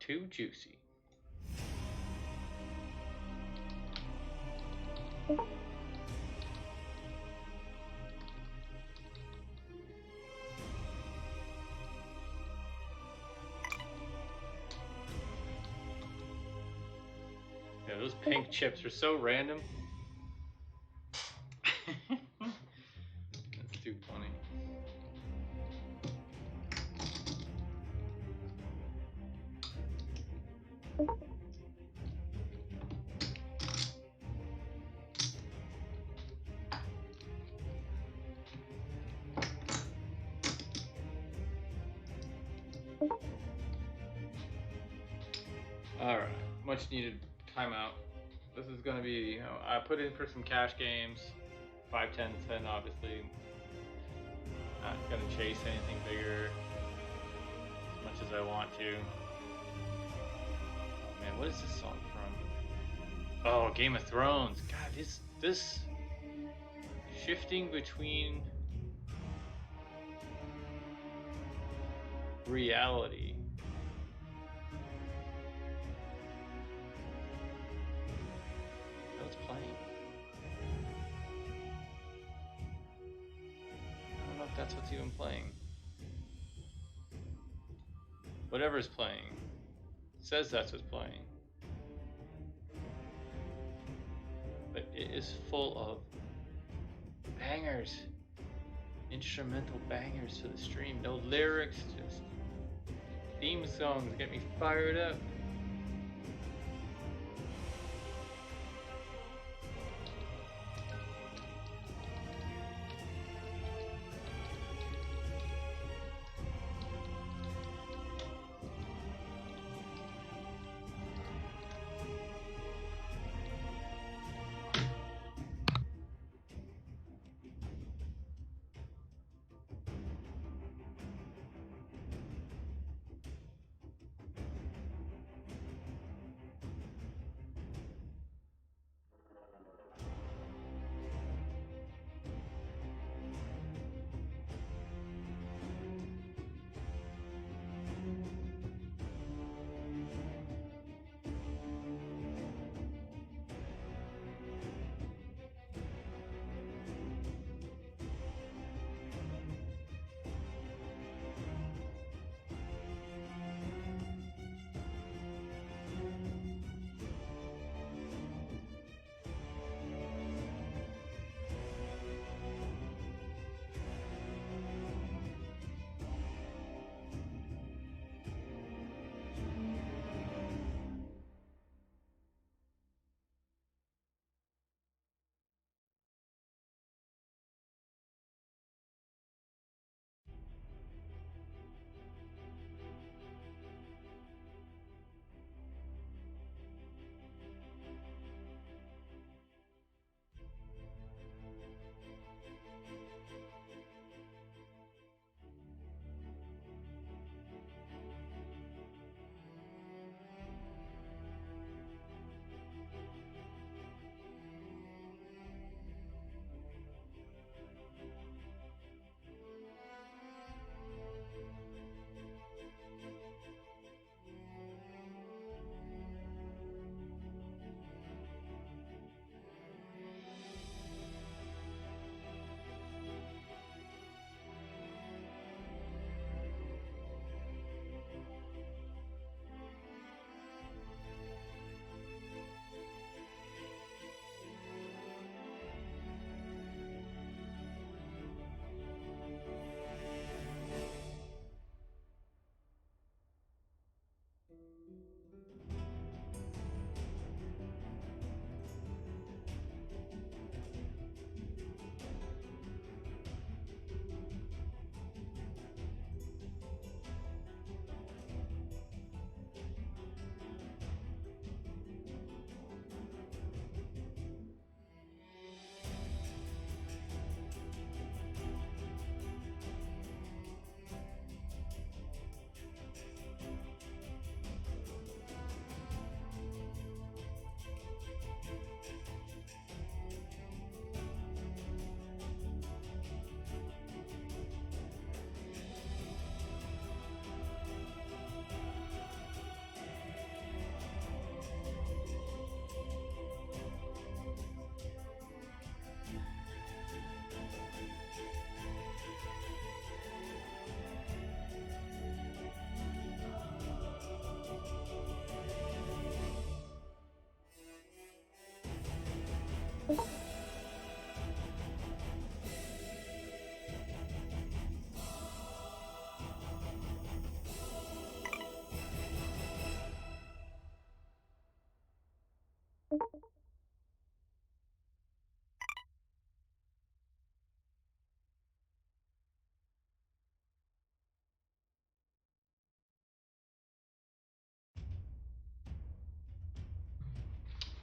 Too juicy. Yeah, those pink chips are so random. That's too funny. Alright, much needed timeout. This is going to be, I put in for some cash games. 5, 10, 10, obviously. Not going to chase anything bigger as much as I want to. Oh man, what is this song from? Oh, Game of Thrones. God, this shifting between reality. What's playing? I don't know if that's what's even playing. Whatever's playing says that's what's playing. But it is full of bangers. instrumental bangers for the stream. No lyrics, just theme songs. Get me fired up.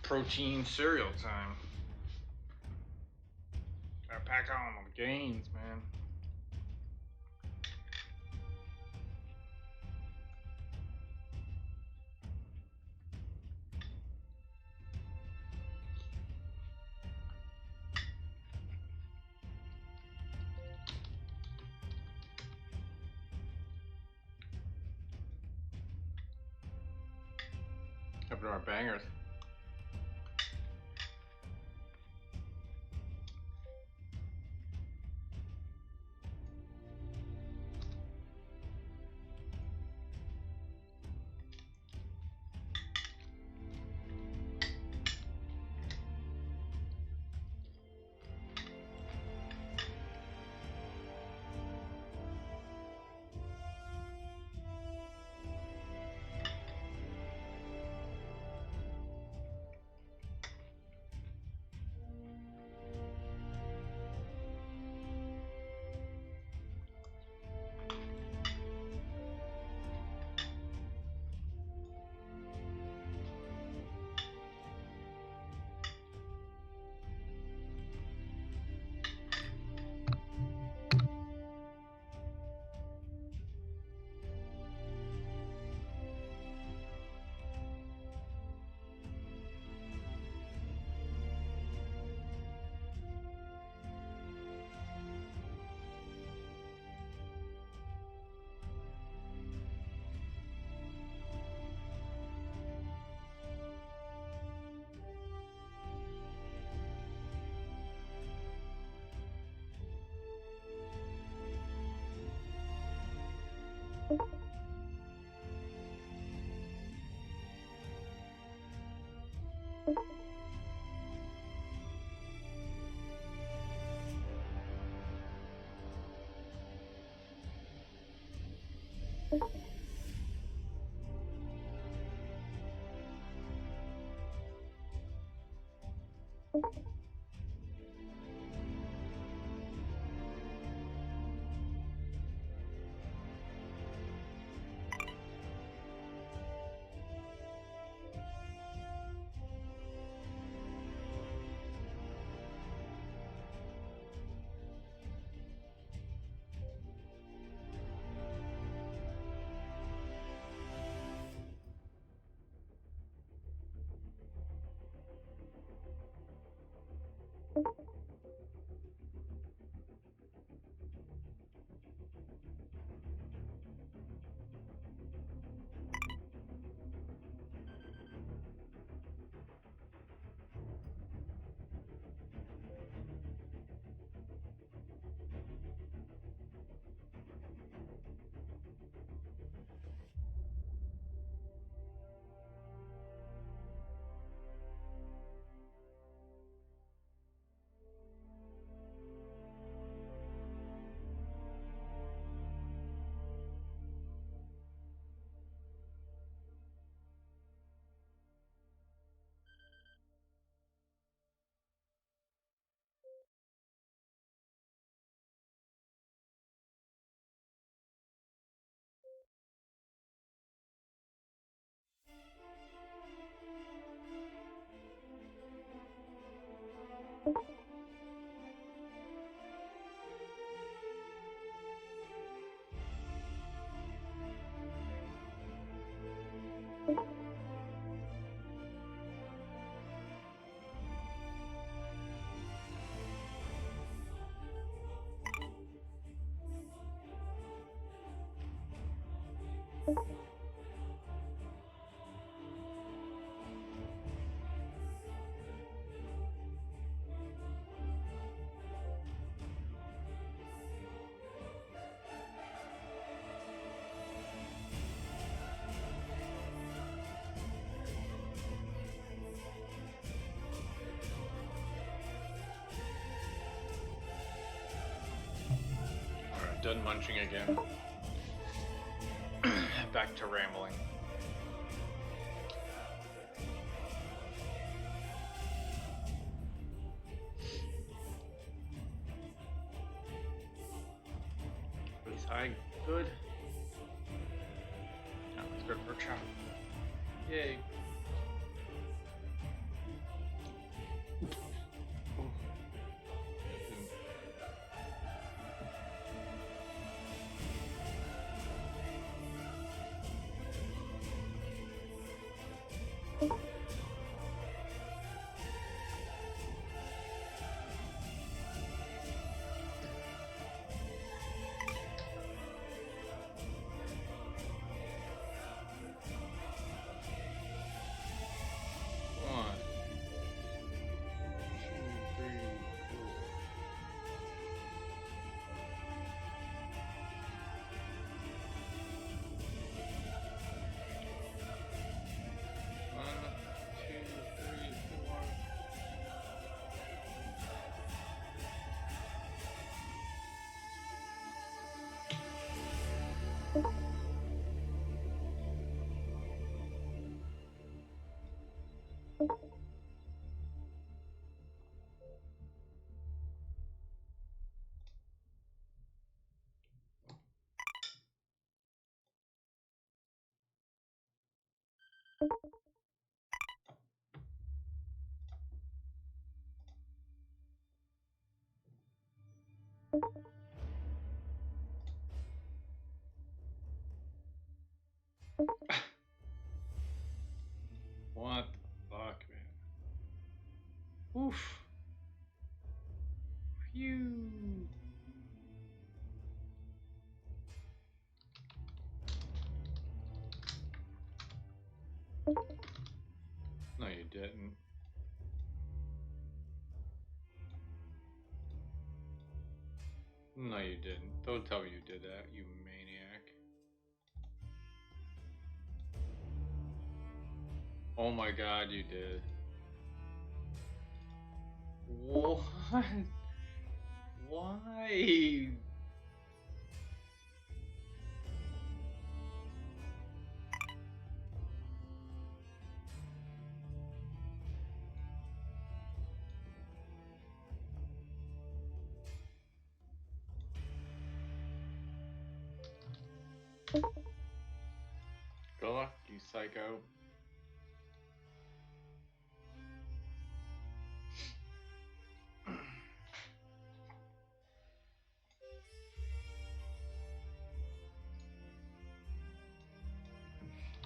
Protein cereal time. Gotta pack on the gains, man. Up to our bangers. Done munching again. Back to rambling. Release high, good. Now let's go for a chop. Yay. What the fuck, man? Oof. Phew. No, you didn't. No, you didn't. Don't tell me you did that, you maniac. Oh my god, you did. What? Why? Good luck, you psycho.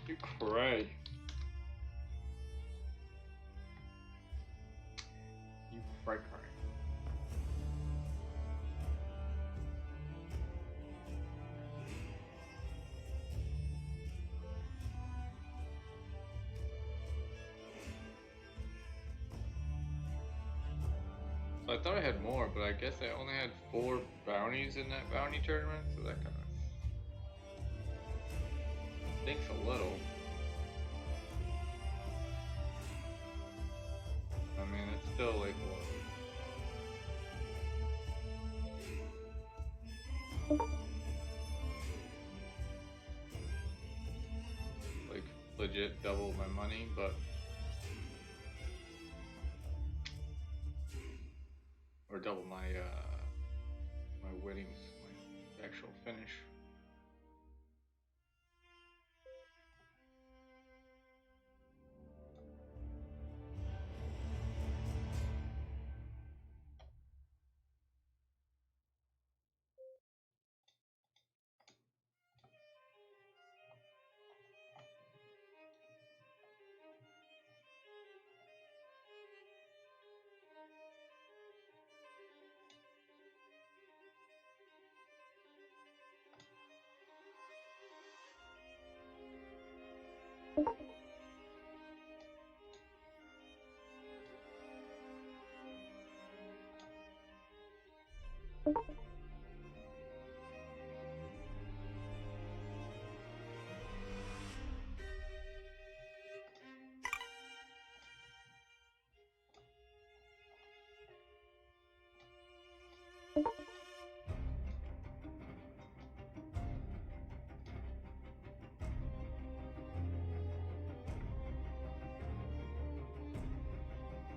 You cray. You cray cray. So I thought I had more, but I guess I only had 4 bounties in that bounty tournament, so that kind of stinks a little. I mean, it's still like what? Like legit double my money, but or double my my winnings, my actual finish.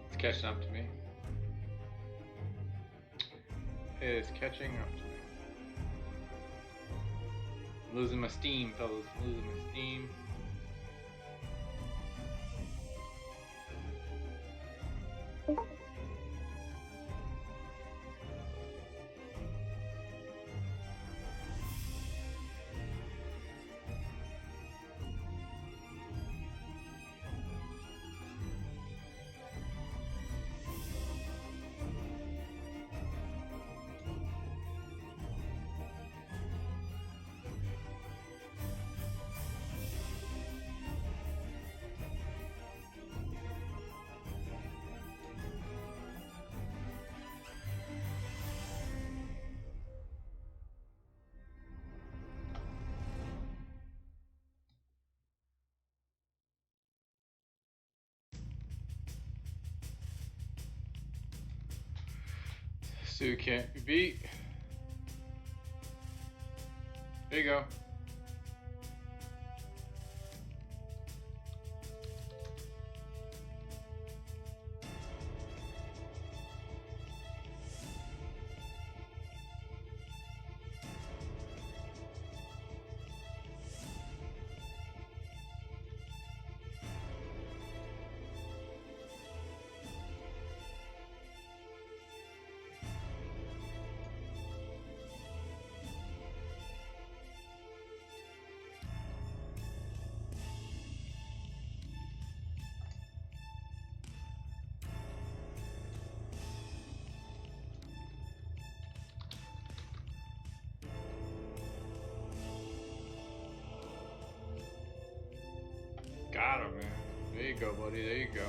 It's catching up to me. It is catching up to me. I'm losing my steam, fellas. I'm losing my steam. Sue can't be beat. There you go. Got him, man. There you go, buddy. There you go.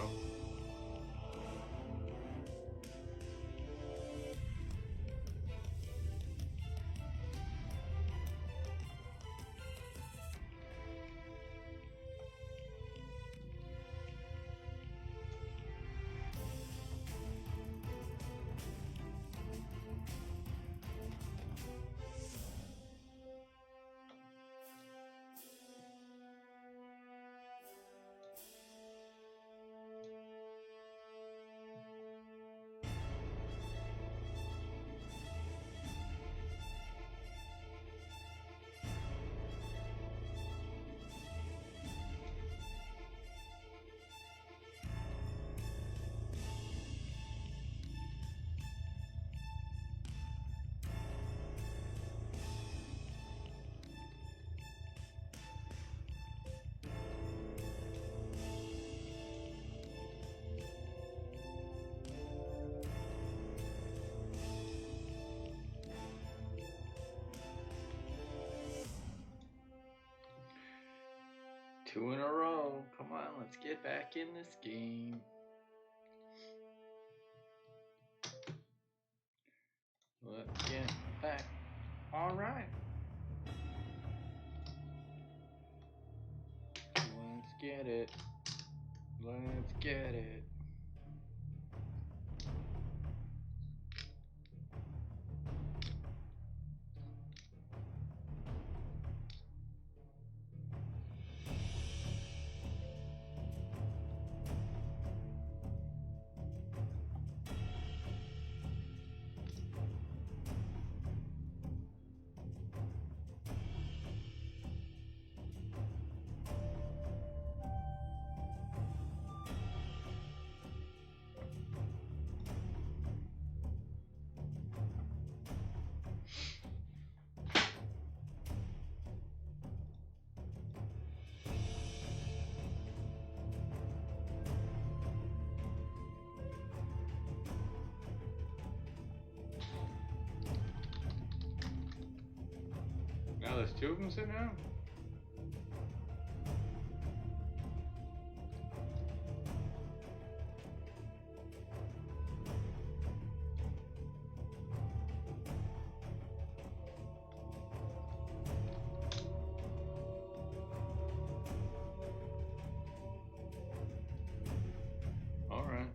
2 in a row. Come on, let's get back in this game. Let's get back. All right. Let's get it. Let's get it. Now there's 2 of them sitting out? All right.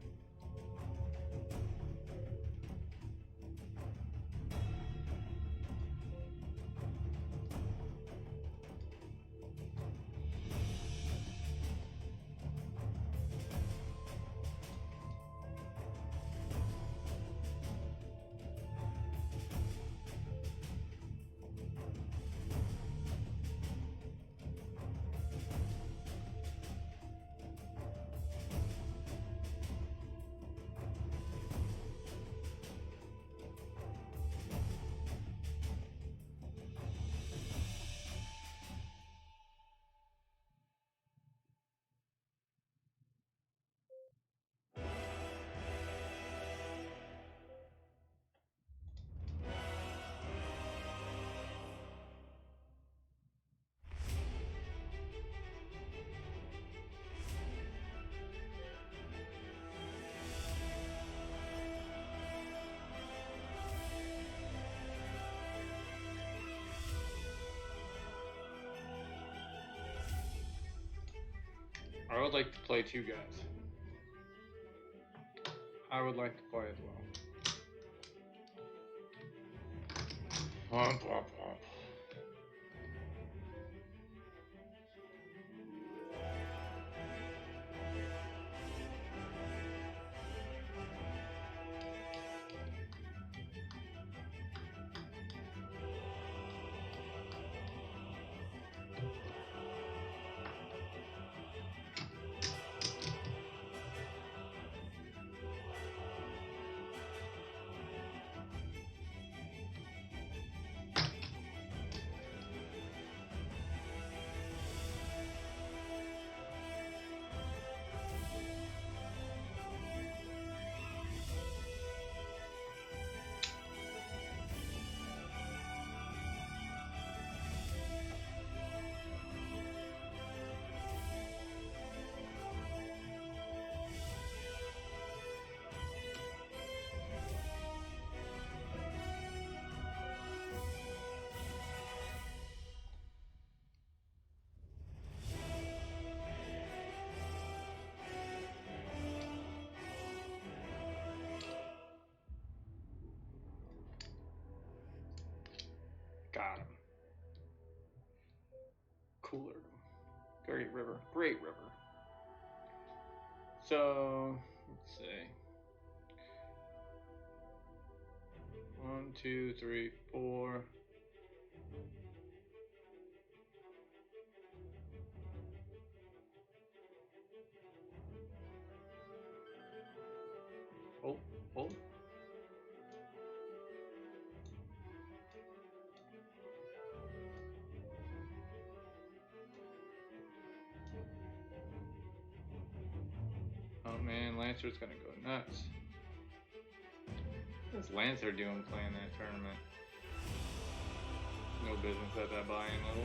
I would like to play 2 guys. I would like to play as well. Womp, womp, womp. Got him. Cooler. Great river. Great river. So, let's see. 1, 2, 3, 4. Oh, oh. Oh man, Lancer's gonna go nuts. What's Lancer doing playing that tournament? No business at that buy-in level.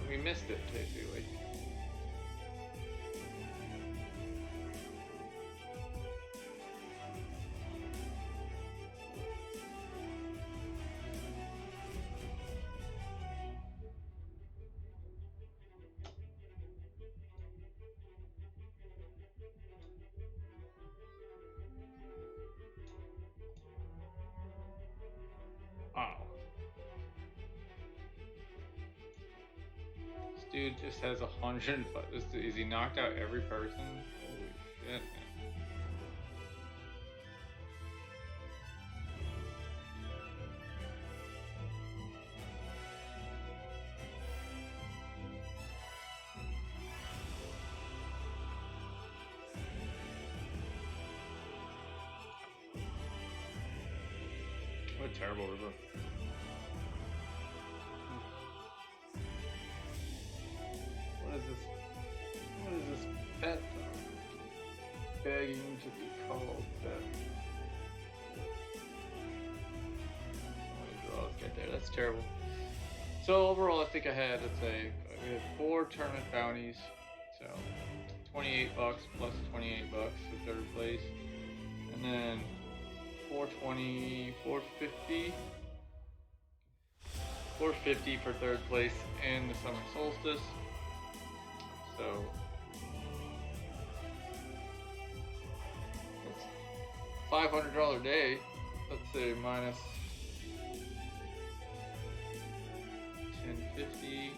we missed it basically. Wow. This dude just has 100. Is he knocked out every person? Holy shit, man. What a terrible river. What is this? What is this pet begging to be called pet? Let's get there. That's terrible. So overall, I think I had, let's say, we had 4 tournament bounties. So $28 plus $28 for third place, and then 420, 450 for third place in the summer solstice. So that's $500 day. Let's say minus 1050.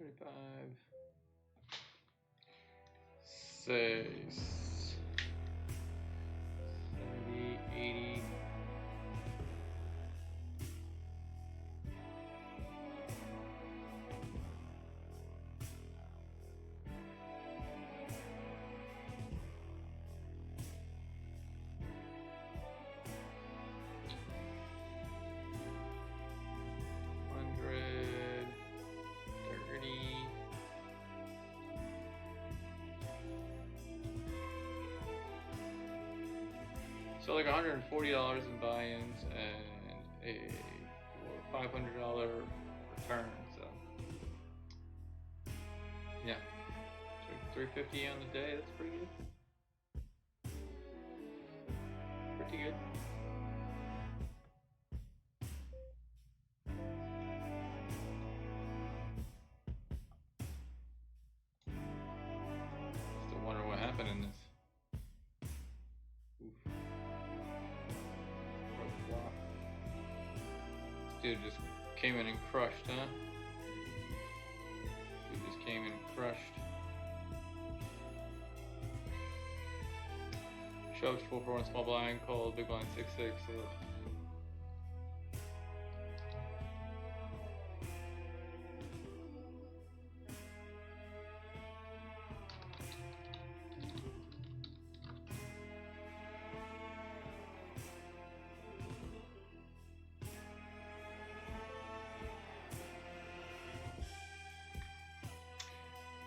$35, 6, 70, 80. So like $140 in buy-ins and a $500 return. So yeah, $350 on the day. That's pretty good. Pretty good. Still wonder what happened in this. Dude just came in and crushed, huh? Dude just came in and crushed. Shoved 4-4 small blind, called big blind 6-6. So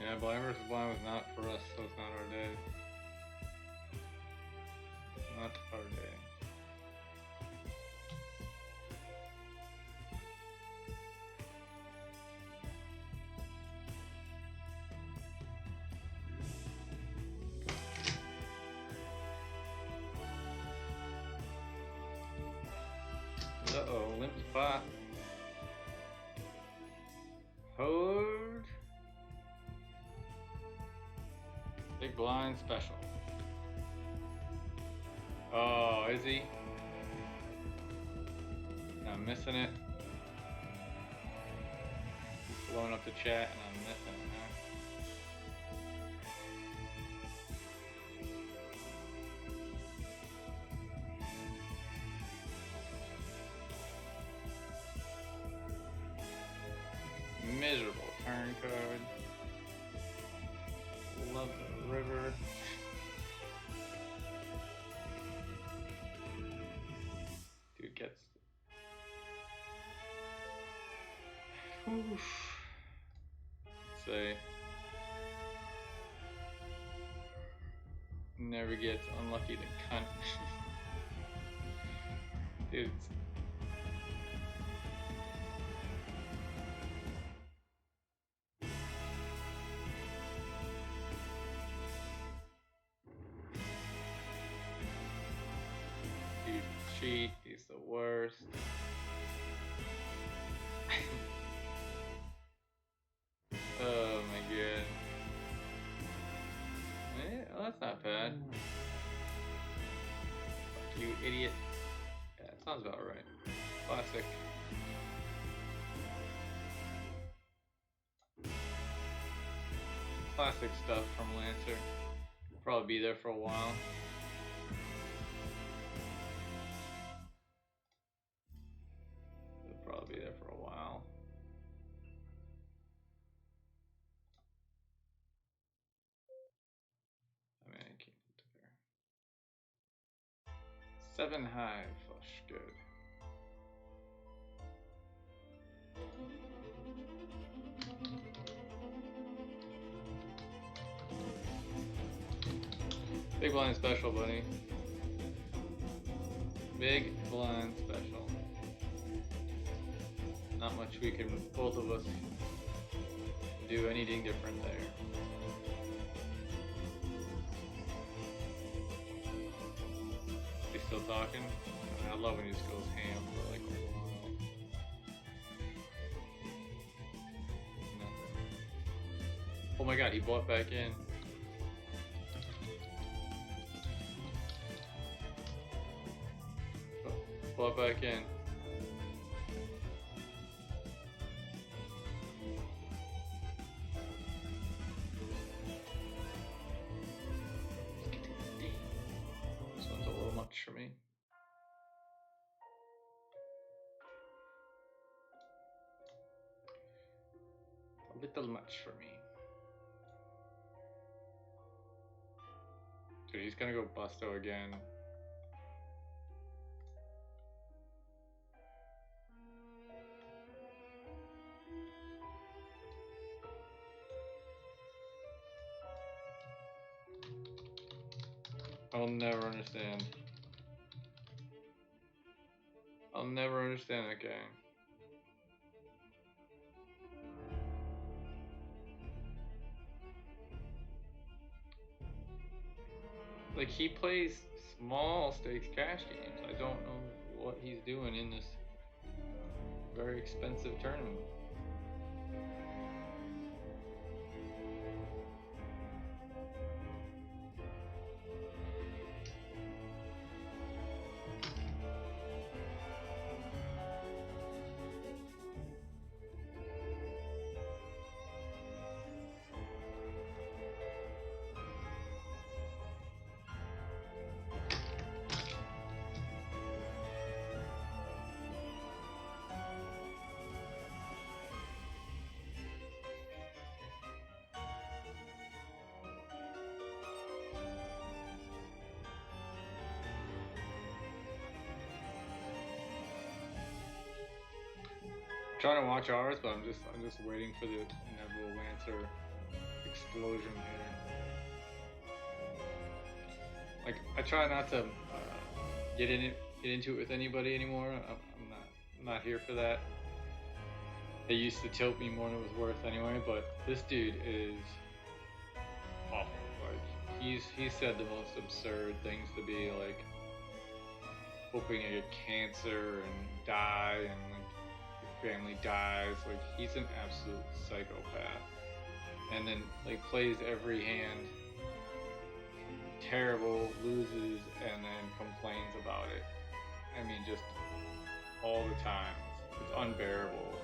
yeah, blind versus blind was not for us, so it's not our day. Not our day. Uh-oh, limp spot. Hold. Big blind special. Oh, is he? I'm missing it. He's blowing up the chat and I'm missing it, huh? say. Never gets unlucky, the cunt. Dudes. He's a cheat, he's the worst. Oh my god. Yeah, well, that's not bad. Fuck you, idiot. Yeah, that sounds about right. Classic. Classic stuff from Lancer. Probably be there for a while. He'll probably be there for a while. I mean, I can't get to there. 7 high flush, good. Big blind special, buddy. Big blind special. Not much we can, both of us, do anything different there. They still talking? I love when he just goes ham for like a while. Nothing. Oh my god, he bought back in. Bought back in. This one's a little much for me. A little much for me. Dude, he's gonna go busto again. I'll never understand. I'll never understand that guy. Like, he plays small stakes cash games. I don't know what he's doing in this very expensive tournament. Trying to watch ours, but I'm just waiting for the inevitable Lancer explosion here. Like, I try not to get into it with anybody anymore. I'm not here for that. They used to tilt me more than it was worth anyway, but this dude is awful. Like, he's said the most absurd things to be like hoping I get cancer and die and like family dies. Like, he's an absolute psychopath, and then like plays every hand terrible, loses, and then complains about it. I mean, just all the time. It's unbearable.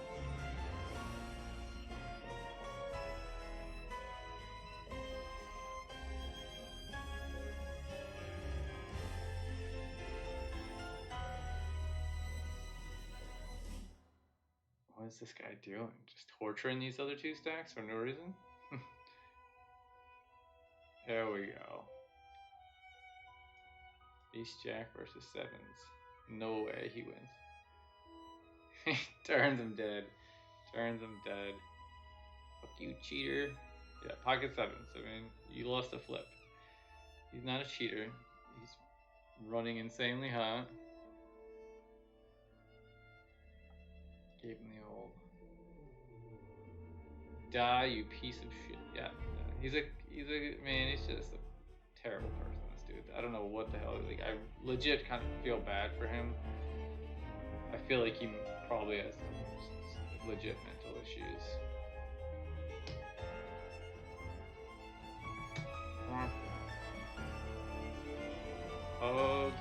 What is this guy doing? Just torturing these other two stacks for no reason? There we go. Ace Jack versus sevens. No way he wins. Turns him dead. Turns him dead. Fuck you, cheater. Yeah, pocket sevens. I mean, you lost a flip. He's not a cheater. He's running insanely hot. Gave him the old die, you piece of shit. Yeah, he's a man. He's just a terrible person. This dude. I don't know what the hell. Like, I legit kind of feel bad for him. I feel like he probably has some legit mental issues. Oh.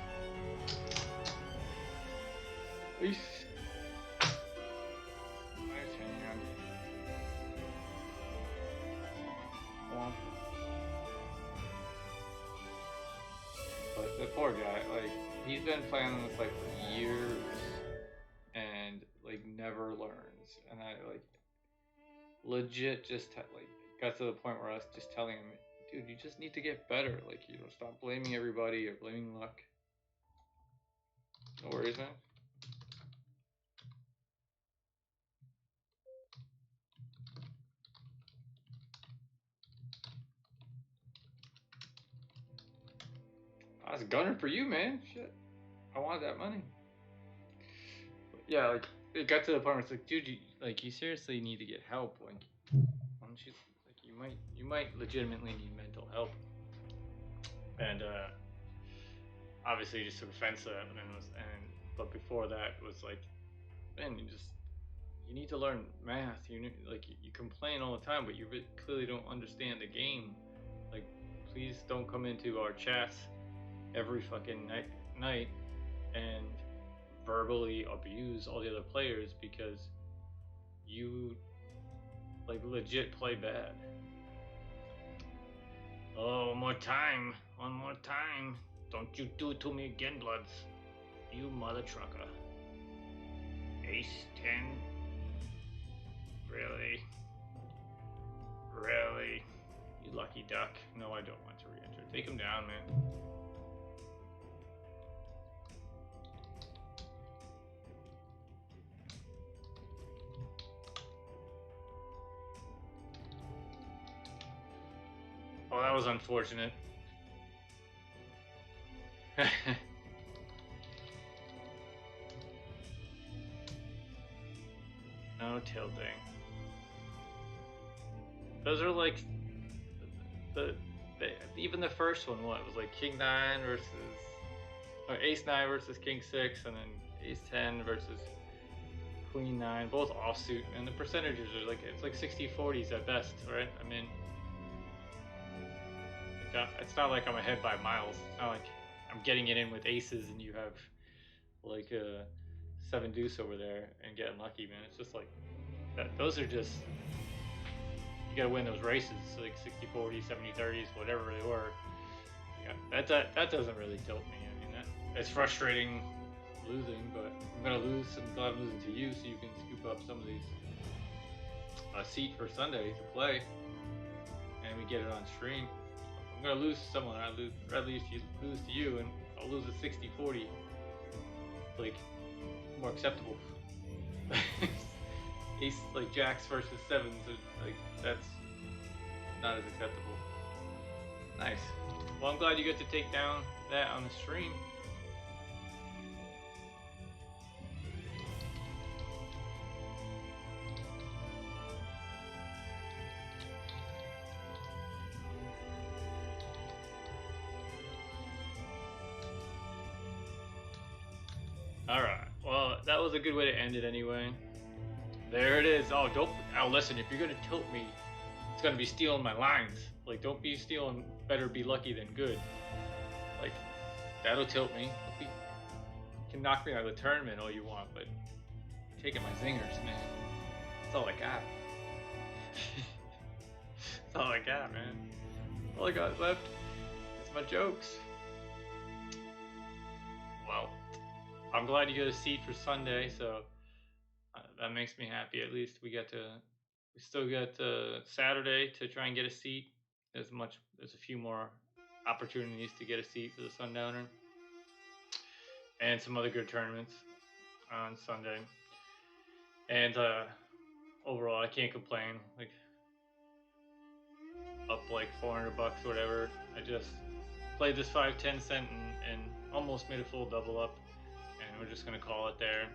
Nice hand. But the poor guy, like, he's been playing this like for years and like never learns. And I like legit just like got to the point where I was just telling him, dude, you just need to get better. Like, you know, stop blaming everybody or blaming luck. No worries, man. I was gunning for you, man. Shit. I wanted that money. But yeah, like, it got to the point where it's like, dude, you seriously need to get help. Like, why don't you, like, you might legitimately need mental help. And obviously, he just took offense to that, but before that was like, man, you need to learn math. You complain all the time, but you clearly don't understand the game. Like, please don't come into our chats every fucking night and verbally abuse all the other players because you like legit play bad. Oh, one more time. Don't you do it to me again, Bloods. You mother trucker. Ace 10. Really? You lucky duck. No, I don't want to re-enter. Take him down, man. Oh, that was unfortunate. No tilting. Those are like even the first one. What it was like King 9 versus Ace 9 versus King 6, and then Ace 10 versus Queen 9, both offsuit, and the percentages are like it's like 60-40s at best, right? I mean, it's not like I'm ahead by miles. It's not like I'm getting it in with aces and you have like a 7 deuce over there and getting lucky, man. It's just like that. Those are just, you gotta win those races, so like 60-40, 70-30s, whatever they were. Yeah, that doesn't really tilt me. I mean, it's frustrating losing, but I'm gonna lose. I'm glad I'm losing to you, so you can scoop up some of these seat for Sunday to play, and we get it on stream. I'm gonna lose to someone. I'd rather you lose to you, and I'll lose a 60-40. Like, more acceptable. Ace, like jacks versus sevens, like that's not as acceptable. Nice. Well, I'm glad you get to take down that on the stream. Alright, well, that was a good way to end it anyway. There it is. Oh, listen, if you're gonna tilt me, it's gonna be stealing my lines. Like, don't be stealing, better be lucky than good. Like, that'll tilt me. You can knock me out of the tournament all you want, but taking my zingers, man. That's all I got. That's all I got, man. All I got left is my jokes. Well, I'm glad you got a seat for Sunday, so that makes me happy. At least we still got Saturday to try and get a seat. There's a few more opportunities to get a seat for the Sundowner, and some other good tournaments on Sunday. And overall, I can't complain. Like, up like 400 bucks or whatever. I just played this 5-10 cent and almost made a full double up, and we're just gonna call it there.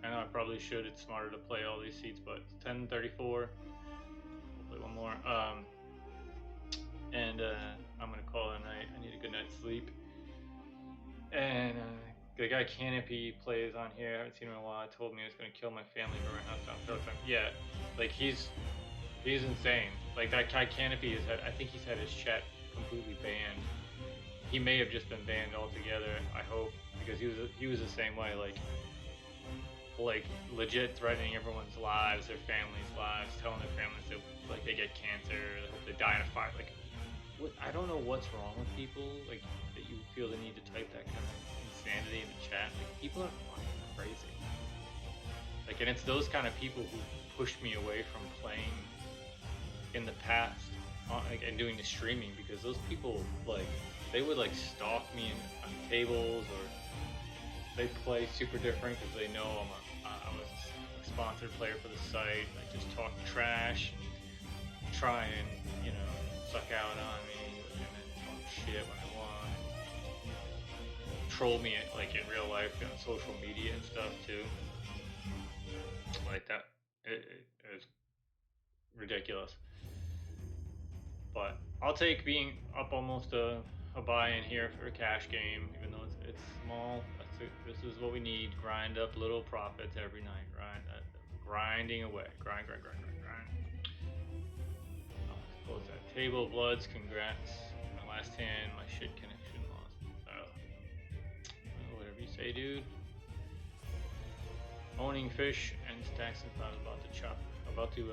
I know I probably should. It's smarter to play all these seats, but it's 10:34. We'll play one more. And I'm gonna call it a night. I need a good night's sleep. And the guy Canopy plays on here. I haven't seen him in a while. Told me he was gonna kill my family for my house down Showtime. Yeah, like he's insane. Like that guy Canopy is. I think he's had his chat completely banned. He may have just been banned altogether. I hope, because he was the same way. Like legit threatening everyone's lives, their families' lives, telling their families that like they get cancer, they die in a fire. Like, I don't know what's wrong with people. Like that you feel the need to type that kind of insanity in the chat. Like people are fucking crazy. Like, and it's those kind of people who pushed me away from playing in the past and doing the streaming, because those people like they would like stalk me on tables, or they play super different because they know I'm a sponsored player for the site. Like just talk trash, try and suck out on me, and then talk shit when I want, troll me like in real life on social media and stuff too. Like that, it is ridiculous. But I'll take being up almost a buy-in here for a cash game, even though it's small. This is what we need. Grind up little profits every night, right? Grinding away. Grind. I'll close that table. Bloods, congrats. My last hand, my shit connection lost. Whatever you say, dude. Owning fish and stacks and files about to chop. About to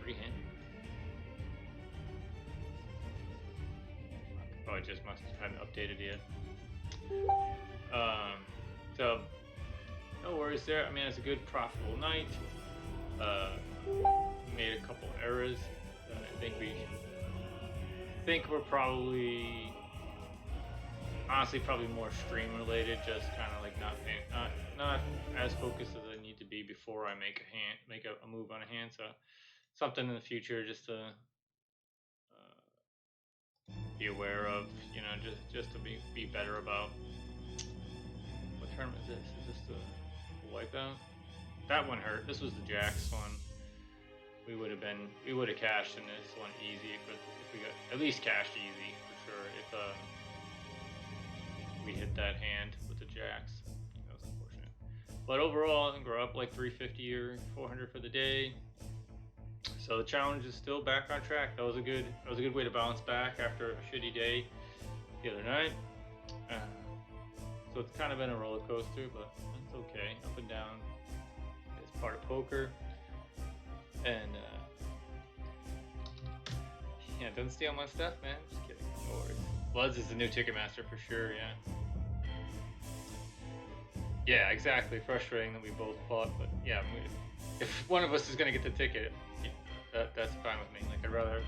hand. Oh, I just must have hadn't updated yet. So no worries there. I mean, it's a good profitable night. Made a couple errors. I think we're probably honestly probably more stream related. Just kind of like not as focused as I need to be before I make a move on a hand. So something in the future just to be aware of, just to be better about. What tournament is this? Is this the wipeout? That one hurt. This was the Jax one. We would have cashed in this one easy if we got at least cashed easy for sure. If we hit that hand with the Jax, that was unfortunate. But overall, I think we're up like 350 or 400 for the day. So the challenge is still back on track. That was a good way to bounce back after a shitty day the other night. So it's kind of been a roller coaster, but it's okay. Up and down. It's part of poker. And yeah, don't steal my stuff, man. Just kidding. No worries. Bloods is the new Ticketmaster for sure. Yeah. Yeah, exactly. Frustrating that we both bought, but yeah, if one of us is gonna get the ticket, that's fine with me. Like I'd rather.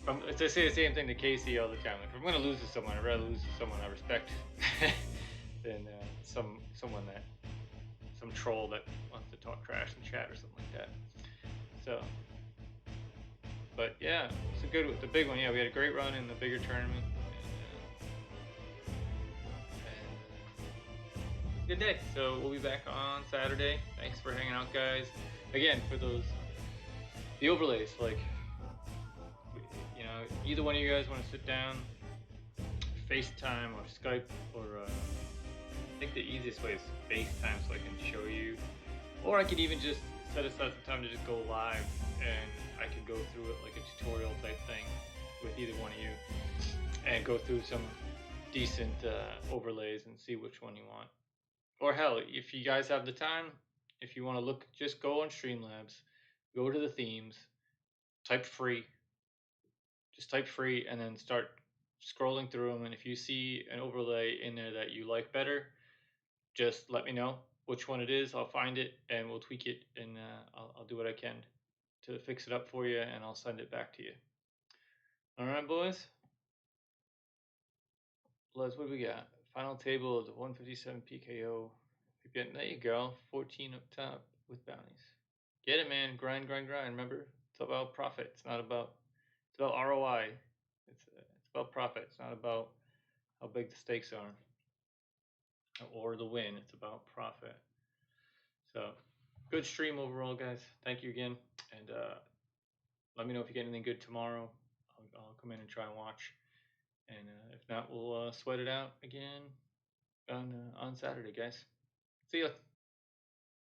I say the same thing to Casey all the time. Like if I'm gonna lose to someone, I'd rather lose to someone I respect than some troll that wants to talk trash in chat or something like that. So, but yeah, it's the big one. Yeah, we had a great run in the bigger tournament. And good day. So we'll be back on Saturday. Thanks for hanging out, guys. Again, for the overlays, like, either one of you guys want to sit down, FaceTime or Skype, or I think the easiest way is FaceTime so I can show you, or I could even just set aside some time to just go live and I could go through it like a tutorial type thing with either one of you and go through some decent overlays and see which one you want. Or hell, if you guys have the time, if you want to look, just go on Streamlabs, go to the themes, type free, and then start scrolling through them. And if you see an overlay in there that you like better, just let me know which one it is. I'll find it and we'll tweak it, and I'll do what I can to fix it up for you, and I'll send it back to you. All right, boys. What do we got? Final table is 157 PKO. There you go, 14 up top. with bounties. Get it, man. Grind, grind, grind. Remember, it's about profit. It's not about. It's about ROI. It's about profit. It's not about how big the stakes are or the win. It's about profit. So, good stream overall, guys. Thank you again, and let me know if you get anything good tomorrow. I'll come in and try and watch, and if not, we'll sweat it out again on Saturday, guys. See ya.